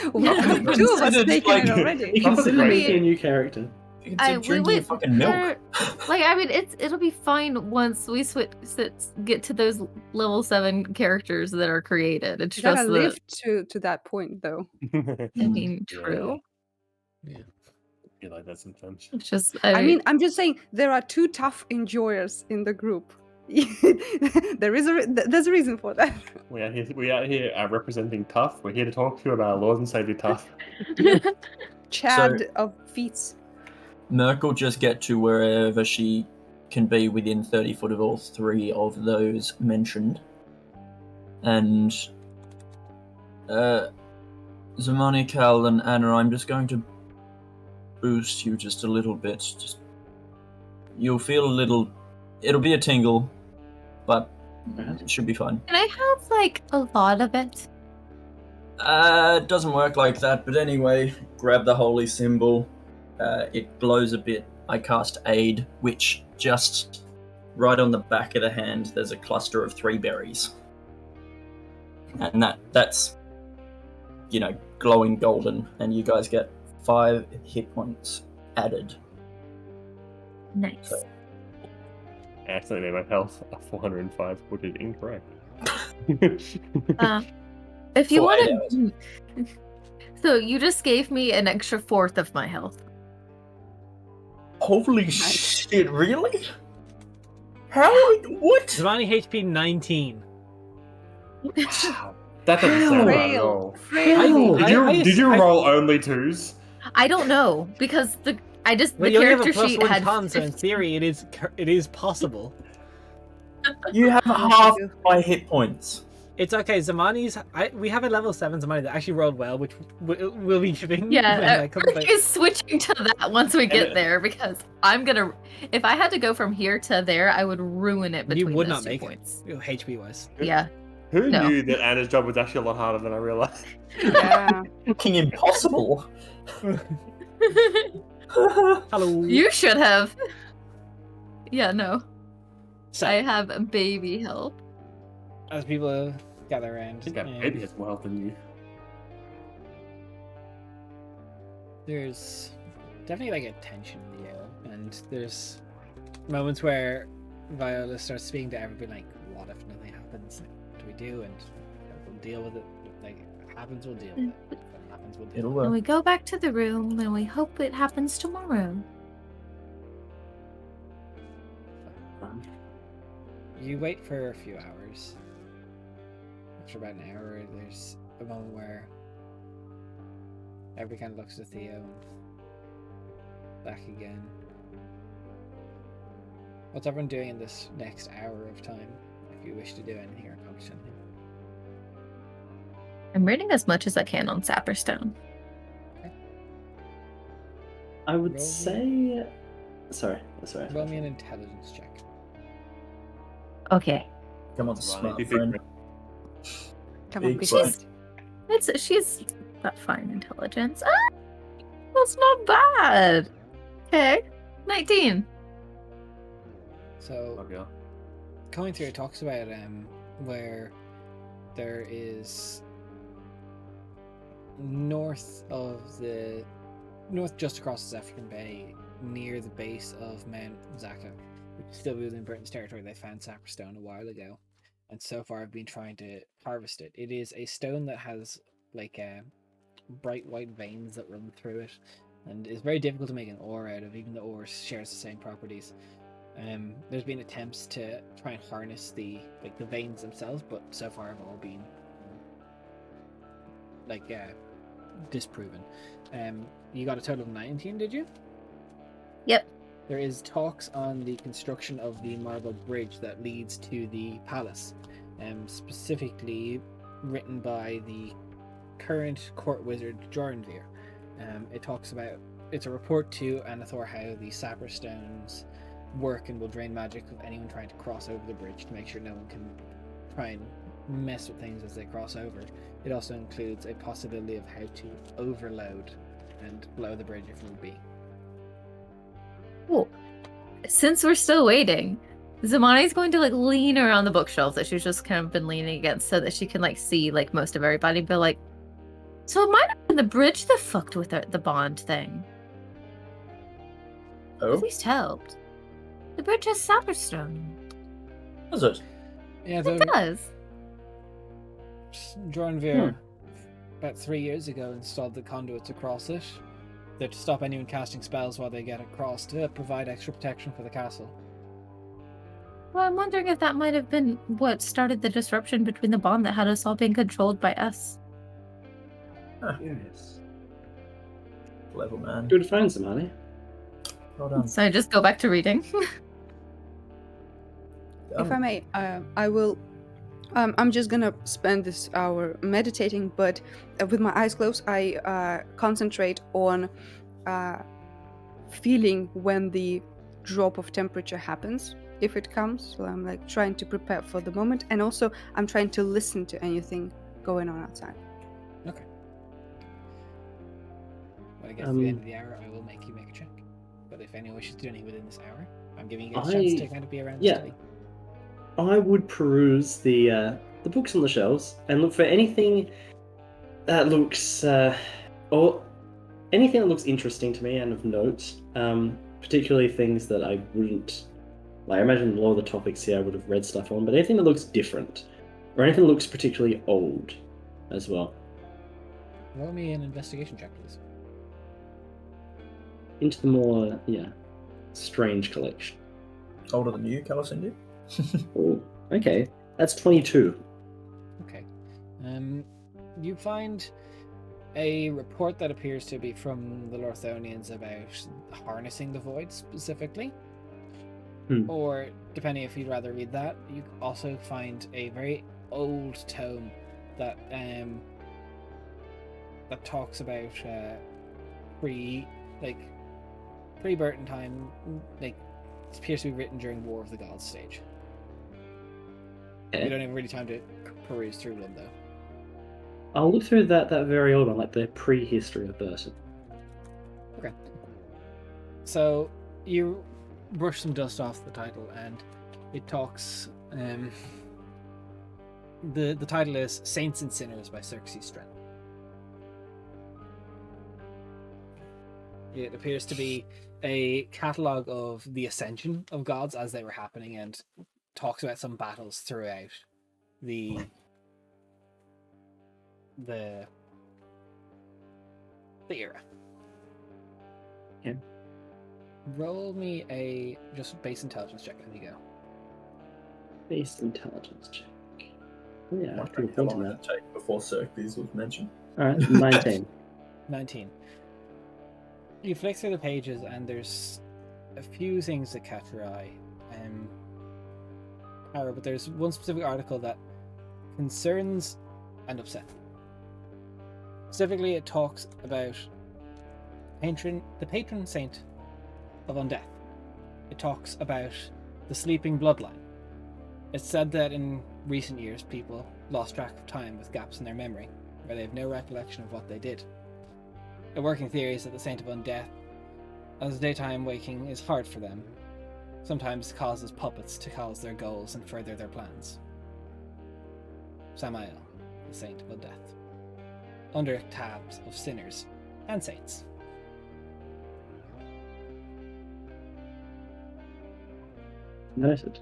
Two of us considered, taking like, it You already. consider I making mean- a new character. It's I like we drinking went fucking milk. like I mean it'll be fine once we get to those level 7 characters that are created. It's You gotta just live to that point, though. I mean true. Yeah. You like that sometimes. It's just I mean, I'm just saying there are 2 tough enjoyers in the group. There's a reason for that. We out here representing Tough. We're here to talk to you about our Lord and Savior Tough. Chad of feats. Merc will just get to wherever she can be within 30 foot of all 3 of those mentioned. And Zamani, Cal, and Anna, I'm just going to boost you just a little bit. You'll feel a little. It'll be a tingle, but it should be fine. Can I have like a lot of it? It doesn't work like that, but anyway, grab the holy symbol. It glows a bit. I cast Aid, which just right on the back of the hand, there's a cluster of 3 berries. And that's, glowing golden, and you guys get 5 hit points added. Nice. I accidentally made my health 405, which is incorrect. If you For want 8 to So you just gave me an extra 1/4 of my health. Holy shit, really? How? What? Zamani HP 19. Wow. That doesn't sound right at all. Frail. Did you roll only 2s? I don't know because the Well, you only have a character plus sheet 1 had con, so in theory, it is possible. You have half my hit points. It's okay. Zamani's. We have a level 7 Zamani that actually rolled well, which we'll be giving. Yeah, when that comes back. is switching to that once we get there because I'm gonna. If I had to go from here to there, I would ruin it You between would those not 2 make points. it, HP wise. Yeah. Who No. knew that Anna's job was actually a lot harder than I realized? Yeah. Fucking impossible. Hello. You should have. Yeah, no. So, I have baby help. as people gather around, I think that baby has more health than you. there's definitely like a tension in the air, and there's moments where Viola starts speaking to everybody like, what if nothing happens? Like, what do we do? And we'll deal with it. Like, if it happens, we'll deal with it. If it happens, we'll deal It'll with And work. we go back to the room and we hope it happens tomorrow. it. You wait for a few hours. After about an hour, there's a moment where everybody kind of looks at Theo and back again. What's everyone doing in this next hour of time, if you wish to do anything or accomplish anything? I'm reading as much as I can on Sapperstone. I would Roll me- say. Sorry. Roll me an intelligence check. Okay. Come on, Come on, smart big friend. brain. Come on, Big big brain. brain. She's got fine intelligence. That's not bad. Okay. 19. So, Okay. going through, it talks about where there is north just across the Zephyrin Bay, near the base of Mount Zaka, which is still within Britain's territory. They found Sapperstone a while ago, and so far I've been trying to harvest it. It is a stone that has like bright white veins that run through it, and is very difficult to make an ore out of, even though ore shares the same properties. There's been attempts to try and harness the veins themselves, but so far have all been disproven. You got a total of 19, did you? Yep. There is talks on the construction of the marble bridge that leads to the palace, specifically written by the current court wizard Jornvir. It talks about, it's a report to Anathor how the Sapperstones work and will drain magic of anyone trying to cross over the bridge to make sure no one can try and mess with things as they cross over. It also includes a possibility of how to overload and blow the bridge if need be. Cool. Since we're still waiting, Zamani's going to like lean around the bookshelf that she's just kind of been leaning against so that she can like see like most of everybody, but like, so it might have been the bridge that fucked with the bond thing. At Oh, least helped. The bridge has Sapperstone. is it? Yeah, It does. Jornvir, about 3 years ago, installed the conduits across it. They're to stop anyone casting spells while they get across to provide extra protection for the castle. Well, I'm wondering if that might have been what started the disruption between the bond that had us all being controlled by us. Yes. Clever man. Good find, Zamani. Well done. So I just go back to reading. If I may, I will. I'm just gonna spend this hour meditating, but with my eyes closed, I concentrate on feeling when the drop of temperature happens, if it comes. So I'm like trying to prepare for the moment, and also I'm trying to listen to anything going on outside. Okay. When it gets to the end of the hour, I will make you make a check. But if anyone wishes to do anything within this hour, I'm giving you guys a chance to kind of be around the study. I would peruse the books on the shelves and look for anything that looks or anything that looks interesting to me and of note. Particularly things that I wouldn't like. I imagine a lot of the topics here I would have read stuff on, but anything that looks different or anything that looks particularly old as well. Roll me an investigation check, please. Into the more strange collection. Older than you, Calicindy? Oh, okay. That's 22. Okay. You find a report that appears to be from the Lorthonians about harnessing the void specifically. Or, depending if you'd rather read that, you also find a very old tome that that talks about pre-Burton time, like it appears to be written during War of the Gods stage. We don't have really time to peruse through them though. I'll look through that very old one, like the prehistory of Burton. Okay. So you brush some dust off the title, and it talks. The title is "Saints and Sinners" by Xerxes Strength. It appears to be a catalogue of the ascension of gods as they were happening, and talks about some battles throughout the era. Yeah. Roll me a just base intelligence check as you go. Base intelligence check. Oh, yeah, I Wondering can how think long of it that. would take before Xerxes was mentioned. Alright, 19. 19. You flick through the pages and there's a few things that catch your eye. But there's one specific article that concerns and upsets you. Specifically, it talks about the patron saint of undeath. It talks about the sleeping bloodline. It's said that in recent years, people lost track of time with gaps in their memory, where they have no recollection of what they did. A working theory is that the saint of undeath, as daytime waking is hard for them, sometimes causes puppets to cause their goals and further their plans. Samael, the saint of undeath, under tabs of sinners and saints. Noted.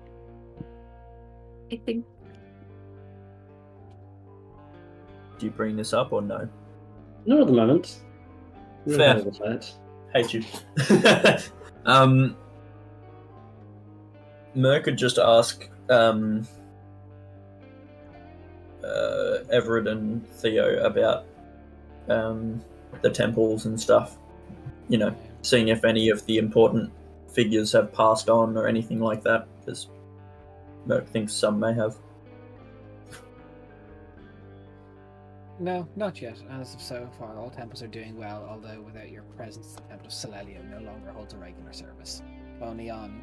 I think Do you bring this up or no? Not at the moment. We're Fair. available for it. Hate you. Merc could just ask Everett and Theo about the temples and stuff. You know, seeing if any of the important figures have passed on or anything like that, because Merc thinks some may have. No, not yet. As of so far, all temples are doing well, although without your presence, the Temple of Celelio no longer holds a regular service. Only on,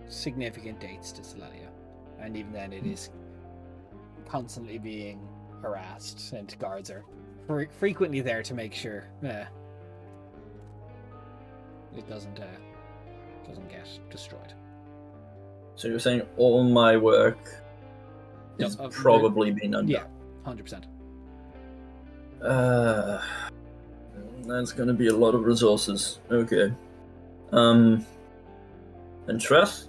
significant dates to Celelio. And even then, it is constantly being harassed, and guards are frequently there to make sure it doesn't get destroyed. So you're saying all my work is No, probably been undone? Yeah, 100%. That's going to be a lot of resources. Okay. And Treth?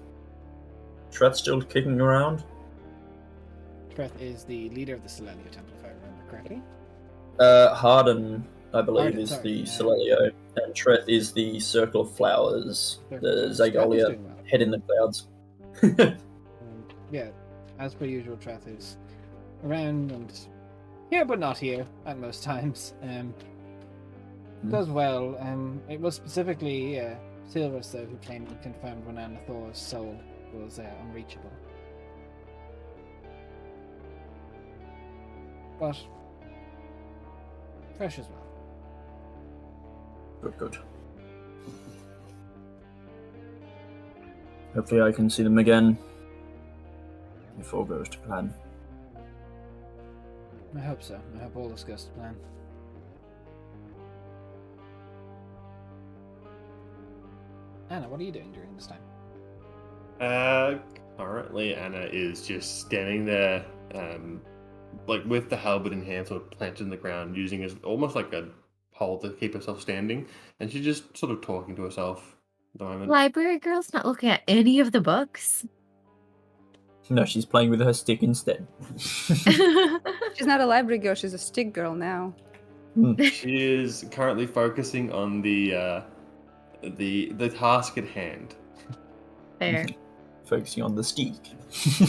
Treth's still kicking around? Treth is the leader of the Celelio Temple, if I remember correctly. Harden, I believe, Harden, is sorry, the yeah. Celelio, and Treth is the Circle of Flowers, Circle of the Flowers. Treth is Zagolia doing well. head in the clouds. Yeah, as per usual, Treth is around and here but not here at most times. Does well. It was specifically Silvers, though, who came and confirmed when Anathor's soul was unreachable. But fresh as well. Good. Hopefully I can see them again if all goes to plan. I hope so. I hope all this goes to plan. Anna, what are you doing during this time? Currently, Anna is just standing there, like with the halberd in hand, sort of planted in the ground, using it as almost like a pole to keep herself standing, and she's just sort of talking to herself at the moment. library girl's not looking at any of the books. No, she's playing with her stick instead. She's not a library girl, she's a stick girl now. She is currently focusing on the task at hand. Fair. Focusing on the stick. So,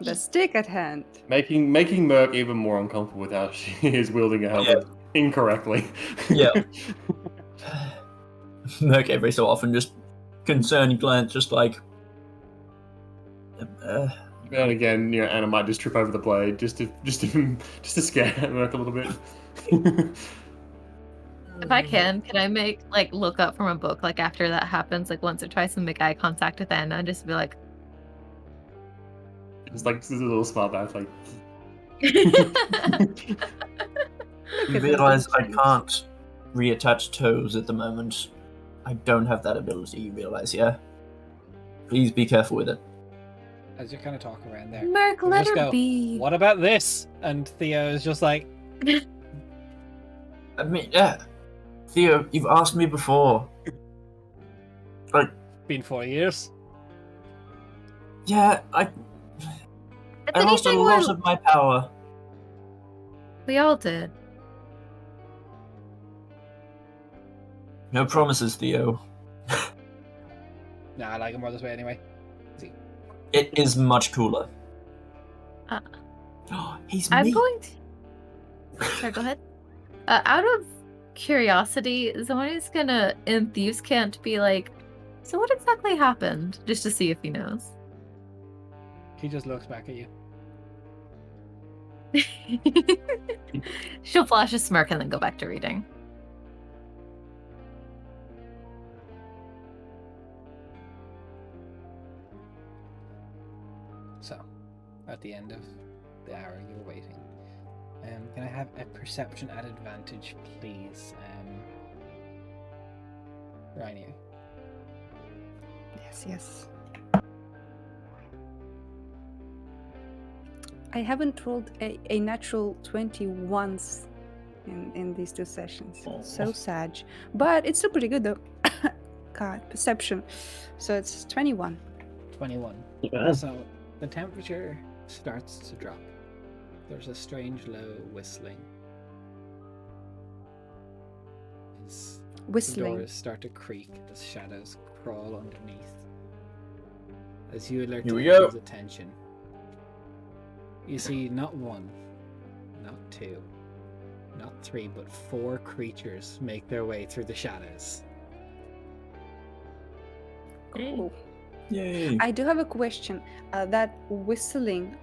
The stick at hand. Making Merc even more uncomfortable with how she is wielding a halberd incorrectly. Yeah. Merc every so often just concerned glance, just like. And again, Anna might just trip over the blade just to scare Merc a little bit. If I can I look up from a book after that happens once or twice and make eye contact with Anna and just be like, It's like this is a little smile back, like. You realize I can't reattach toes at the moment. I don't have that ability, you realize, yeah? Please be careful with it. as you kind of talk around there, Merc, you let just her go, be. what about this? And Theo is just like, I mean, yeah. Theo, you've asked me before. Like, Been 4 years. yeah, I If lost a anything, lot of my power. we all did. No promises, Theo. Nah, I like it more this way anyway. It is much cooler. Uh, He's I'm me. going to. Sorry, go ahead. Out of curiosity, Zoni's gonna enthuse can't be like, so what exactly happened? Just to see if he knows. He just looks back at you. She'll flash a smirk and then go back to reading. So, at the end of the hour you're waiting, can I have a perception at advantage, please? Rainier. Yes. I haven't rolled a natural 20 once in these 2 sessions. So sad. But it's still pretty good though. God, perception. So it's 21. 21. Yeah. So, the temperature starts to drop. There's a strange low whistling. As the Whistling. doors start to creak as shadows crawl underneath. As you alert Here we Tia's go. attention, you see not 1, not 2, not 3, but 4 creatures make their way through the shadows. Cool. Yay. I do have a question. That whistling,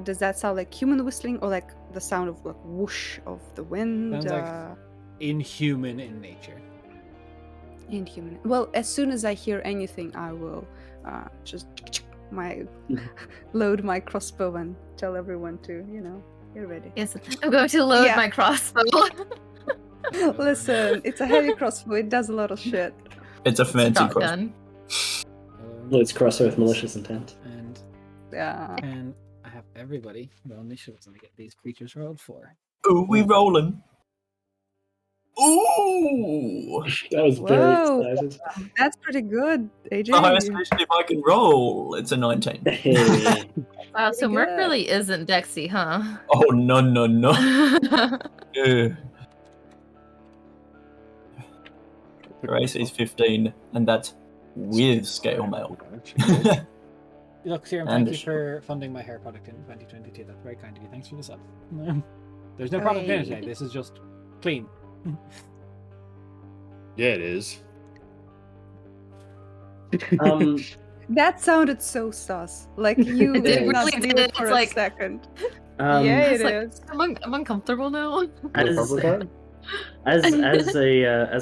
does that sound like human whistling or like the sound of like whoosh of the wind? Sounds like inhuman in nature. Inhuman. Well, as soon as I hear anything, I will just load my crossbow and tell everyone to, get ready. Yes, I'm going to load Yeah. my crossbow. Listen, it's a heavy crossbow. It does a lot of shit. It's a fancy cross. Shotgun. Loads crosser with malicious intent. And Yeah. I have everybody roll initiatives and I get these creatures rolled for. Ooh, we rolling. Ooh! I was Whoa. very excited. That's pretty good, AJ. The highest initiative I can roll. It's a 19. Hey. Wow, so Pretty Merc good. really isn't Dexy, huh? Oh, no. Yeah. Her AC is 15, and that's with scale mail. Look, Serum, And thank you a for funding my hair product in 2022. That's very kind of you. Thanks for the sub. There's no product in it today. This is just clean. Yeah, it is. That sounded so sus. Like you It did not really believe did. it for It's a like- second. Um, Yeah, I it was like, is. I'm uncomfortable now. As, Leprechaun? as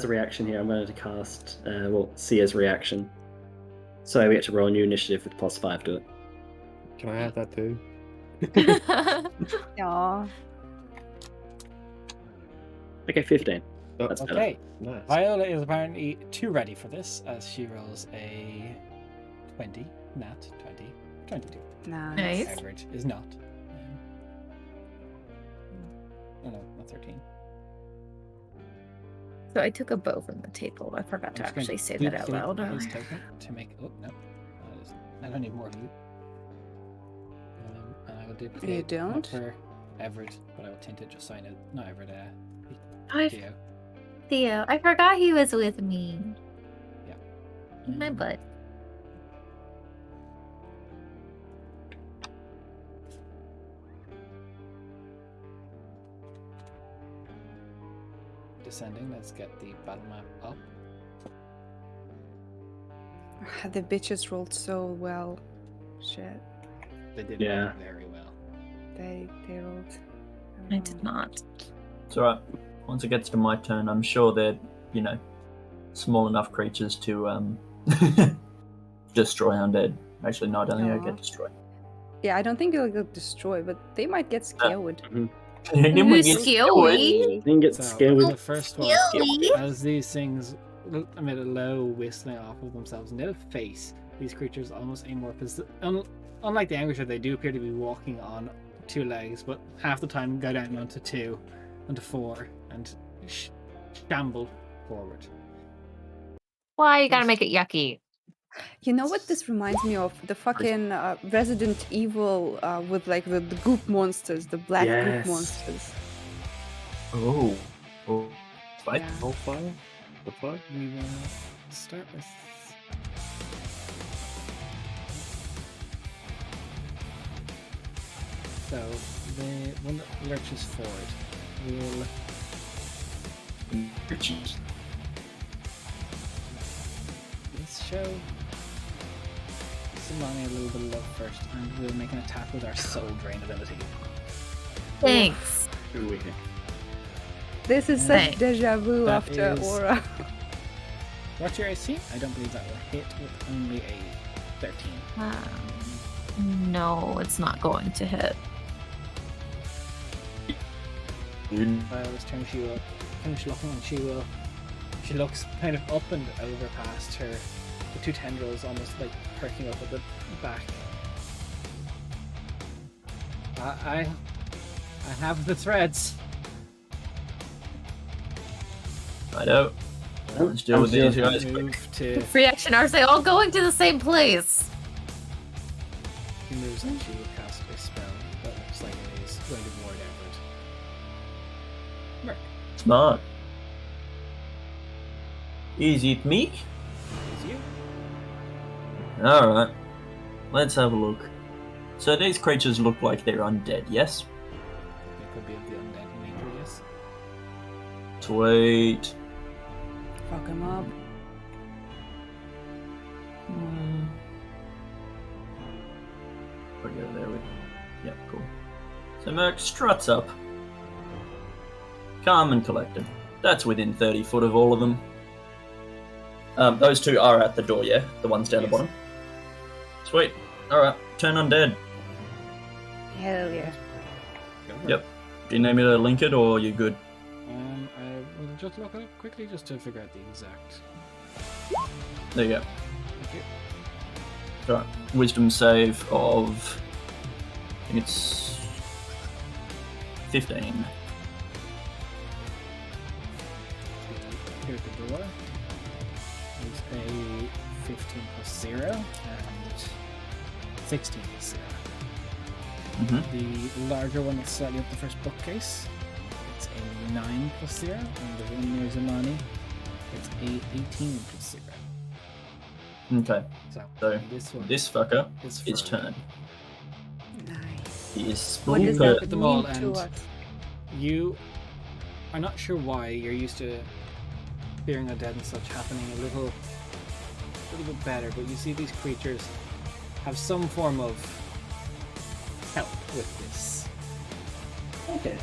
a reaction here, I'm going to cast Sia's reaction. So we get to roll a new initiative with +5 to it. Can I have that too? Aw. Okay, 15. Oh, That's better. Okay. nice. Viola is apparently too ready for this as she rolls a 20, nat 20, 22. Nice. Nice. Average is not. Oh no, not 13. So I took a bow from the table. I forgot to I'm just going actually say to that out duplicate loud. his token to make. Oh no, I don't need more of you. And I will duplicate. don't? Not for Everett, but I will tint it just so I know. Not Everett. Theo. Theo, I forgot he was with me. My Um, butt. Descending. Let's get the battle map up. The bitches rolled so well. Shit. They did Yeah. very well. They rolled. I did not. It's alright. Once it gets to my turn, I'm sure they're, small enough creatures to destroy undead. Actually, no, I don't think I Aw. get destroyed. Yeah, I don't think they'll get destroyed, but they might get scared. Then we Who's get scary? Then get So, scared with the first one, Scary. as these things emit a low whistling off of themselves, and they have face, these creatures almost amorphous. Unlike the Angusher, they do appear to be walking on 2 legs, but half the time go down onto 2, onto 4, and shamble forward. Why you gotta make it yucky? You know what this reminds me of? The fucking Resident Evil with like the goop monsters, the black goop Yes. monsters. Oh. Right. Yeah. Hellfire? The fuck? We will start with. So the one that lurches forward will let's show Simone a little bit of love first, and we'll make an attack with our soul drain ability. Thanks. Who are we here? This is Thanks. such deja vu That after is- Aura. What's your AC? I don't believe that will hit with only a 13. No, it's not going to hit. By this turn, she will finish looking, and she looks kind of up and over past her, the two tendrils almost like perking up at the back. I have the threads. Righto. Let's deal with these guys. Move to Free action. Are they all going to the same place? she moves and she will cast a spell that looks like it is going to ward outward. Merc, Smart. Is it me? is you. Alright. Let's have a look. So these creatures look like they're undead, yes? They could be of the undead nature, yes. Sweet. Fuck him up. Put you over there with. Yeah, cool. So Merc struts up. Calm and collected. That's within 30 foot of all of them. Those two are at the door, yeah? The ones down Yes. the bottom? Sweet. Alright, turn undead. Hell yeah. Go for Yep. Do you need me to link it, or you good? I will just look it up quickly just to figure out the exact. There you go. Thank you. Alright. Wisdom save of. I think it's. 15. Here at the door is a 15 plus 0 and 16 plus 0. Mm-hmm. The larger one that's slightly up the first bookcase, it's a 9 plus 0, and the one near Zamani, it's a 18 plus 0. Okay. So So this one this fucker is is for turn. Nice. He is What does spooky. that at them all, mean to and us? you are not sure why you're used to fearing undead and such happening a little bit better, but you see these creatures have some form of help with this. Okay.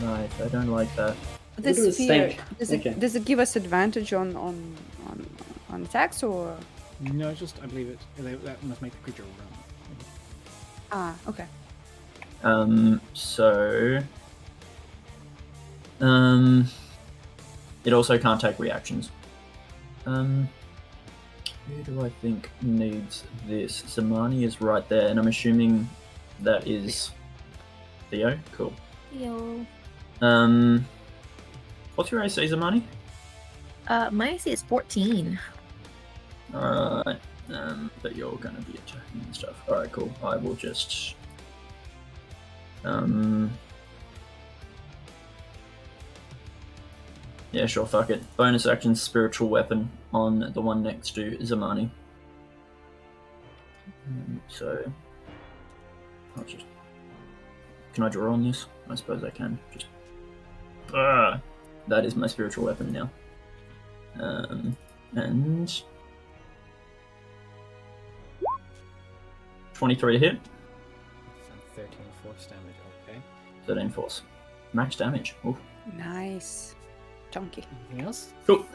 Nice, I don't like that. This What does it sphere, stink? does it, Okay. does it give us advantage on attacks or? No, just I believe that must make the creature run. Ah, okay. So. It also can't take reactions. Who do I think needs this? Zamani is right there, and I'm assuming that is Theo. Cool. Yo. What's your AC, Zamani? My AC is 14. Alright. But you're gonna be attacking and stuff. Alright, cool. I will just. Yeah, sure, fuck it. Bonus action spiritual weapon on the one next to Zamani. So. I'll just. Can I draw on this? I suppose I can. Just. That is my spiritual weapon now. And. 23 to hit, And 13 force damage, okay. 13 force. Max damage. Oof. Nice. Chunky. Anything else? Cool.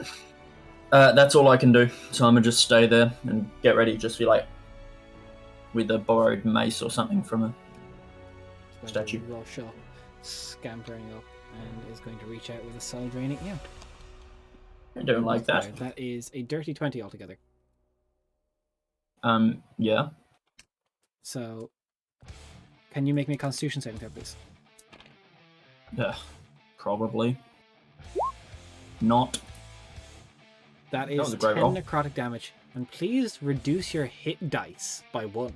That's all I can do. So I'm gonna just stay there and get ready. Just be like with a borrowed mace or something from a. It's going to Statue. rush up, scampering up, and is going to reach out with a soul drain at you. I don't like that. Right, that is a dirty 20 altogether. Yeah. So, can you make me a Constitution saving throw, please? Yeah. Probably. Not. That was is a great 10 roll. necrotic damage. And please reduce your hit dice by 1.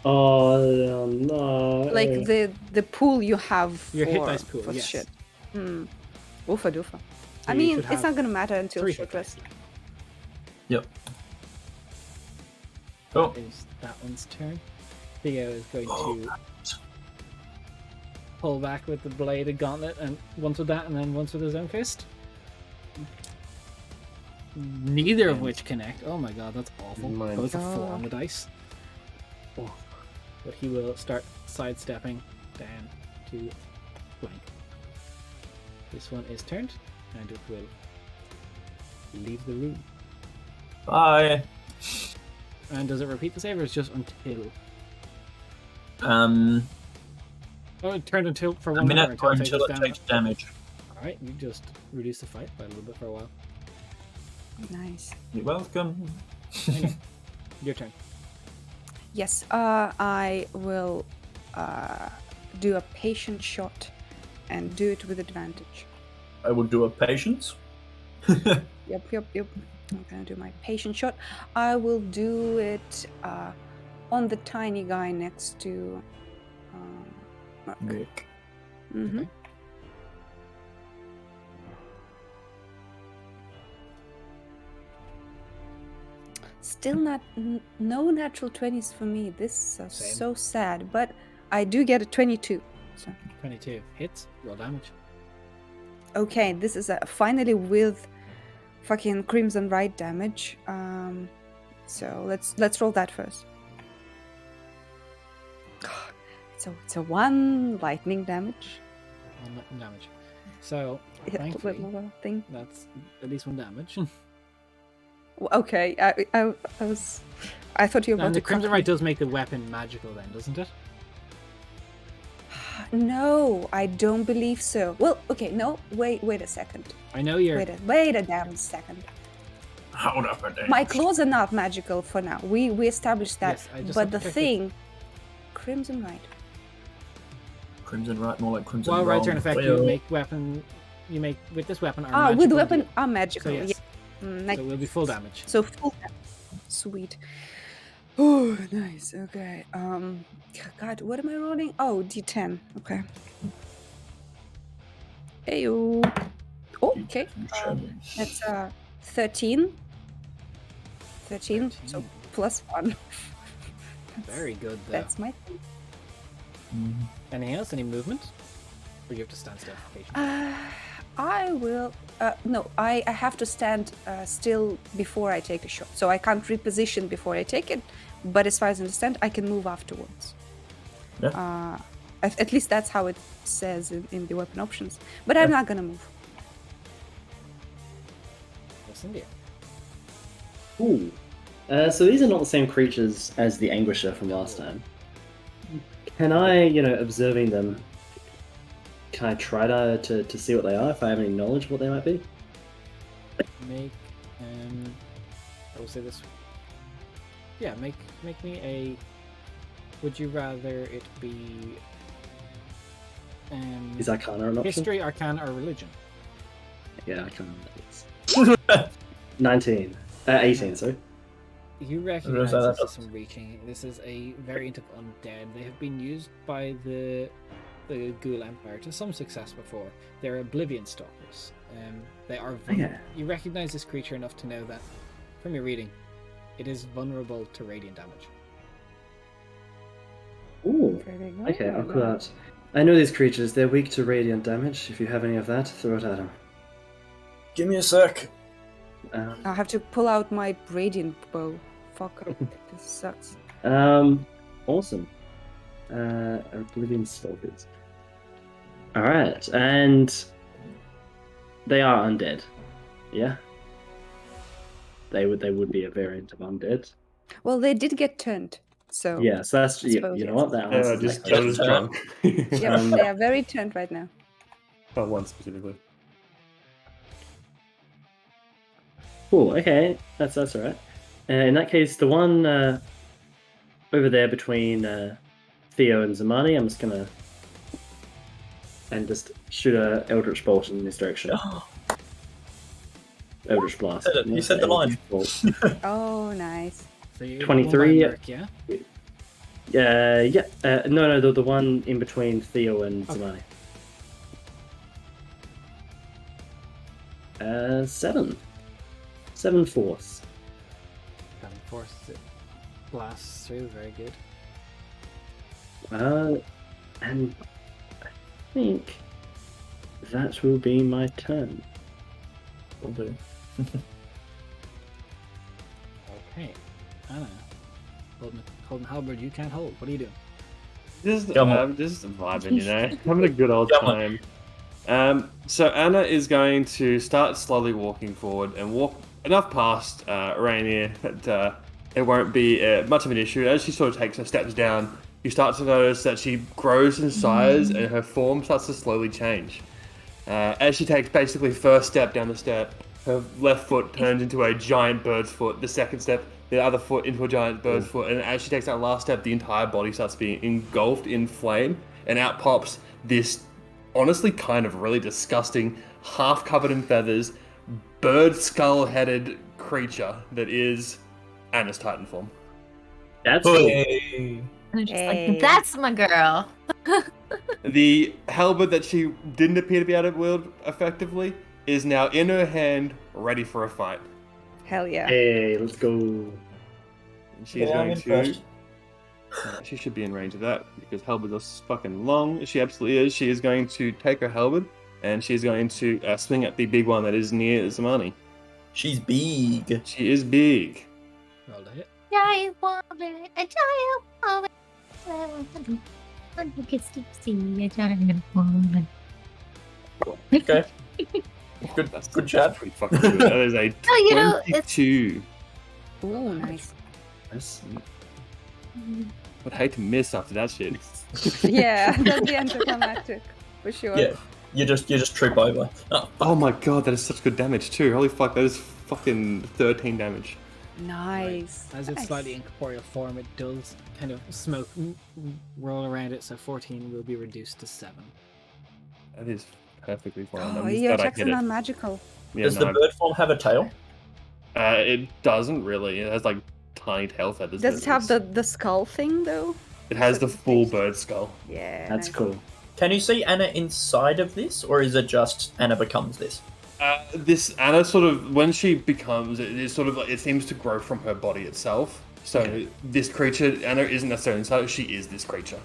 Oh no. Like the pool you have for Your hit dice pool, for yes. shit. Hmm. Oofa doofa. So I you mean, should it's have not gonna matter until 3 short hit dice. rest. Yep. That Oh. is that one's turn. Theo is going Oh. to pull back with the bladed gauntlet, and once with that, and then once with his own fist. Neither of which connect. Oh my god, that's awful. My Both are 4 on God. the dice. But he will start sidestepping down to flank. This one is turned, and it will leave the room. Bye. And does it repeat the save, or is it just until? Oh, it turned until for A 1 minute minute or until it takes takes damage. Alright, you just reduce the fight by a little bit for a while. Nice. You're welcome. Your turn. Yes. I will do a patient shot, and do it with advantage. I will do a patience. Yep. I'm gonna do my patient shot. I will do it on the tiny guy next to Mark. Nick. Mm-hmm. Okay. Still no natural 20s for me. This is Same. so sad, but I do get a 22. So 22 hits. Roll damage. okay, this is finally with fucking Crimson Rite damage. So let's roll that first. It's a 1 lightning damage. 1 lightning damage. So Hit thankfully, little thing. that's at least 1 damage. Okay, I thought you were about And to the Crimson cut Rite me. does make the weapon magical, then, doesn't it? No, I don't believe so. Well, okay, no, wait a second. I know you're. Wait a damn second. Hold up a day. My claws are not magical for now. We established that. Yes, I just but have the to check thing, Crimson Rite. Crimson right, more like Crimson While wrong. rights are in effect, Well, you make weapon. You make with this weapon. Are Ah, with magical weapon deal. are magical. So yes, Yeah. so Nice. it will be full damage. So full damage. Sweet. Oh, nice. Okay. God, what am I rolling? Oh, D10. Okay. Heyo. Oh, okay. That's 13. 13. So 13. +1. Very good. Though. That's my thing. Anything else? Any movement? Or you have to stand still? Patient. I will. No, I have to stand still before I take a shot. So I can't reposition before I take it. But as far as I understand, I can move afterwards. Yeah. At least that's how it says in the weapon options. But I'm not gonna move. Yes, indeed. Ooh. So these are not the same creatures as the Anguisher from last time. Can I, observing them, can I try to see what they are, if I have any knowledge of what they might be? Make I will say this. Yeah, make me a. Would you rather it be Is Arcana an option? history, arcana, or religion? Yeah, Arcana. 19. 18, sorry. You recognize that this is up. some reaching. This is a variant of undead. They have been used by the Ghoul Empire to some success before. They're Oblivion Stalkers. They are. Yeah. You recognize this creature enough to know that, from your reading, it is vulnerable to radiant damage. Ooh. Pretty good. Okay, I'll call out. I know these creatures, they're weak to radiant damage. If you have any of that, throw it at them. Give me a sec. I have to pull out my radiant bow. Fuck. This sucks. Awesome. Oblivion Stalkers. Alright, and they are undead. Yeah? They would be a variant of undead. Well, they did get turned. So Yeah, so that's I suppose, you know yes. what that Yeah, answers just that they're question. just drunk. yeah, they are very turned right now. Not one specifically. Cool, okay, that's alright. In that case, the one over there between Theo and Zamani, I'm just gonna and just shoot a Eldritch Bolt in this direction. Eldritch Blast. You said the line. Bolt. Oh, nice. So you 23, Merc, yeah? No, the one in between Theo and Okay. Zamani. 7. 7 force. Seven force it blasts through, very good. And I think that will be my turn. Will do. Okay. Anna. Holding halberd, you can't hold. What are you doing? Just Come on. just vibing, you know, having a good old Come on. time. So Anna is going to start slowly walking forward and walk enough past Rainier that it won't be much of an issue. As she sort of takes her steps down, you start to notice that she grows in size and her form starts to slowly change. As she takes basically first step down the step, her left foot turns into a giant bird's foot. The second step, the other foot into a giant bird's foot. And as she takes that last step, the entire body starts being engulfed in flame. And out pops this honestly kind of really disgusting, half covered in feathers, bird skull-headed creature that is Anna's Titan form. That's cool. Hey. And I'm just Hey. like, that's my girl. The halberd that she didn't appear to be able to wield effectively is now in her hand, ready for a fight. Hell yeah. Hey, let's go. And she's Yeah, I'm going impressed. to. She should be in range of that because halberds are fucking long. She absolutely is. She is going to take her halberd and she's going to swing at the big one that is near Zamani. She's big. She is big. Roll to hit. Giant woman, a giant woman. You can still see a giant woman. Okay. Good. That's Good chat. pretty fucking good. That is a Oh, you know, it's 22. Ooh, nice. Yes. I'd hate to miss after that shit. Yeah, that's the anticlimactic, for sure. Yeah. You just trip over. Oh, Oh my god, that is such good damage too. Holy fuck, that is fucking 13 damage. Nice. As it's Nice. slightly incorporeal form, it does kind of smoke roll around it, so 14 will be reduced to 7. That is perfectly fine. Oh, I'm just your glad I attacks hit are it. not magical. Yeah, Does no, the bird form have a tail? it doesn't really. It has like tiny tail feathers. Does it have that- the skull thing though? It has the full bird skull. Yeah. That's nice. cool. Can you see Anna inside of this, or is it just Anna becomes this? This Anna sort of when she becomes it is sort of like it seems to grow from her body itself. So this creature Anna isn't necessarily inside. She is this creature.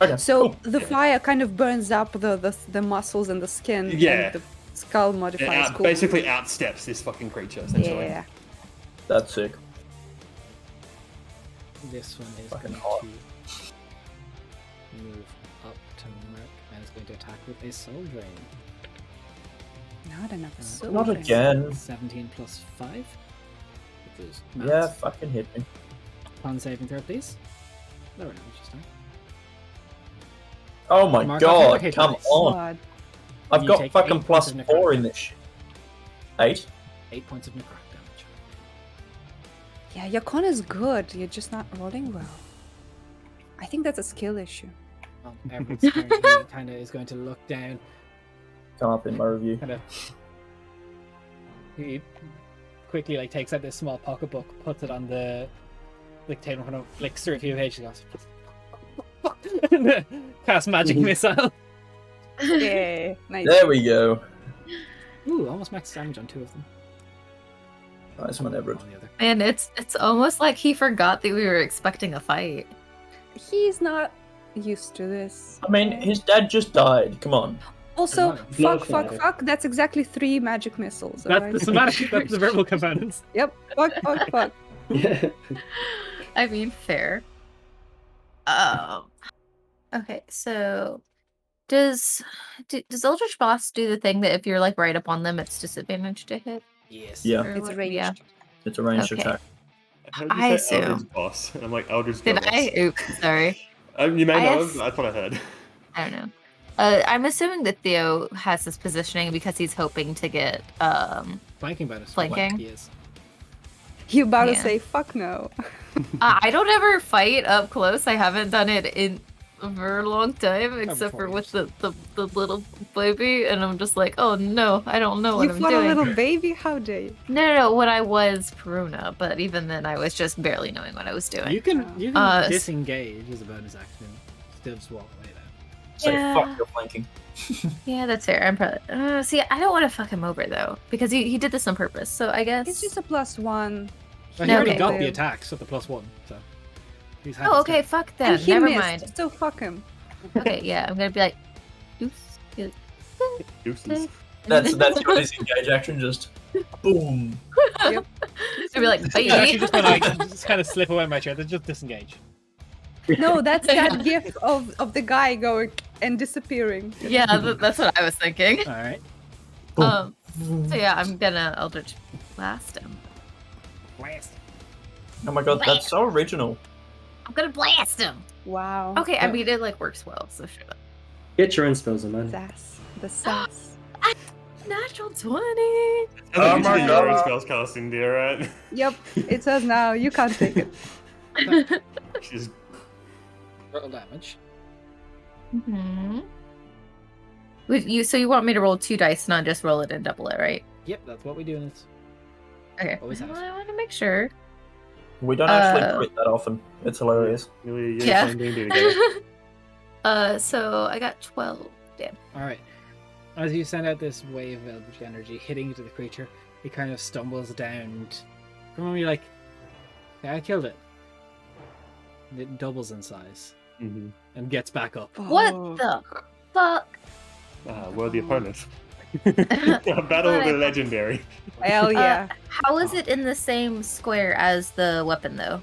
Okay. So cool. the fire kind of burns up the muscles and the skin. Yeah. And the skull It modifies. Cool. basically outsteps this fucking creature essentially. Yeah. That's sick. This one is Fucking going hot. to move up to Merc and is going to attack with a soul drain. Not enough soul. Not drain. again. 17 plus 5. Which is Yeah, maths. fucking hit me. Con saving throw, please. Lower damage this time. Oh my Mark, god, okay, come nice. on. God. I've You got take fucking 8 plus points of 4 necrotic in this shit. 8? 8 points of necrotic damage. Yeah, your con is good. You're just not rolling well. I think that's a skill issue. Everett's currently kind of is going to look down, Come up in my review. kind of. He quickly like takes out this small pocketbook, puts it on the table, kind of flicks through a few pages, and goes, cast magic missile. Yeah. Nice. There we go. Ooh, almost max damage on 2 of them. Nice one, Everett. On the other. And it's almost like he forgot that we were expecting a fight. He's not used to this. I mean, his dad just died. Come on. Also, Somatic. Not fuck. somatic. That's exactly 3 magic missiles. That's alright? the somatic. That's the verbal components. Yep. Fuck. Yeah. I mean, fair. Okay, so does Eldritch Boss do the thing that if you're like right up on them, it's disadvantage to hit? Yes. Yeah, Or It's what- ranged. Yeah. it's a ranged Okay. attack. How did you I say Eldritch assume. Boss? And I'm like Eldritch Did Boss. I? Oops, sorry. You may I know. ass- That's what I heard. I don't know. I'm assuming that Theo has this positioning because he's hoping to get Flanking bonus. Flanking? He is. You about to Yeah. say fuck no. I don't ever fight up close. I haven't done it in for a long time, except 4 for with years. the little baby, and I'm just like, oh no, I don't know what You I'm fought doing. a little baby? How dare you? No, when I was Peruna, but even then I was just barely knowing what I was doing. You can Uh, disengage as a bonus action. Still just walk away though. Say Yeah. fuck your flanking. Yeah, that's fair. I'm probably. See, I don't want to fuck him over though, because he did this on purpose. So I guess. It's just a +1. Well, he already Okay. got the attacks with the +1, so he's had Oh, his okay. go. Fuck And them. he Never missed, mind. so fuck him. Okay, yeah, I'm gonna be like, deuce. Be like, Deuces. That's your disengage action. Just boom. Yep. I'd be like, He's actually bye. just gonna like just kind of slip away my chair. Then just disengage. No, that's that gif of the guy going and disappearing. Yeah, that's what I was thinking. All right. So yeah, I'm gonna Eldritch Blast him. Blast. Oh my god, that's so original. I'm gonna blast him. Wow. Okay, I mean it like works well, so sure. Get your own spells, man. Sass. The sass. Natural 20. Oh my my god. God. Spells casting, dear, right? Yep, it says now. You can't take it. She's Roll damage. Mm-hmm. So you want me to roll 2 dice, not just roll it and double it, right? Yep, that's what we do in this. Okay. Always have. Well, I want to make sure. We don't actually crit that often. It's hilarious. Yeah. playing D&D together. So I got 12. Damn. All right. As you send out this wave of eldritch energy hitting into the creature, it kind of stumbles down. And from when you're like, yeah, I killed it. And it doubles in size Mm-hmm. and gets back up. What Oh. the fuck? Worthy opponent. Battle of the legendary. Hell yeah. How is it in the same square as the weapon, though?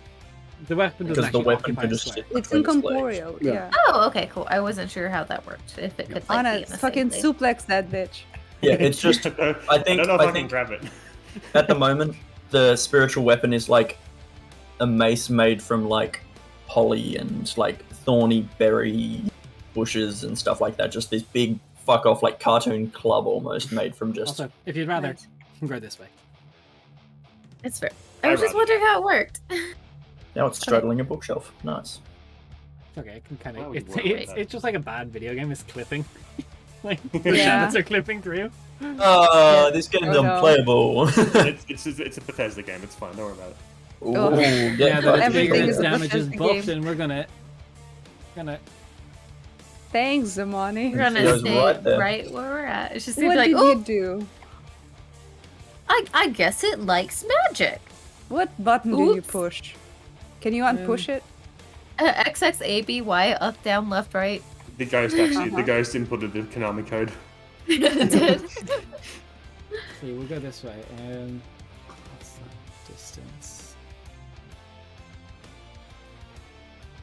The weapon doesn't Because the actually weapon occupy can a just square. sit It's between its legs. incorporeal. Yeah. Yeah. Oh, okay, cool. I wasn't sure how that worked. If it could like Anna, be in the fucking same place. suplex that bitch. Yeah, it's just I think- don't know if I I can think- grab it. at the moment the spiritual weapon is like a mace made from like holly and like thorny berry bushes and stuff like that. Just this big fuck off like cartoon club almost made from just. Also, if you'd rather, Nice. you can go this way. It's fair. I was just wondering how it worked. Now it's straddling a bookshelf. Nice. Okay, I can kind Why of. would It's, you want it's, that? it's just like a bad video game. It's clipping. Like the Yeah. shadows are clipping through. Oh, this game's Oh, no. unplayable. It's a Bethesda game. It's fine. Don't worry about it. Ooh, Oh. get Yeah, fucked. the Everything bigger is its a damage is Bethesda buffed, game. and we're gonna Thanks, Zamani. We're gonna goes stay right there. right where we're at. It's just seems What like, did oh, you do? I guess it likes magic. What button do you Oops. push? Can you unpush it? X X A B Y up down left right. The ghost actually, Uh-huh. the ghost inputted the Konami code. It did. see. We'll go this way. What's that distance?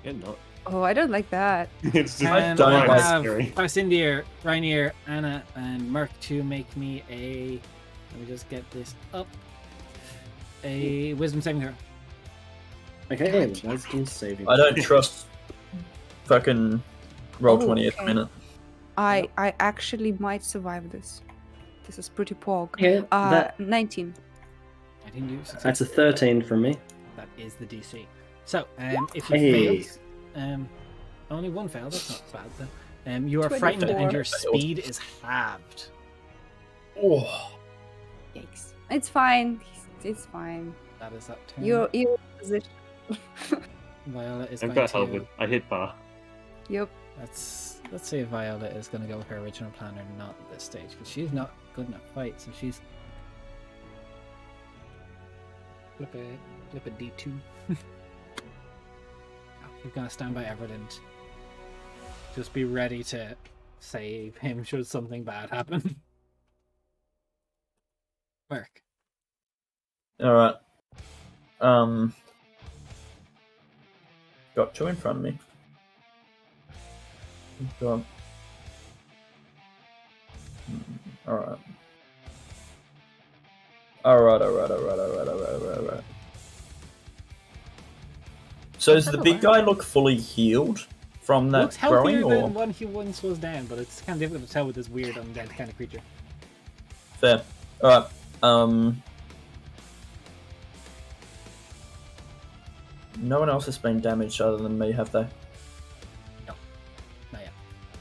Yeah, not. Oh, I don't like that. It's just And don't I like have scary. Farsindir, Rainier, Anna, and Merc to make me a. Let me just get this up. A wisdom saving throw. Okay, wisdom saving. I don't trust fucking roll Oh, 20 at the okay. minute. I actually might survive this. This is pretty pog. Okay, 19. I didn't do success. that's a 13 from me. That is the DC. So, if you Hey. fail, only one fail. That's not bad though. You are frightened and 24. your speed is halved. Oh, Yikes. It's fine. It's fine. That is that turn. You're in position. Viola is I've going got help to. with. I hit bar. Yep. Let's see if Viola is going to go with her original plan or not at this stage, because she's not good enough fight. So she's flip a D2. You're going to stand by Everett and just be ready to save him should something bad happen. Work. all right. Got two in front of me. Go on. All right. All right. So does the big guy look fully healed from that Looks healthier throwing, or than one he once was down, but it's kind of difficult to tell with this weird undead kind of creature. fair? All right. No one else has been damaged other than me, have they? No.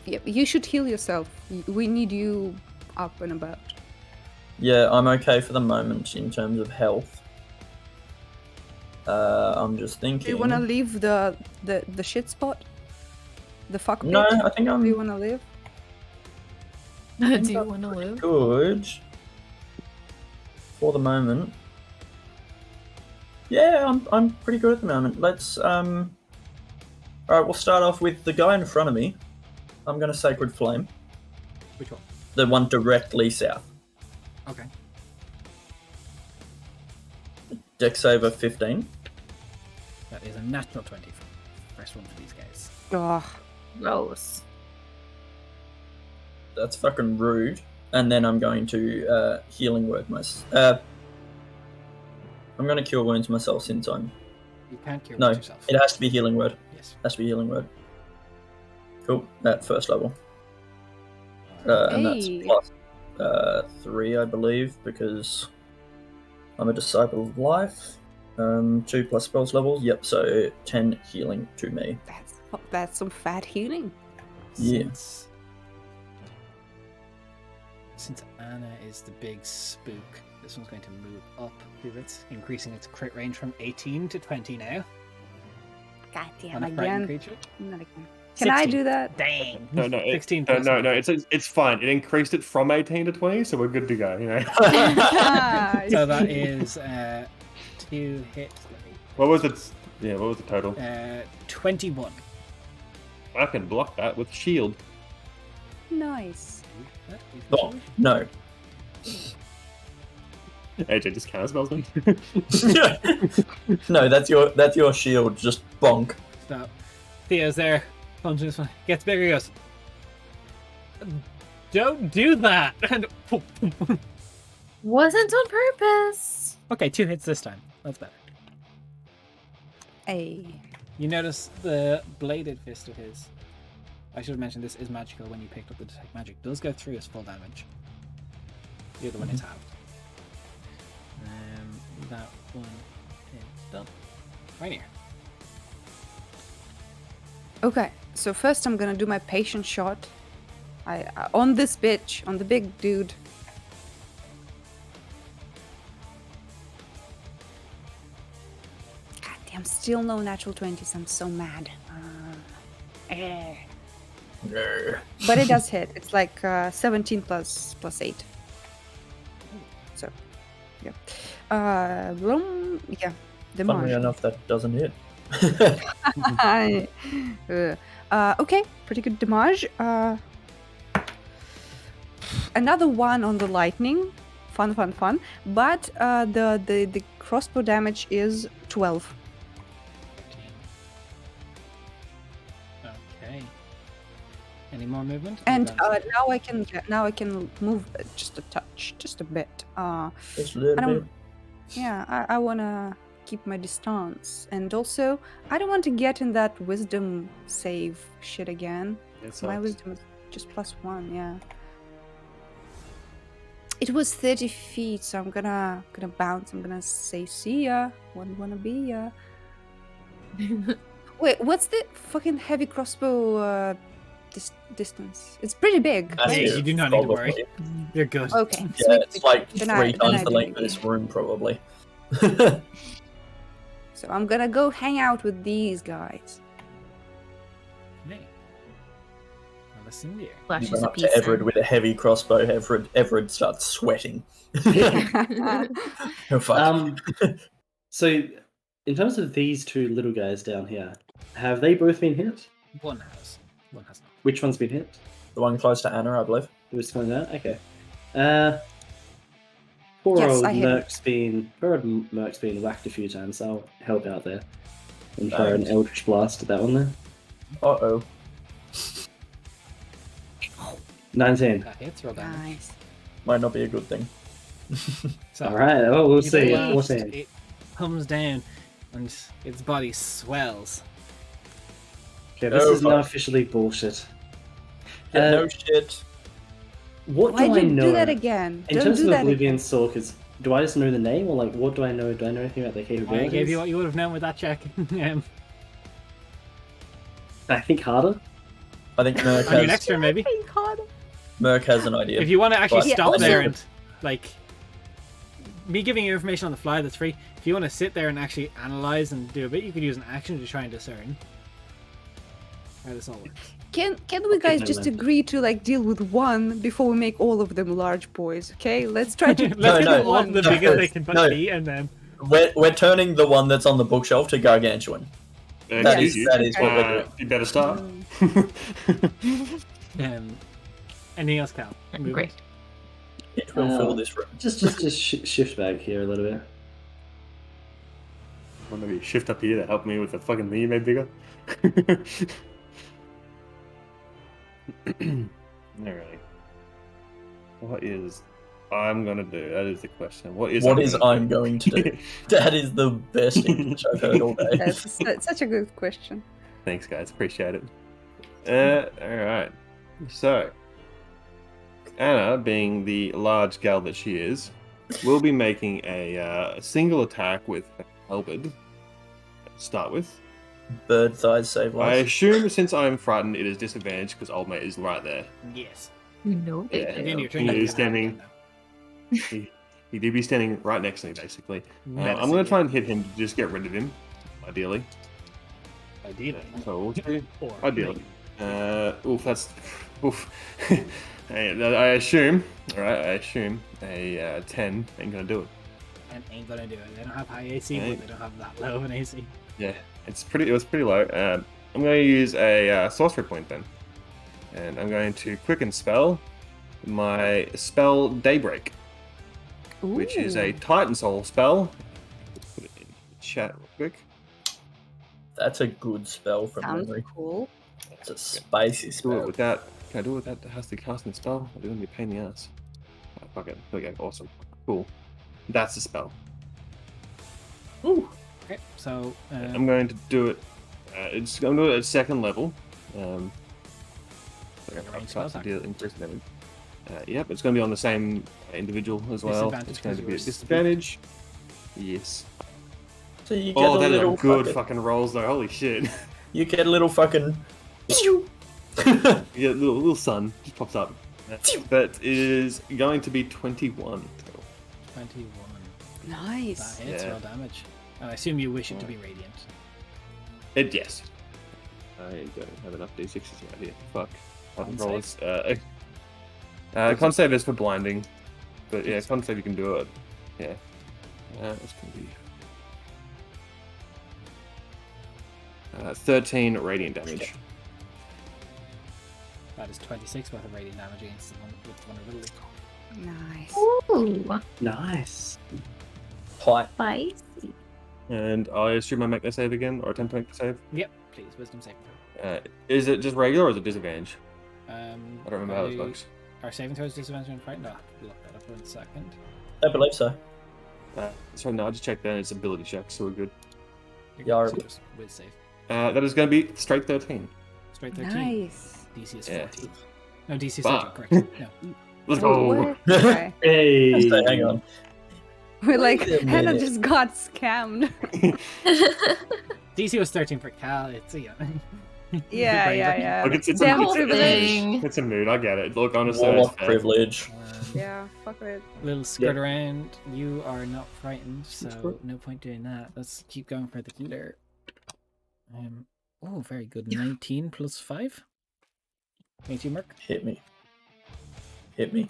Yep, you should heal yourself. We need you up and about. Yeah, I'm okay for the moment in terms of health. I'm just thinking. Do you want to leave the shit spot? The fuck pit? No, I think Do you I'm want to live? Do you want to live? good for the moment. Yeah, I'm pretty good at the moment. Let's All right, we'll start off with the guy in front of me. I'm gonna Sacred Flame, Which one? the one directly south. Okay. Dex saver 15. That is a natural 20. First one for these guys. Oh, Gross. That's fucking rude. And then I'm going to healing word I'm going to cure wounds myself since I'm... You can't cure No, yourself. it has to be healing word. Yes. Has to be healing word. Cool, at first level. And that's Hey. plus 3, I believe, because I'm a disciple of life. 2 plus spells levels. Yep, so 10 healing to me. that's some fat healing. Yeah. Since Anna is the big spook, this one's going to move up pivots, increasing its crit range from 18 to 20 now. God On damn, a frightened again. creature. Not again. Can I 16. do that? Dang. No, 16 no, plus no, one. no. It's fine. It increased it from 18 to 20, so we're good to go. You know. Nice. So that is 2 hits. What was it? Yeah, what was the total? 21. I can block that with shield. Nice. Oh, no. AJ just counter spells me. No, that's your shield, just bonk. So Theo's there, punching this one. Gets bigger, he goes, don't do that! And Wasn't on purpose. okay, 2 hits this time. That's better. Hey. You notice the bladed fist of his. I should have mentioned this is magical when you picked up the detect magic. Does go through his full damage. The other one is halved. That one is done. Right here. Okay, so first I'm gonna do my patient shot. I on this bitch, on the big dude. God damn, still no natural 20s. I'm so mad. But it does hit. It's like 17 plus 8. So, yeah. Yeah, Funnily damage. enough, that doesn't hit. Okay, pretty good damage. Another one on the lightning. Fun. But the crossbow damage is 12. Okay. Any more movement? And now I can move just a touch, just a bit. Just a little I don't. bit. Yeah, I wanna keep my distance, and also I don't want to get in that wisdom save shit again. My wisdom is just +1. Yeah. It was 30 feet, so I'm gonna bounce. I'm gonna say see ya. Wanna be ya. Wait, what's the fucking heavy crossbow distance? It's pretty big. That's right? you do not need to worry. probably. You're good. Okay. Yeah, sweet. it's like Then 3 then times I the do length it of this again. room, probably. So I'm gonna go hang out with these guys. Okay. Well, listen here. You Flashes run a up piece. to Everett with a heavy crossbow. Everett starts sweating. Oh, fuck. So, in terms of these 2 little guys down here, have they both been hit? One has. One has not. Which one's been hit? The one close to Anna, I believe. Who's coming out? Okay. Poor Yes, old I hit him. Merc's been whacked a few times. I'll help out there and fire an Thanks. Eldritch Blast at that one there. Uh-oh. 19. That hits, roll damage. Nice. Might not be a good thing. So, Alright, well, we'll you see. blast, 14. it comes down and its body swells. Okay, this Oh, is now fuck. officially bullshit. Yeah, Uh, no shit. What Why'd do I you know? do that again? In Don't terms do of that Oblivion again. Stalkers, do I just know the name, or like what do I know? Do I know anything about their capabilities? I gave you what you would have known with that check. I think harder. I think Merc On your has, next turn, maybe. Merc has an idea. If you want to actually But- stop also- there and, like, me giving you information on the fly, that's free. If you want to sit there and actually analyze and do a bit, you could use an action to try and discern how this all works. Can we guys never just mind. agree to like deal with one before we make all of them large boys? Okay, let's try to. Let's No, get no. them all to the No, biggest they can no. be, and then We're turning the one that's on the bookshelf to gargantuan. That Excuse is you. that is what we're doing. You better start. anything else, Cal? Movement? Great. It will fill this room. Just shift back here a little bit. Well, maybe shift up here to help me with the fucking thing you made bigger. Alright. What is I'm gonna do? That is the question. What is What I'm is gonna I'm going to do? That is the best English I've heard all day. That's such a good question. Thanks, guys. Appreciate it. Alright. So, Anna, being the large gal that she is, will be making a single attack with her halberd. To start with. Bird thighs save I lives. assume since I'm frightened, it is disadvantaged because old mate is right there. Yes. No, Yeah. At the end of your turn, He you is can have it standing. He did be standing right next to me, basically. then. I'm going to try and hit him to just get rid of him, ideally. Ideally. So we'll do. Or Ideally. Oof, that's. Oof. I assume, alright, I assume a 10 ain't going to do it. and ain't gonna do it. They don't have high AC, Ain't. but they don't have that low of an AC. Yeah, it was pretty low. I'm going to use a sorcery point then. And I'm going to quicken spell my spell Daybreak, which is a Ooh. Titan Soul spell. Let's put it in chat real quick. That's a good spell from Sounds memory. cool. It's a spicy Do it spell. with that. Can I do it with that? That has to cast the spell? I do want to be a pain in the ass. Oh, fuck it. There we go. Awesome. Cool. That's the spell. Ooh. Okay, so I'm going to do it. I'm going to do it at second level. So Your I'll ranged start spell to deal increased damage. Yep, it's going to be on the same individual as well. Disadvantage It's going to because be a yours- disadvantage. Yes. So you get Oh, a that is little good fucking, fucking rolls though. Holy shit. You get a little fucking. You get a little sun just pops up. That is going to be 21. 21. Nice. That hits, Yeah. roll damage. And I assume you wish it to be radiant. Yes. I don't have enough d6s right here. Fuck. Con Roll is, con save is for blinding. But yeah, con save you can do it. Yeah. It's going to be 13 radiant damage. That is 26 worth of radiant damage against the one with vulnerability. Nice. Ooh, Nice. Pipe. spicy. And I assume I make that save again, or attempt to make the save. Yep, please, wisdom saving throw. Is it just regular or is it disadvantage? Um, I don't remember how this works. Our saving throws disadvantage when frightened. I'll have to look that up for a second. I believe so. So no, I just checked that. It's ability check, so we're good. Yeah, So just whiz save. That is going to be straight 13. Straight 13. Nice. DC is Yeah. 14. No, DC is Fuck. 13, correct. No. Let's Oh, go. what? Okay. Hey. So hang on. We're like, Wait a Hannah minute. just got scammed. DC was 13 for Cal. It's, yeah. Yeah, yeah. Look, it's Damn a whole privilege. thing. It's a mood. I get it. Look, honestly, Warlock it's fair. privilege. Yeah, fuck it. Little skirt around. You are not frightened, so no point doing that. Let's keep going for the healer. Oh, very good. 19 plus 5. 22 mark. Hit me. Hit me.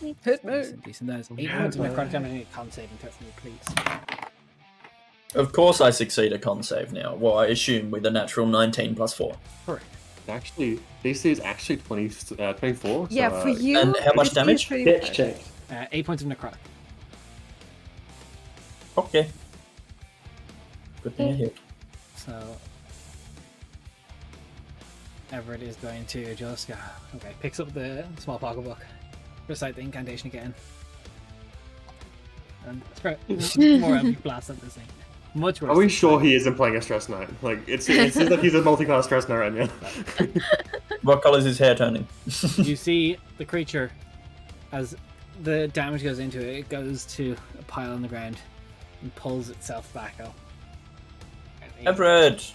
Hit me. Decent, decent. That is 8 points of necrotic damage. I need a con saving throw from you, please. Of course I succeed a con save now. Well, I assume with a natural 19 plus 4. Correct. Actually, DC is actually 24. Yeah, so, for you. And how much it is damage? pretty Pitch bad. check. 8 points of necrotic. Okay. Good thing I hit. So Everett is going to just go. Okay, picks up the small pocket book, recite the incantation again, and throw more epic blast at this thing. Much worse. Are we this sure time. he isn't playing a stress knight? Like, it seems like he's a multi-class stress knight right now. What colour is his hair turning? You see the creature, as the damage goes into it, it goes to a pile on the ground and pulls itself back up. And it Everett!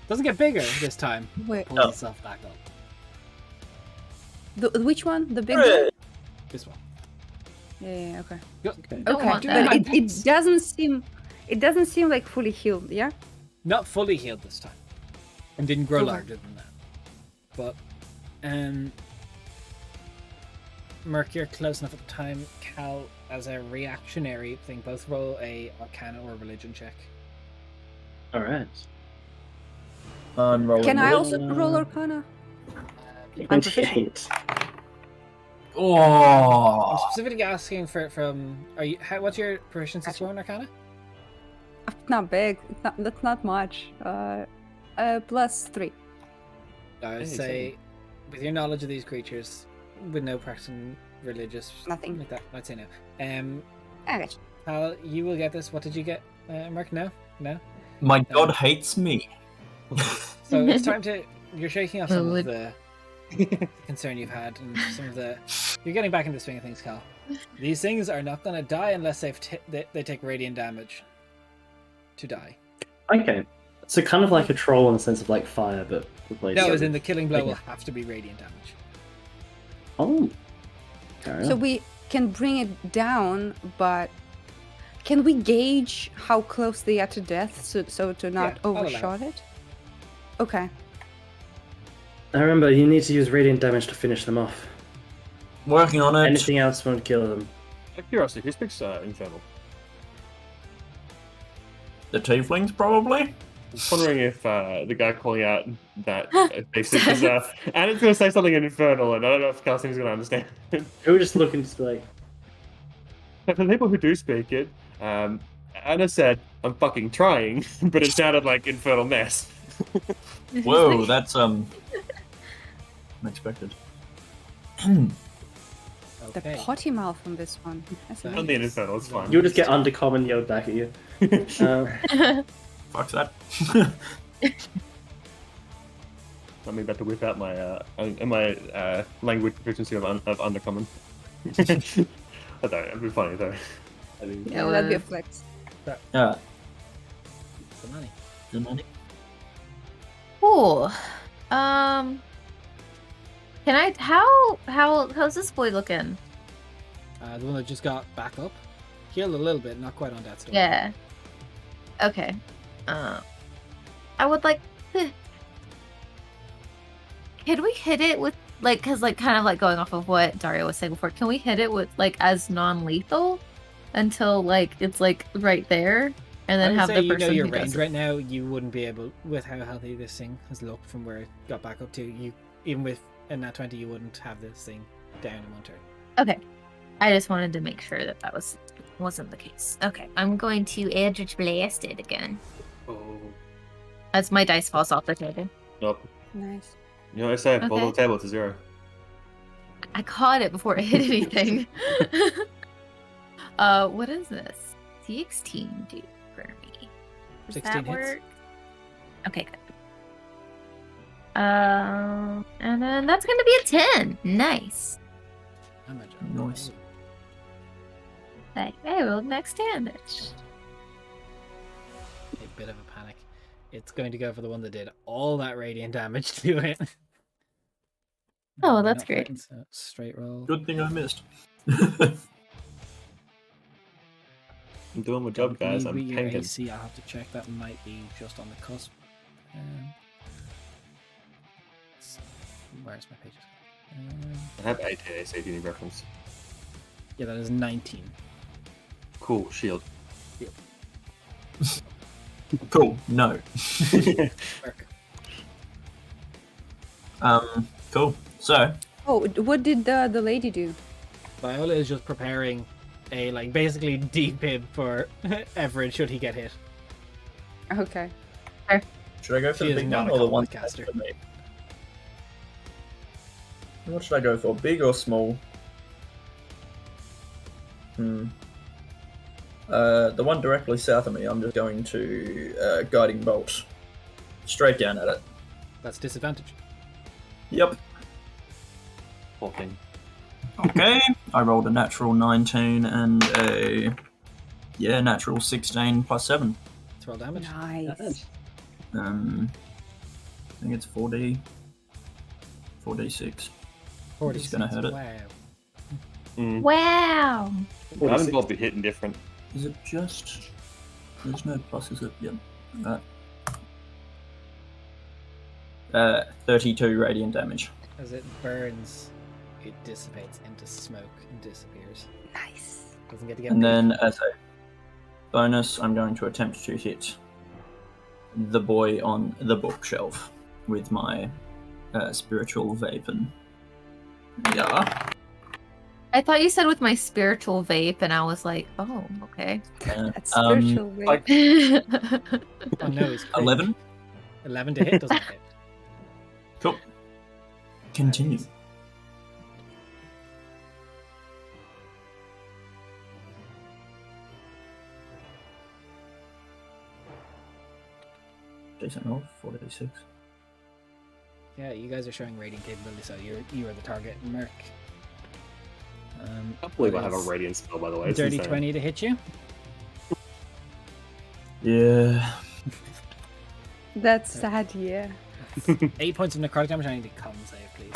Doesn't get bigger this time. Wait, Pulls Oh. itself back up. which one? The big Hooray. one? This one. Yeah, okay. Okay. Don't Okay, want but that. it doesn't seem like fully healed, yeah? Not fully healed this time. And didn't grow Okay. larger than that. But Merc, you're close enough at the time. Cal, as a reactionary thing, both roll a Arcana or Religion check. All right. I'm rolling. Can I it. also roll Arcana? I'm proficient. 28. I'm Oh, specifically asking from. What's your proficiency score in Arcana? Not big. That's not much. +3. I would Hey, say, with your knowledge of these creatures, with no practicing religious Nothing. like that, I'd say no. Okay. Cal, you will get this. What did you get, Merc? No. my god hates me. So it's time to. You're shaking off some of Good. the concern you've had and some of the. You're getting back into the swing of things, Cal. These things are not going to die unless they take radiant damage to die. Okay. So kind of like a troll in the sense of like fire, but replaced. No, as in the killing blow Okay. will have to be radiant damage. Oh. Fair So enough. we can bring it down, but can we gauge how close they are to death so to not Yeah, I'll allow it. overshot it? Okay. Now remember, you need to use radiant damage to finish them off. Working on it. Anything else won't kill them. Out of curiosity, who speaks Infernal? The tieflings, probably. I'm just wondering if the guy calling out that speaks it, because Anna's going to say something in Infernal, and I don't know if Cassie's going to understand. We were just looking to like, But for the people who do speak it, Anna said, "I'm fucking trying," but it sounded like infernal mess. Whoa, that's unexpected. The Okay. potty mouth on this one. That's On On the nice. infernal, it's fine. you'll just get undercommon yelled back at you. Fuck that. I'm about to whip out my language proficiency of undercommon. I don't know, it'd be funny though. I mean, Yeah, that'd be a flex. Yeah. Good money. Good money. Cool. Can I? How's this boy looking? The one that just got back up. Healed a little bit, not quite on death's door. Yeah. Okay. I would like. Can we hit it with like, cause like kind of like going off of what Dario was saying before? Can we hit it with like as non-lethal until like it's like right there, and I then would have say the you know person your who does range it? right now. You wouldn't be able, with how healthy this thing has looked from where it got back up to. You even with a nat 20, you wouldn't have this thing down in one turn. Okay. I just wanted to make sure that wasn't the case. Okay, I'm going to Eldritch Blast it again oh, as my dice falls off the table. nope. Nice. You know what I say? Roll Okay. the table to 0. I caught it before it hit anything. What is this? 16 do for me. Does 16 that hits. work? Okay, good. And then that's gonna be a 10. Nice. Nice. Hey, roll next damage. A bit of a panic. It's going to go for the one that did all that radiant damage to it. Oh, We're that's not great. fighting, so straight roll. Good thing I missed. I'm doing my job, Don't guys. believe I'm your tanking. AC, I'll have to check. That might be just on the cusp. Where's my pages? I have 18 AC if you need reference. Yeah, that is 19. Cool, shield. Cool. No. Work. Cool. So, Oh, what did the lady do? Viola is just preparing a basically defib for Everett should he get hit. Okay. should I go for She the is big not one a or the combat one caster. for me? What should I go for? Big or small? The one directly south of me, I'm just going to guiding bolt straight down at it. That's disadvantage. Yep. Poor thing. Okay. I rolled a natural 19 and a natural 16 plus 7. Let's roll damage. Nice. I think it's 4D. 4D6. 46. gonna hurt it. Wow. Mm. Wow. I haven't got the hit indifferent. Is it just... There's no plus, is it? Yep. Right. 32 radiant damage. As it burns, it dissipates into smoke and disappears. Nice. Doesn't get to get And moved. then as a bonus, I'm going to attempt to hit the boy on the bookshelf with my spiritual vape. Yeah. I thought you said with my spiritual vape, and I was like, oh, okay. That's spiritual way. like- Oh no, it's crit. 11. 11 to hit doesn't hit. Cool. Continue. Decent roll, 4d6. Yeah, you guys are showing radiant capability, so you are the target. Merc. I can't believe I that have a is radiant spell, by the way. It's Dirty insane. 20 to hit you. Yeah. That's sad, yeah. 8 points of necrotic damage. I need a con save, please.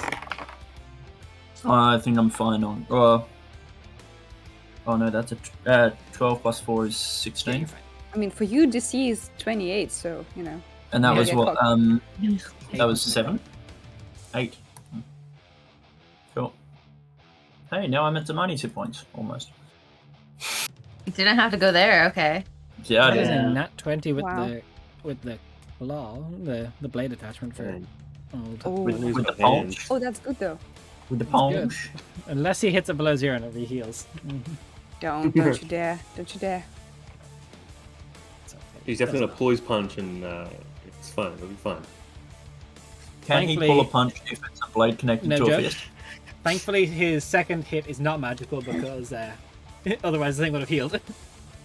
I think I'm fine on. Oh no, that's a 12 plus 4 is Yeah, 16. you're fine. I mean, for you, DC is 28, so, you know. And that Yeah, was yeah, what? cool. 8 That was points of 7. 8. Cool. Hey, now I'm at the 92 points almost. You didn't have to go there. Okay. Yeah, I That is did. a Yeah. nat 20 Wow. with the claw, the blade attachment for Mm. old. Oh, With Use the my punch. hands. oh that's good, though. With the good. punch. Unless he hits it below 0 and it re-heals. Don't you dare. Don't you dare. It's okay. He's definitely Doesn't gonna pull his punch, and it's fun. It'll be fun. Can he pull Thankfully- a punch if it's a blade connected No to joke. a fist? Thankfully, his second hit is not magical because otherwise the thing would have healed.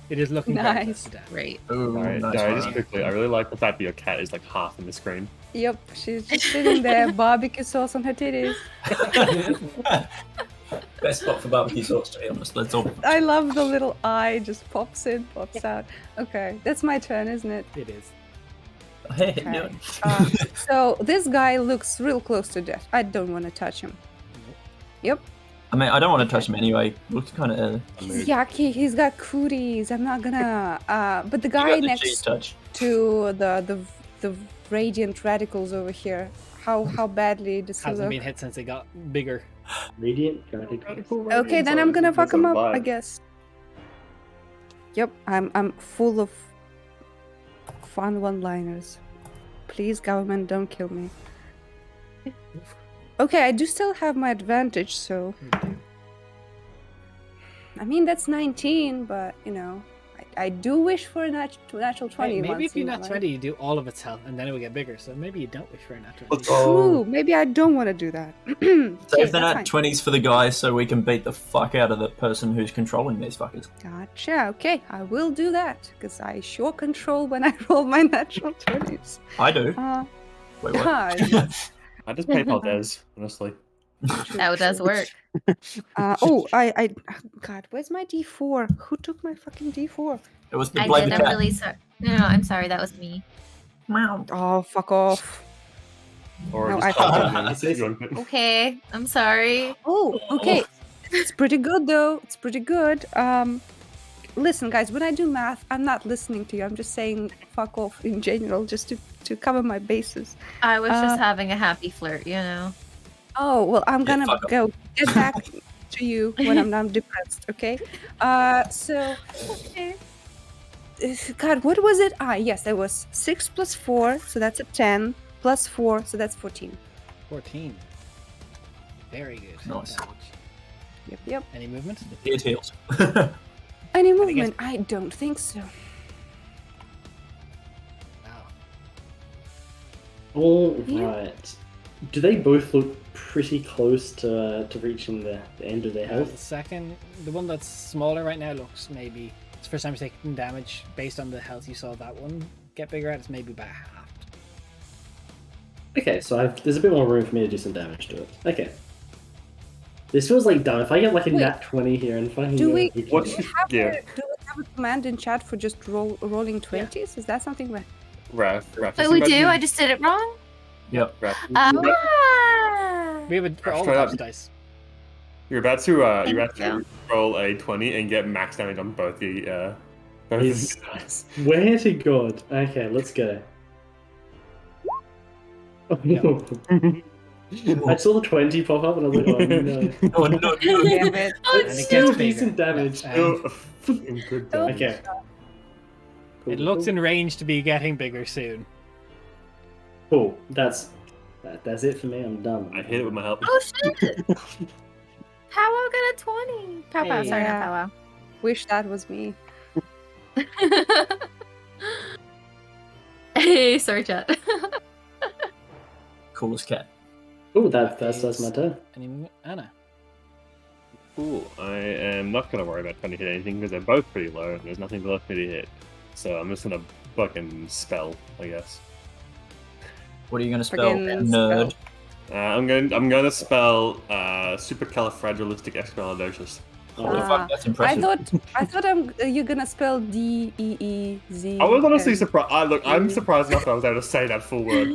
It is looking very close Nice. to death. Great. Ooh, Alright, nice Dari, one. just quickly, I really like the fact that your cat is like half in the screen. Yep, she's just sitting there, barbecue sauce on her titties. Best spot for barbecue sauce, to be honest. Let's all. I love the little eye just pops in, pops out. Okay, that's my turn, isn't it? It is. Hey, Okay. do it. So this guy looks real close to death. I don't want to touch him. Yep. I mean, I don't want to touch him anyway. Looks kind of. He's yucky. He's got cooties. I'm not gonna. But the guy the cheese next touch. to the radiant radicals over here. How badly does he Hasn't look? been hit since it got bigger. Radiant radical. Okay, then I'm gonna fuck him up, I guess. Yep, I'm full of fun one-liners. Please, government, don't kill me. Okay, I do still have my advantage, so I mean that's 19, but you know, I do wish for a natural 20. Hey, maybe once if you in my nat life. 20, you do all of its health, and then it will get bigger. So maybe you don't wish for a nat 20. Let's go. True. Maybe I don't want to do that. Save the that's fine. nat 20s for the guy so we can beat the fuck out of the person who's controlling these fuckers. Gotcha. Okay, I will do that because I sure control when I roll my natural 20s. I do. Wait, what? God. I just PayPal Des, honestly. That does work. I God, where's my D4? Who took my fucking D4? It was the I blade did. of I'm cat. really sorry. No, I'm sorry. That was me. Meow. Oh, fuck off. Or No, just I call thought- it if you want to- Okay. I'm sorry. Oh, okay. It's pretty good though. It's pretty good. Listen, guys, when I do math, I'm not listening to you. I'm just saying fuck off in general, just to cover my bases. I was Uh, just having a happy flirt, you know. Oh, well, I'm Yeah, gonna fuck off. go get back to you when I'm depressed, okay? So, God, what was it? Yes, it was 6 plus 4, so that's a 10, plus 4, so that's 14. 14. Very good. Nice. Damage. Yep. Any movement? It heals. Any think movement? I don't think so. Wow. All Yeah. right. Do they both look pretty close to reaching the end of their The health? second, the one that's smaller right now looks maybe it's the first time he's taking damage based on the health you saw that one get bigger at. It's maybe about half. Okay, so there's a bit more room for me to do some damage to it. Okay. This feels like dumb. If I get like a Wait. nat 20 here and fucking Do we- What's Do we yeah, have a command in chat for just rolling 20s? Is that something where... Raph? Oh, we do? I just did it wrong? Yep. Ah! We have it for all the Straight types up. of dice. You're about to Thank you. roll a 20 and get max damage on both the both He's- of the dice. Where to God? Okay, let's go. I saw the 20 pop up and I was like, oh no. Oh, no. Damn it. Oh, That's And it still gets bigger. decent damage. Still fucking good damage. Okay. It looks in range to be getting bigger soon. Cool. That's it for me. I'm done. I hit it with my help. Oh shit! Powwow got a 20. Pow pow, Hey. sorry, Yeah. not powwow. Wish that was me. Hey, sorry, chat. Coolest cat. Oh, that's my turn. Anna. Cool. I am not going to worry about trying to hit anything because they're both pretty low and there's nothing left for me to hit. So I'm just going to fucking spell, I guess. What are you going to spell? Fucking Nerd. I'm gonna spell supercalifragilisticexpialidocious. Holy Ah, fuck, that's impressive. I thought you're gonna spell D-E-E-Z. I was honestly and- surprised. I'm surprised enough that I was able to say that full word.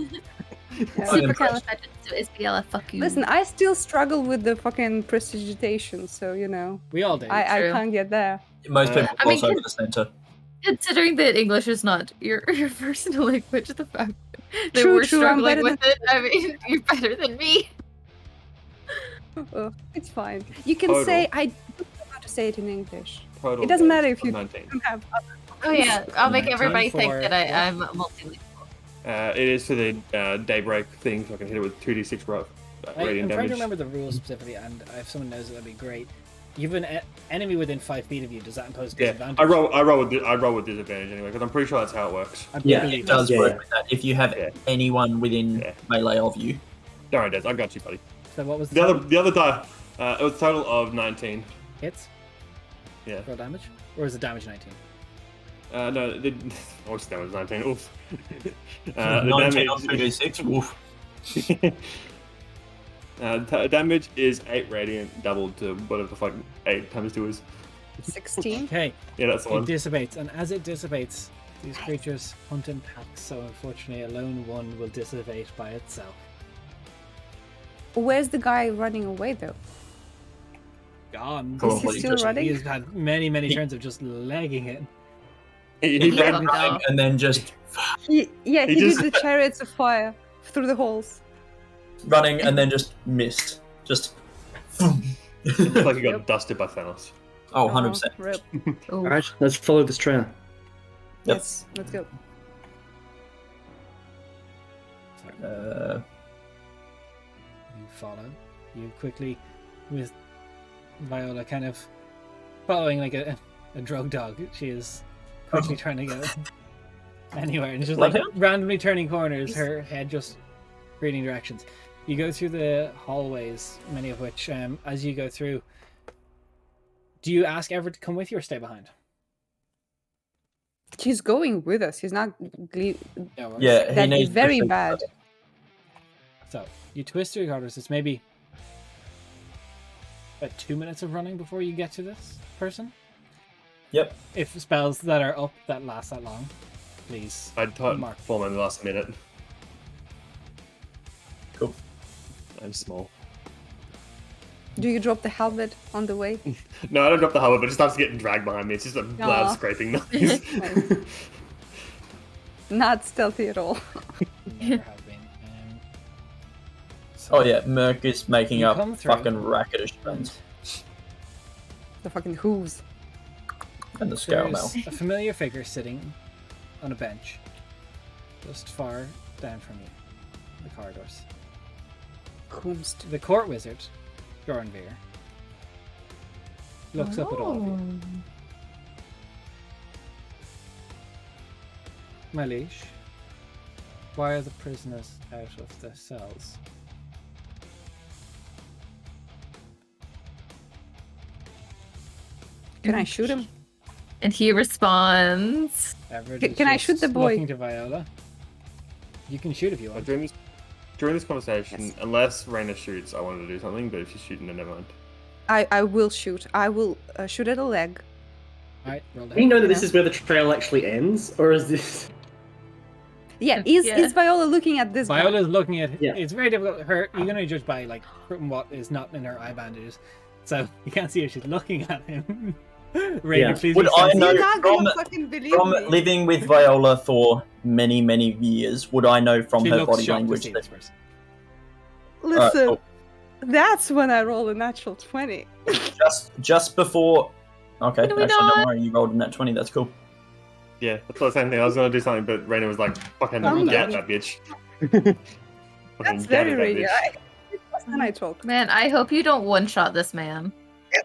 Supercalifragilisticexpialidocious. Fuck you. Listen, I still struggle with the fucking prestidigitation, so you know, We all do. I True. can't get there. Most people I mean, cross over the center. Considering that English is not your first language, the fact that True, we're true, I'm struggling better with it, I mean, you're better than me. Oh, it's fine. You can Total. say I don't know how to say it in English. Total It doesn't damage matter if you 19. don't have. Oh yeah, I'll make 19 everybody think for- that I'm multilingual. It is for the daybreak thing, so I can hit it with 2d6 I'm radiant trying damage. to remember the rules specifically, and if someone knows it, that'd be great. You've an enemy within 5 feet of you. Does that impose Yeah, disadvantage? I roll with disadvantage anyway because I'm pretty sure that's how it works. I Yeah, believe It does Yeah. work with that. If you have Yeah. anyone within Yeah. melee of you. Don't worry, Des, I got you, buddy. So what was The other die, it was a total of 19. hits? Yeah. Roll damage? Or is it damage 19? No, it what's that was 19. Oof. The 19 on damage. 2d6. Woof. Damage is 8 radiant, doubled to whatever the fuck 8 times 2 is. 16. Okay, Yeah, that's the it one. dissipates, and as it dissipates, these creatures hunt in packs, so unfortunately a lone one will dissipate by itself. Where's the guy running away though? Gone. Probably Is he still just- running? He has had many turns of just legging it. He Yeah. ran, No. And then just He He did just- the chariots of fire through the holes. running and then just missed. Just. it looked like he got dusted by Thanos. Oh, 100%. Rip. Ooh. Alright, let's follow this trail. Yep. Yes, let's go. You follow. You quickly, with Viola kind of following like a drug dog. She is quickly trying to go anywhere and just like Bloodhound? randomly turning corners, her head just reading directions. You go through the hallways, many of which, as you go through, do you ask Everett to come with you or stay behind? He's going with us. He's not. No worries. Yeah, he That'd be needs to very think bad. about it. So you twist through corners. It's maybe about 2 minutes of running before you get to this person. Yep. If spells that are up that last that long, please. I'd taught Mark. form in the last minute. Cool. I'm small. Do you drop the helmet on the way? No, I don't drop the helmet, but it starts getting dragged behind me. It's just a Aw. loud scraping noise. Not stealthy at all. Never have been. Oh yeah, Merc is making You up come through. fucking racketish friends. The fucking hooves. And the scale now. There's a familiar figure sitting on a bench, just far down from you, in the corridors. Whomst. The court wizard, Goranvir, looks up at all of you. My liege, why are the prisoners out of their cells? Can I shoot him? And he responds. Everett Can is I just shoot the boy? Looking to Viola. You can shoot if you want. During this conversation, Yes. unless Raina shoots, I wanted to do something, but if she's shooting, then never mind. I will shoot. I will shoot at a leg. Alright, roll Do you down. know that this is where the trail actually ends, or is this? Yeah, Yeah. is Viola looking at this guy? Viola's looking at. Yeah. It's very difficult. Her, you can only judge by like from what is not in her eye bandages, so you can't see if she's looking at him. Rainer, Yeah. please Would be I sensitive. know You're not gonna from- fucking believe From me. living with Viola for many, many years, would I know from She her looks body shocked to language see that this person. Listen, cool. that's when I roll a natural 20. just before? Okay, Can we actually, not? don't worry. You rolled a nat 20. That's cool. Yeah, I thought the same thing. I was gonna do something, but Raina was like, "Fucking Oh, get no. that bitch." That's Fucking very get radio. that When I talk. Man, I hope you don't one-shot this man.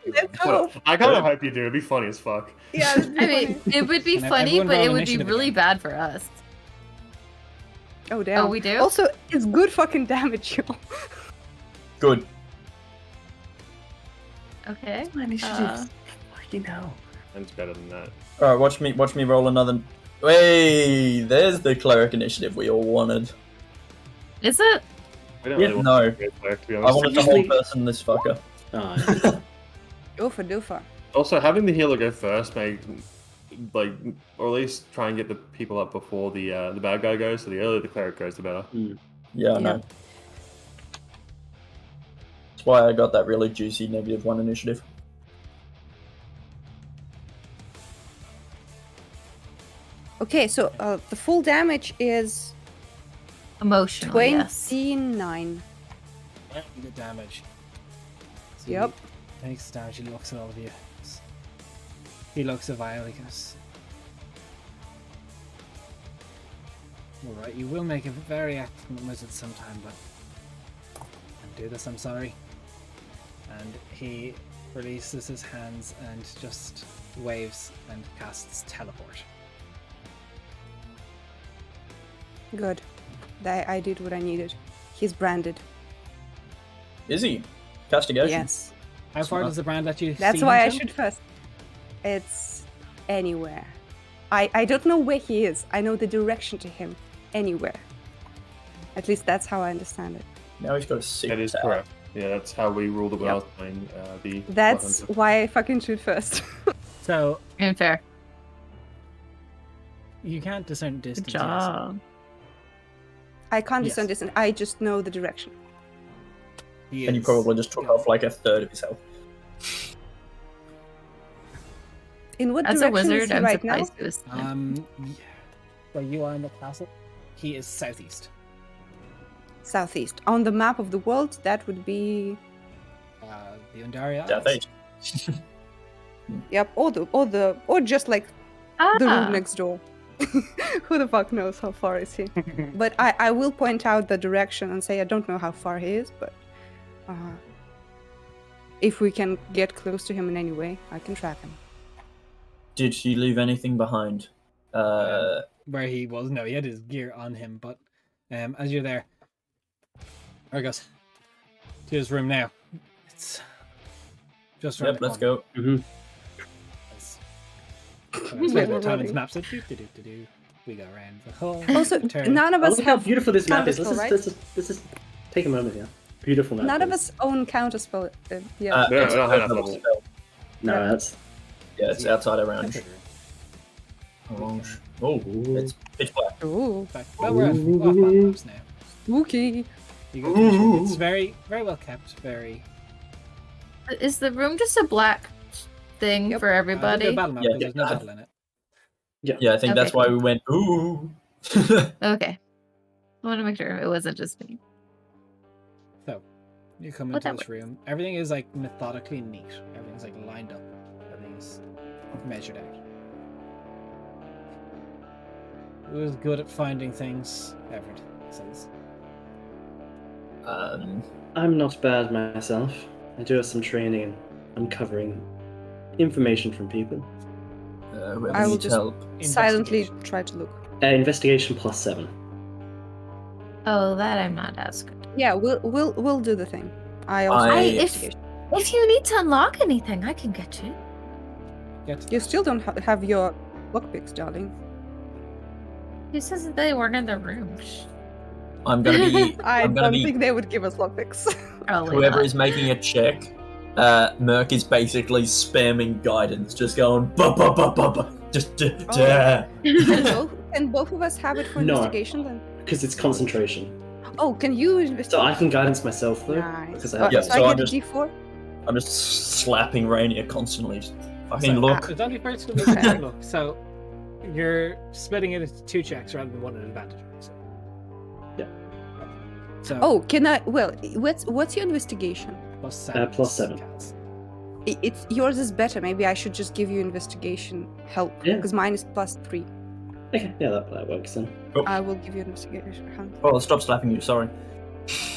Let's bitch. hope. I kind of hope you do. It'd be funny as fuck. Yeah, it'd be I mean, funny. it would be Can funny, everyone but roll it would be initiative really again? bad for us. Oh damn. Oh, we do? Also, it's good fucking damage, yo. Good. Okay. Fucking hell. And it's better than that. All right, watch me roll another. Hey, there's the cleric initiative we all wanted. Is it? We don't Yeah, really want no. to go there, to be I honest. wanted the whole person, this fucker. Oh, Doofa. Also, having the healer go first may, like, or at least try and get the people up before the bad guy goes. So the earlier the cleric goes, the better. Yeah, I know. That's why I got that really juicy -1 initiative. Okay, so the full damage is Emotional, yes. 29. Good damage. So Yep. He takes damage. He looks at all of you. He looks at Viola. He goes, "All right, you will make a very excellent wizard sometime, but can't do this. I'm sorry." And he releases his hands and just waves and casts teleport. Good. I did what I needed. He's branded. Is he? Castigation? Yes. How far Smart. does the brand let you? That's see why I him? shoot first. It's anywhere. I don't know where he is. I know the direction to him. Anywhere. At least that's how I understand it. Now he's got a 6. That is correct. Yeah, that's how we ruled it when I was playing the. That's Bloodhunter. why I fucking shoot first. So And fair. you can't discern Good distance. job. I can't Yes. discern distance. I just know the direction. He And you is- probably just took off like a third of his health. In what As a direction is wizard, he I'm right now? surprised it was. Yeah. Where you are in the castle, he is southeast. Southeast. On the map of the world, that would be The Undaria Isles. Southeast. yep, or just like the room Ah, next door. Who the fuck knows how far is he? But I will point out the direction and say I don't know how far he is, but if we can get close to him in any way, I can track him. Did he leave anything behind? Where he was, no, he had his gear on him, but as you're there, there he goes to his room now. It's just around Yep, the let's corner. go. It's- it's where the We're Timon's ready. map said, "Do-do-do-do-do." We go around the whole Also, turn. none of Oh, us look how have beautiful this map is. counterspell, right? Let's just take a moment here. Beautiful map. None of is. us own counterspell. Yeah. We don't have that level level. spell. No, that's. Yeah, it's outside our That's range. it. Orange. Oh, it's pitch black. Ooh, Back- Well, we're on off map maps now. spooky. You go to the ship. It's very, very well kept. Very. is the room just a black thing Yep. for There's everybody? a battle map, Yeah, but there's no yeah. battle in it. Yeah, I think that's Okay. why we went, ooh. Okay. I want to make sure it wasn't just me. So, you come Well, into that this room. Everything is like methodically neat. Everything's like lined up. Everything's measured out. Who is good at finding things? Everett says. I'm not bad myself. I do have some training in uncovering information from people. Whoever I will needs just- help. Silently Investigation. try to look. Investigation +7. Oh, that I'm not as good. Yeah, we'll do the thing. I also I- have if- investigation. If you need to unlock anything, I can get you. Get You still don't have your lockpicks, darling. Who says that they weren't in the room? I'm gonna be. I I'm gonna don't be. think they would give us lockpicks. Probably Whoever not. is making a check, Merc is basically spamming guidance, just going ba ba ba ba ba. Just Oh. Can both of us have it for No. investigation then? Because it's concentration. Oh, can you investigate? So I can guidance myself though. Nice. Because I have Yeah, so so I I'm get a just- D4? I'm just slapping Rainier constantly. Just fucking So, look. It's only first to Okay. look. So you're splitting it into 2 checks rather than 1 advantage. So. Yeah. So Oh, can I? Well, what's your investigation? +7. +7. counts. It's yours is better. Maybe I should just give you investigation help Yeah. because mine is +3. Okay, yeah, that works then. I will give you investigation help. Oh, stop slapping you. Sorry.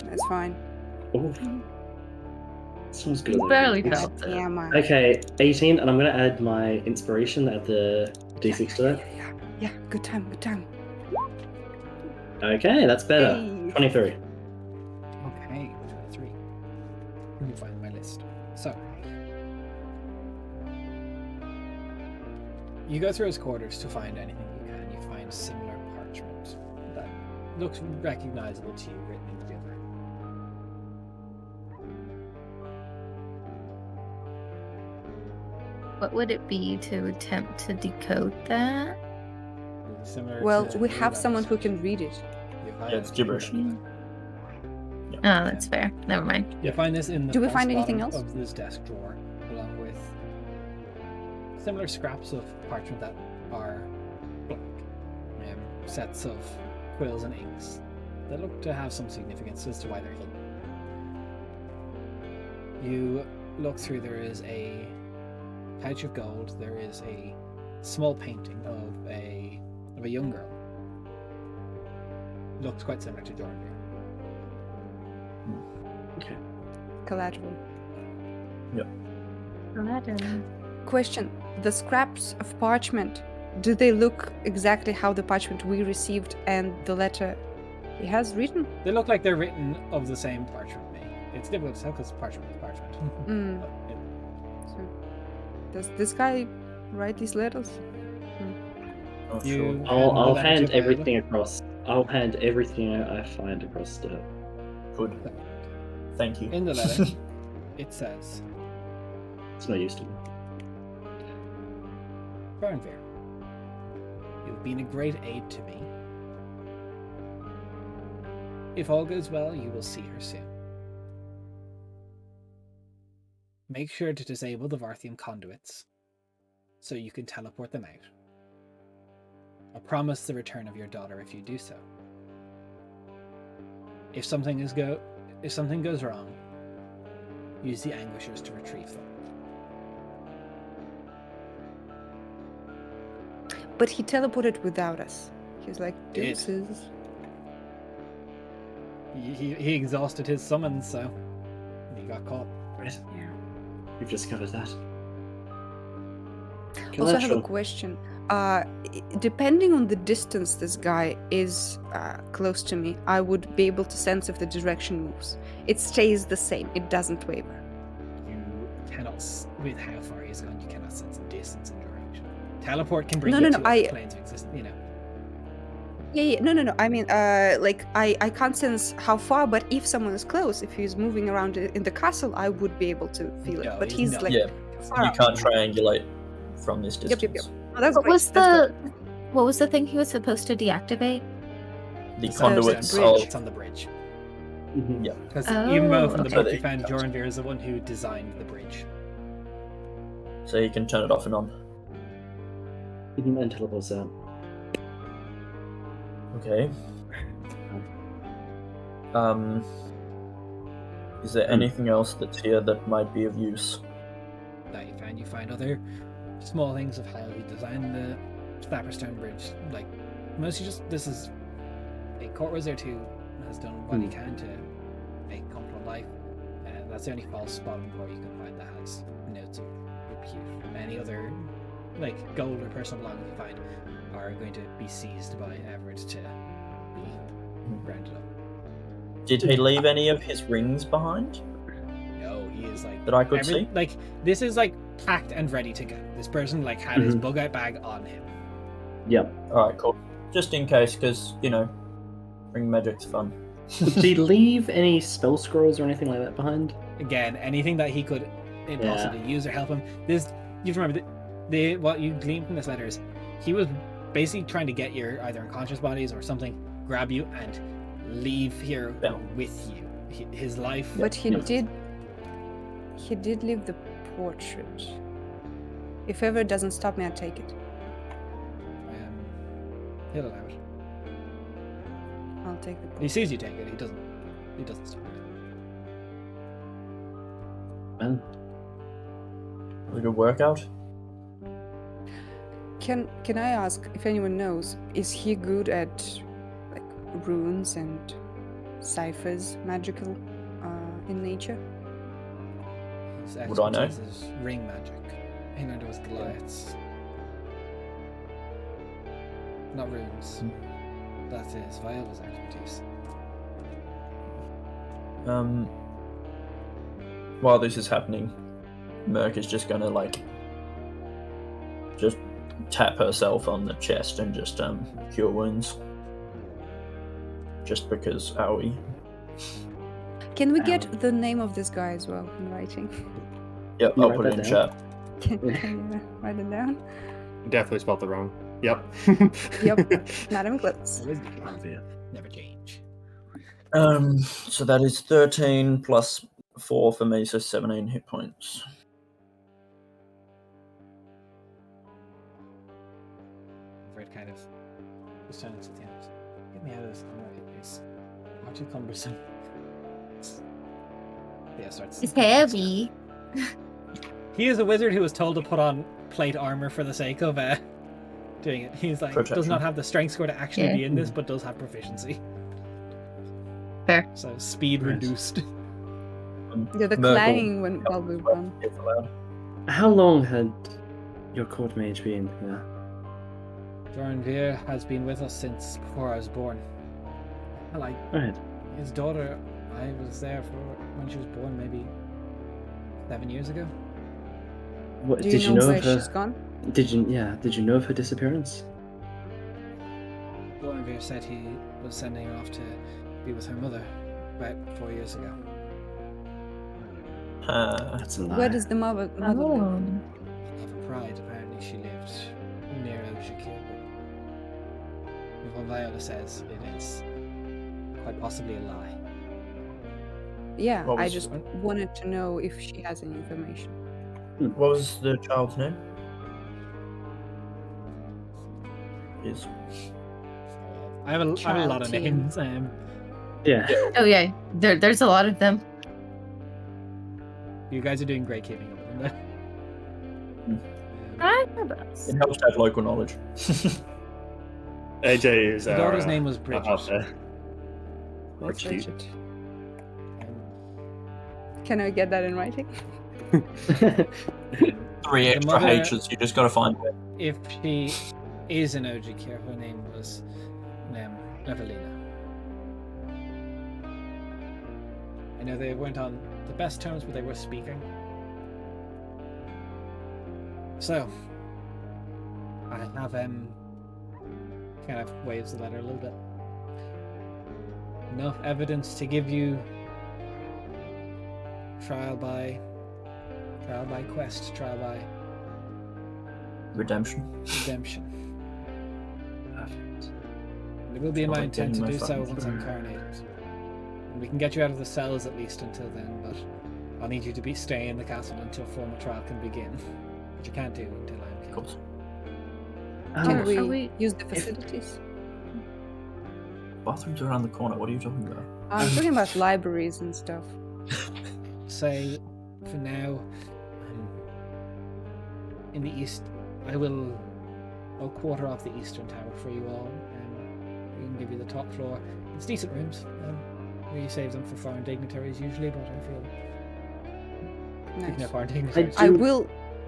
That's fine. Oh. Sounds good. You barely felt it. Yeah, mine. Okay, 18, and I'm gonna add my inspiration, add the d6 to that. Yeah, good time, good time. Okay, that's better. Hey. 23. Okay, 23. Let me find my list. So you go through his quarters to find anything you can. You find similar parchment that looks recognizable to you written in gibberish. What would it be to attempt to decode that? Similar Well, to we your have someone who language. can read it. You find- Yeah, it's gibberish. Oh, that's fair. Never mind. You find this in the Do we first find anything bottom else? of this desk drawer, along with similar scraps of parchment that are blank, sets of quills and inks that look to have some significance as to why they're hidden. You look through. There is a pouch of gold. There is a small painting of a young girl. Looks quite similar to Jordan. Okay. Collateral. Collateral. Question: the scraps of parchment, do they look exactly how the parchment we received and the letter he has written? They look like they're written of the same parchment made. It's difficult to tell because parchment is parchment. Mm. But it- So, does this guy write these letters? Not You- sure. I'll Another hand to everything across. I'll hand everything I find across to her. Good. Thank you. In the letter, it says, It's no use to me. Bernvir, you've been a great aid to me. If all goes well, you will see her soon. Make sure to disable the Varthium conduits so you can teleport them out. I promise the return of your daughter if you do so. If something goes wrong, use the anguishers to retrieve them. But he without us. He's like, Did. deuces. He exhausted his summons, so he got caught. Right. Yeah. You've discovered that. Also, I have a Collateral. question. Depending on the distance this guy is close to me, I would be able to sense if the direction moves. It stays the same. It doesn't waver. You cannot, with how far he's gone, you cannot sense the distance and direction. Teleport can bring No, you no, to no, other I- planes of existence, you know. Yeah. No. I mean, like, I can't sense how far, but if someone is close, if he's moving around in the castle, I would be able to feel it. No, But he's he's not. like Yeah, far you out. can't triangulate from this distance. Yep. Oh, that's What great. was That's the what was the thing he was supposed to deactivate? The It's conduits on the of bridge. It's on the bridge. Mhm. yeah. Because Oh, even though from the okay. book So you they- found Jornvir is the one who designed the bridge. So you can turn it off and on. And teleports out. Okay. Is there Hmm. anything else that's here that might be of use? That you find other small things of how he designed the Stapperstone Bridge. Like mostly just this is a court wizard who has done what he can to make comfortable life. That's the only false bottom drawer you can find that has notes of repute. Any other like gold or personal belongings you find are going to be seized by Everett to be rounded up. Did he leave any of his rings behind No, he is like that I could see? like this is like packed and ready to go. This person like had his Mhm. bug out bag on him. Yep. Alright, cool. Just in case, because, ring magic's fun. Did he leave any spell scrolls or anything like that behind? Again, anything that he could possibly use or help him. This you have to remember what you glean from this letter is he was basically trying to get your either unconscious bodies or something, grab you and leave here Yeah. with you. His life. But he Yeah. did leave the portrait. If ever it doesn't stop me, I'd take it. He'll allow it. I'll take the He portrait. sees you take it. He doesn't stop it. Well, A good workout. Can I ask if anyone knows, is he good at like runes and ciphers, magical in nature? His Would I know? expertise is ring magic. He knows Goliaths. Not runes. That is Viola's expertise. While this is happening, Merc is just gonna like just tap herself on the chest and just cure wounds. Just because owie. Can we get the name of this guy as well in writing? Yep, You I'll write put it that in down? chat. Can you write it down? Definitely spelled it wrong. Yep. Yep, not even close. Always obvious. never change. So that is 13 plus 4 for me, so 17 hit points. Fred kind of just turns to the end. Get me out of this corner. It's not too cumbersome. Yeah, starts. It's heavy. He is a wizard who was told to put on plate armor for the sake of doing it. He's like does Protection. not have the strength score to actually Yeah. be in this, but does have proficiency. Fair. So speed Nice. reduced. Yeah, the Merkel. clanging when while we run. If allowed. How long had your court mage been here? Joran Veer has been with us since before I was born. Like Right. his daughter, I was there for when she was born, maybe 7 years ago. What, Do did you you know know where of her? she's gone? Did you know of her disappearance? Joran Veer said he was sending her off to be with her mother about 4 years ago. That's a lie. Where does the mother live? Oh. Of Pride, apparently she lived near Oshakir, but what Viola says, it is quite possibly a lie. Yeah, What I was- just wanted to know if she has any information. What was the child's name? Is I have a lot of Child names. Yeah. Oh yeah, there's a lot of them. You guys are doing great keeping up with them. I know best. it helps to have local knowledge. AJ is The our daughter's name was our Bridget. helper. That's cute. Bridget. Can I get that in writing? 3 The extra mother- H's, you just gotta find it. If she is an Ojikir, her name was Evelina. I know they weren't on the best terms, but they were speaking. So, I have kind of waves the letter a little bit. Enough evidence to give you trial by quest, trial by Redemption. redemption. Perfect. And it will be in Feel my like intent to getting do my so fucking once I'm through. coronated. And we can get you out of the cells at least until then, but I'll need you to stay in the castle until formal trial can begin. Which you can't do until I'm Of king. course. Can Oh, we Are we- use the facilities? Bathrooms around the corner. What are you talking about? I'm talking about libraries and stuff. Say, for now, in the east, I'll quarter off the eastern tower for you all, and we can give you the top floor. It's decent rooms. We save them for foreign dignitaries usually, but I feel speaking Nice. of foreign dignitaries,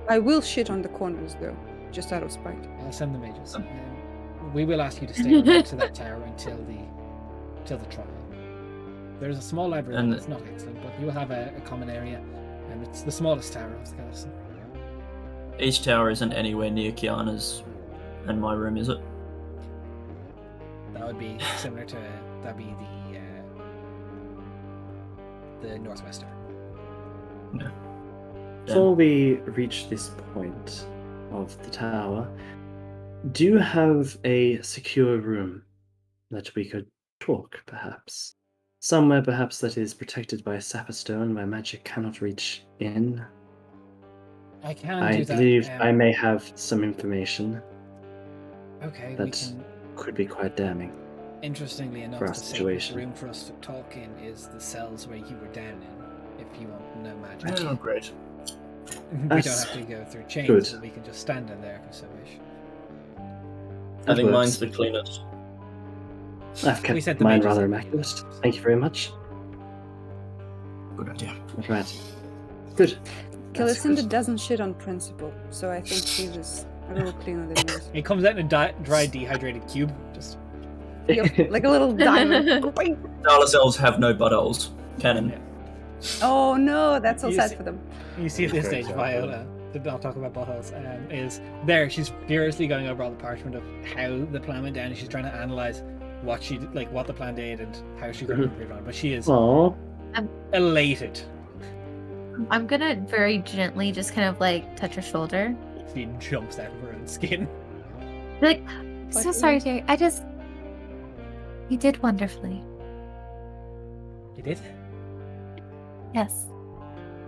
I will shit on the corners though, just out of spite. I'll send the mages. We will ask you to stay next to that tower until the trial. There's a small library, And- it's not excellent, but you will have a common area, and it's the smallest tower of the castle. East Tower isn't anywhere near Kiana's and my room, is it? That would be similar to that'd be the northwest tower. Yeah. Before we reach this point, of the tower, do you have a secure room that we could talk, perhaps? Somewhere, perhaps, that is protected by a sapphire stone where magic cannot reach in? I can I do that. believe I may have some information Okay, we that can. could be quite damning. Interestingly enough, for our the safest situation. room for us to talk in is the cells where you were down in. If you want no magic, Oh, great. we don't That's have to go through chains. good. But we can just stand in there if you so wish. I think works. mine's the cleanest. I've We sent kept the mine mages rather in. immaculate. Thank you very much. Good idea. Right. Good. That's Calicinda good. doesn't shit on principle, so I think she's just a little cleaner than yours. It comes out in a dry, dehydrated cube. Just Yep, like a little diamond. Boing. Darla cells have no buttholes. Canon. Yeah. Oh no, that's so You sad see- for them. you see at this Great stage, job, Viola did not talk about buttholes. Is there? She's furiously going over all the parchment of how the plan went down, and she's trying to analyze what she did, like what the plan did, and how she's going to improve on it. But she is Aw. elated. I'm gonna very gently just kind of like touch her shoulder. She jumps out of her own skin. Like, so What sorry, is- dear. You did wonderfully. You did. Yes.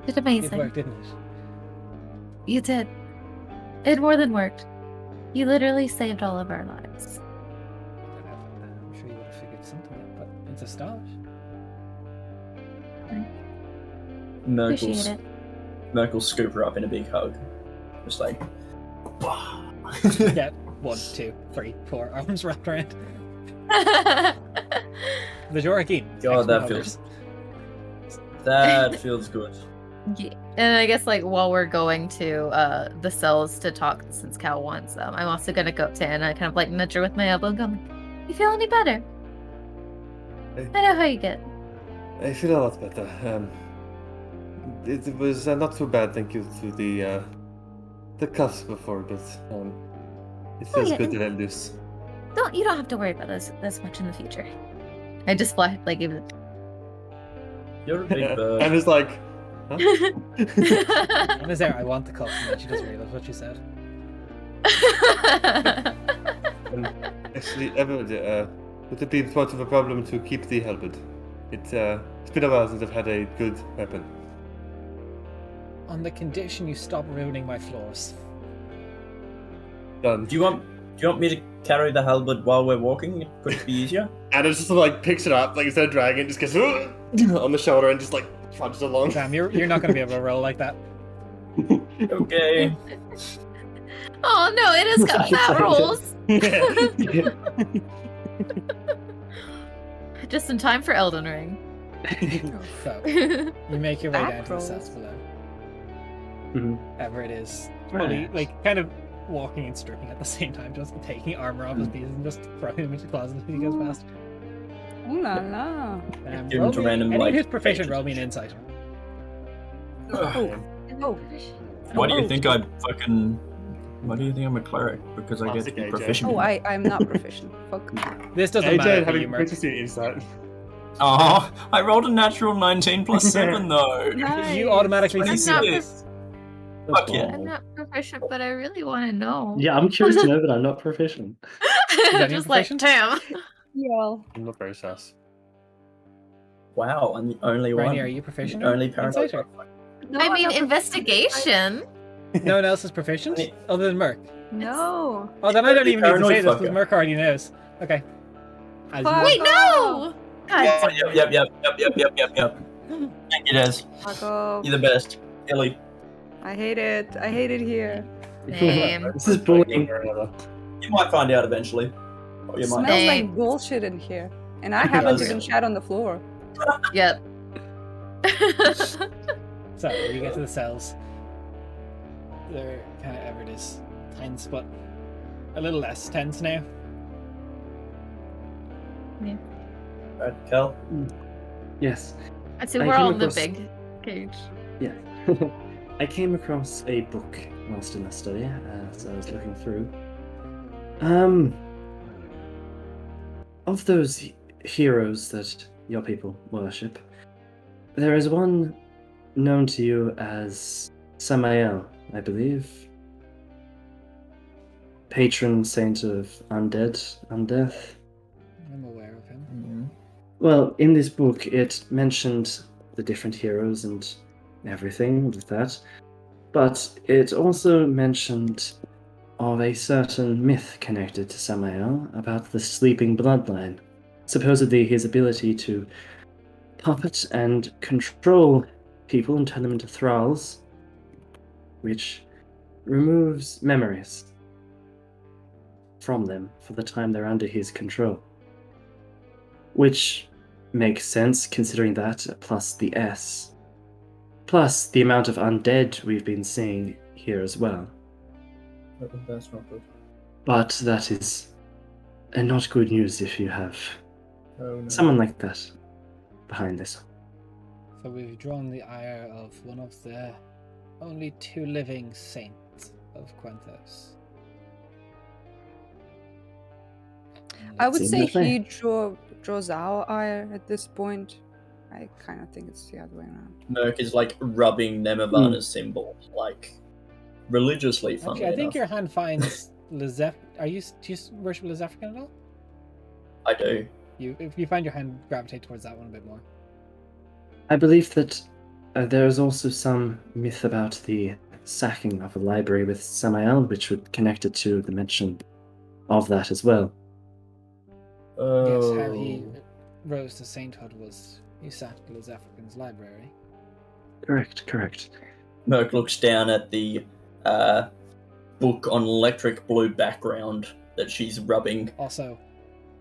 Did It amazing. worked, didn't it? You did. It more than worked. You literally saved all of our lives. I'm sure you would have figured something out, but it's a start. Appreciate it. Merkel scoop her up in a big hug. Just like, Yeah, 1, 2, 3, 4 arms wrapped around. The Jorakin. God, that feels good. Yeah. And I guess like while we're going to the cells to talk, since Cal wants, I'm also gonna go up to Anna, kind of like nudge her with my elbow and go, "You feel any better? I know how you get." I feel a lot better. It was not too bad, thank you to the cuffs before, but it feels yeah, good and- to let loose. You don't have to worry about this much in the future. I just fly like give it. You're a big bird. And it's like, huh? And is there? I want the cup, and then she doesn't realize what she said. Actually, Everett, would it be much of a problem to keep the halberd? It's been a while since I've had a good weapon. On the condition you stop ruining my floors. Done. Do you want me to carry the halberd while we're walking? Could it be easier? And it just like picks it up, like instead of dragging it, just goes on the shoulder and just like trudges along. Damn, you're not going to be able to roll like that. Okay. Oh no, it has got fat rolls. Just in time for Elden Ring. So, you make your way Back down to the rolls. cells below. Mhm. Ever it is fully, Right. like, kind of walking and stripping at the same time, just taking armor off his pieces and just throwing them into the closet as he goes past. Ooh la la. Give Roll him to me- random, any like, who's proficient, pages. roll me an insight. Oh. Why do you Oh. think I'm fucking... Why do you think I'm a cleric? Because I get to Classic be AJ. proficient. Oh, I'm not proficient. Fuck. This doesn't AJ matter for having you, Merc. proficiency in insight. Oh, I rolled a natural 19 plus 7 though. Nice. You automatically I'm succeed. not Yes. That's Fuck yeah. wild. I'm not proficient, but I really want to know. Yeah, I'm curious to know that I'm not proficient. that Just even like, proficient? damn. Yeah. I'm not very sus. Wow, I'm the only one. Rainy, are you proficient? The only in paranoid insight, or- one. No, I I'm mean, not investigation. No one else is proficient? Any- Other than Merc? No. Oh, then I don't even need to Paranoid say this because fucker. Merc already knows. Okay. As Fuck. you Wait, no! God. Oh, yep. Thank you, Des. Fuck off. You're the best. Illy. I hate it. I hate it here. Same. This is bullying. You might find out eventually. Or you might Smells not. Same. like bullshit in here. And I haven't does. even shat on the floor. Yep. So, you get to the cells. They're kind of, ever it is, tense, but a little less tense now. Right, Cal? Yes. I see I we're came all in the across- big cage. Yeah. I came across a book whilst in the study, as I was looking through. Of those heroes that your people worship, there is one known to you as Samael, I believe. patron saint of undeath. I'm aware of him. Mhm. Well, in this book, it mentioned the different heroes and everything with that, but it also mentioned of a certain myth connected to Samael about the sleeping bloodline. Supposedly, his ability to puppet and control people and turn them into thralls, which removes memories from them for the time they're under his control. Which makes sense considering that, plus the S. Plus the amount of undead we've been seeing here as well. That's not good. But that is not good news if you have Oh, no. someone like that behind this. So we've drawn the ire of one of the only 2 living saints of Quenthos. I would Seems say that way. he draws our ire at this point. I kind of think it's the other way around. Merc is like rubbing Nemavana's symbol, like religiously. Funnily Actually, I think enough. your hand finds Lizef. Do you worship Lizefrican at all? I do. If you find your hand gravitate towards that one a bit more. I believe that there is also some myth about the sacking of a library with Samael, which would connect it to the mention of that as well. Yes, how he Oh. rose to sainthood was he sacked Lizefrican's library. Correct. Merc looks down at the book on electric blue background that she's rubbing. Also,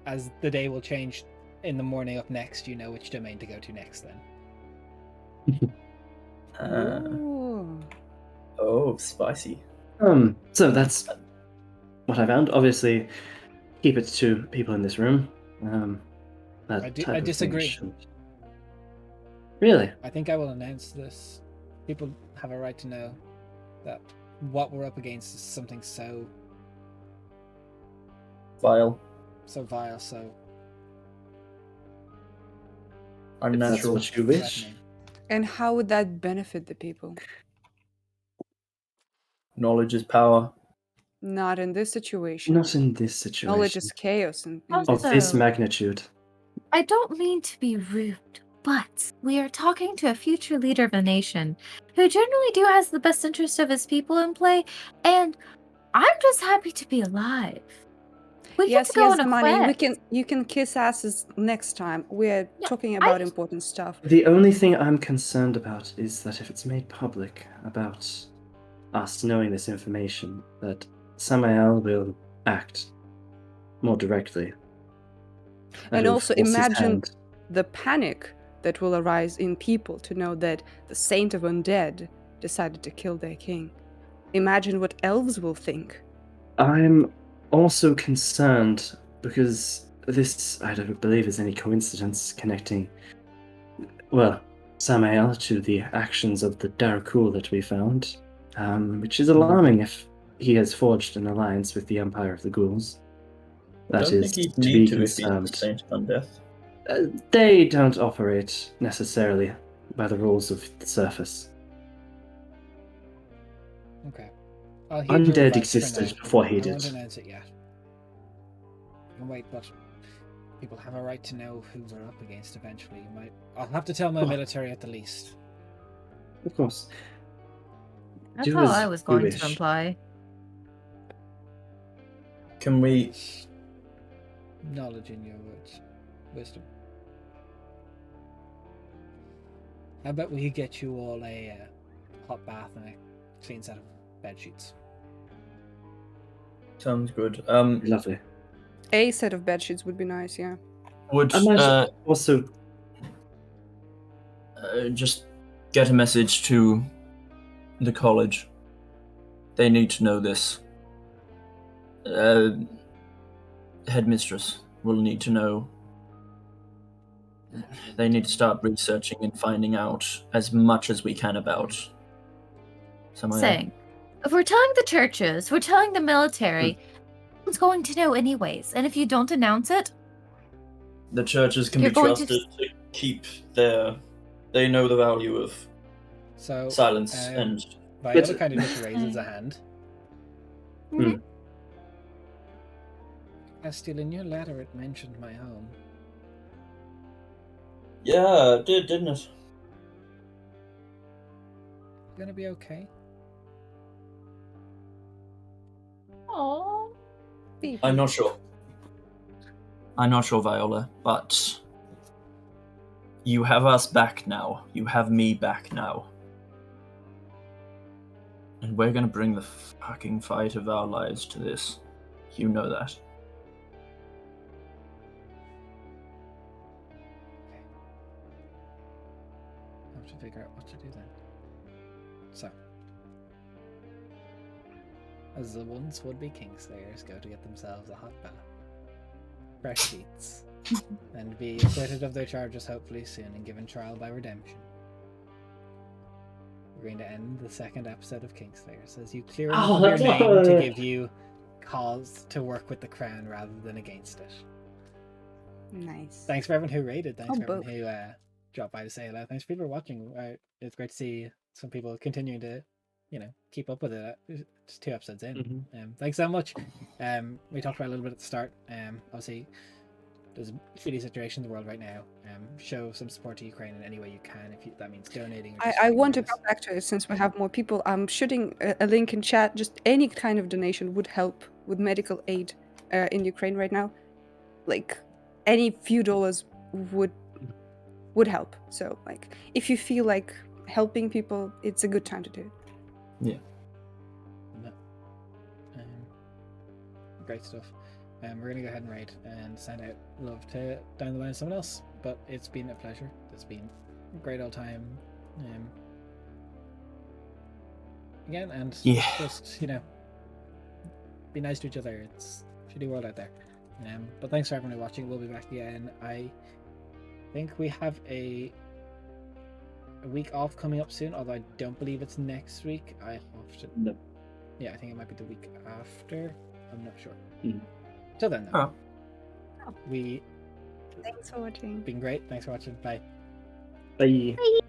as the day will change in the morning up next, you know which domain to go to next then. Ooh. Oh, spicy. So that's what I found. Obviously, keep it to people in this room. That I type of thing disagree. shouldn't- Really? I think I will announce this. People have a right to know that what we're up against is something so Vile. vile, so That's Unnatural. what you wish. threatening. And how would that benefit the people? Knowledge is power. Not in this situation. Not in this Knowledge situation. is chaos. In Also- Of this magnitude. I don't mean to be rude, but we are talking to a future leader of a nation who generally has the best interest of his people in play, and I'm just happy to be alive. We get to go on a Zamani, quest. you can kiss asses next time. We're Yeah, talking about important stuff. The only thing I'm concerned about is that if it's made public about us knowing this information, that Samael will act more directly. That And he'll also force his imagine hand. the panic that will arise in people to know that the Saint of Undead decided to kill their king. Imagine what elves will think. I'm also concerned because this, I don't believe, is any coincidence connecting, well, Samael to the actions of the Darakul that we found, which is alarming if he has forged an alliance with the Empire of the Ghouls. I That don't is think he'd to be need to if he's the concerned. Saint of Undeath. They don't operate necessarily by the rules of the surface. Okay. I'll heed your Undead advice for existed now. before he I did. won't announce it yet. I can wait, but people have a right to know who we're up against eventually. I'll have to tell my Oh. military at the least. Of course. That's Do all as I was you going wish. to imply. Can we? Knowledge in your words. Wisdom. How about we get you all a hot bath and a clean set of bed sheets? Sounds good. Lovely. A set of bedsheets would be nice, yeah. Would I might also just get a message to the college. They need to know this. Headmistress will need to know. They need to start researching and finding out as much as we can about Samael. Saying, if we're telling the churches, we're telling the military, one's going to know anyways. And if you don't announce it, The churches can You're be going to trusted to keep their. They know the value of So silence and. Viola But- kind of just raises a hand. Hmm. Estiel, in your letter it mentioned my home. Yeah, it did, didn't it? You gonna be okay? Aww. I'm not sure. I'm not sure, Viola, but you have us back now. You have me back now. And we're gonna bring the fucking fight of our lives to this. You know that. Okay. I have to figure out what to do then. So, as the once would-be Kingslayers go to get themselves a hot bath, fresh sheets, and be acquitted of their charges hopefully soon and given trial by redemption. We're going to end the second episode of Kingslayers as you clear enough of your name to give you cause to work with the crown rather than against it. Nice. Thanks for everyone who rated. Thanks for both. everyone who dropped by to say hello. Thanks for people watching. It's great to see some people continuing to, keep up with it. It's 2 episodes in. Thanks so much. We talked about it a little bit at the start. Obviously, there's a shitty situation in the world right now. Show some support to Ukraine in any way you can. If that means donating. Or I want to come back to it since we have more people. I'm shooting a link in chat. Just any kind of donation would help with medical aid in Ukraine right now. Like any few dollars would help. So like if you feel like helping people, it's a good time to do it. Yeah. No. Great stuff. We're gonna go ahead and rate and send out love to down the line someone else. But it's been a pleasure. It's been a great old time. Again, and just be nice to each other. It's a shitty world out there. But thanks for everyone watching. We'll be back again. I think we have a week off coming up soon, although I don't believe it's next week. I have to. No. Yeah, I think it might be the week after. I'm not sure. Mm. Till then, though. Oh. We. Thanks for watching. Been great. Thanks for watching. Bye. Bye. Bye.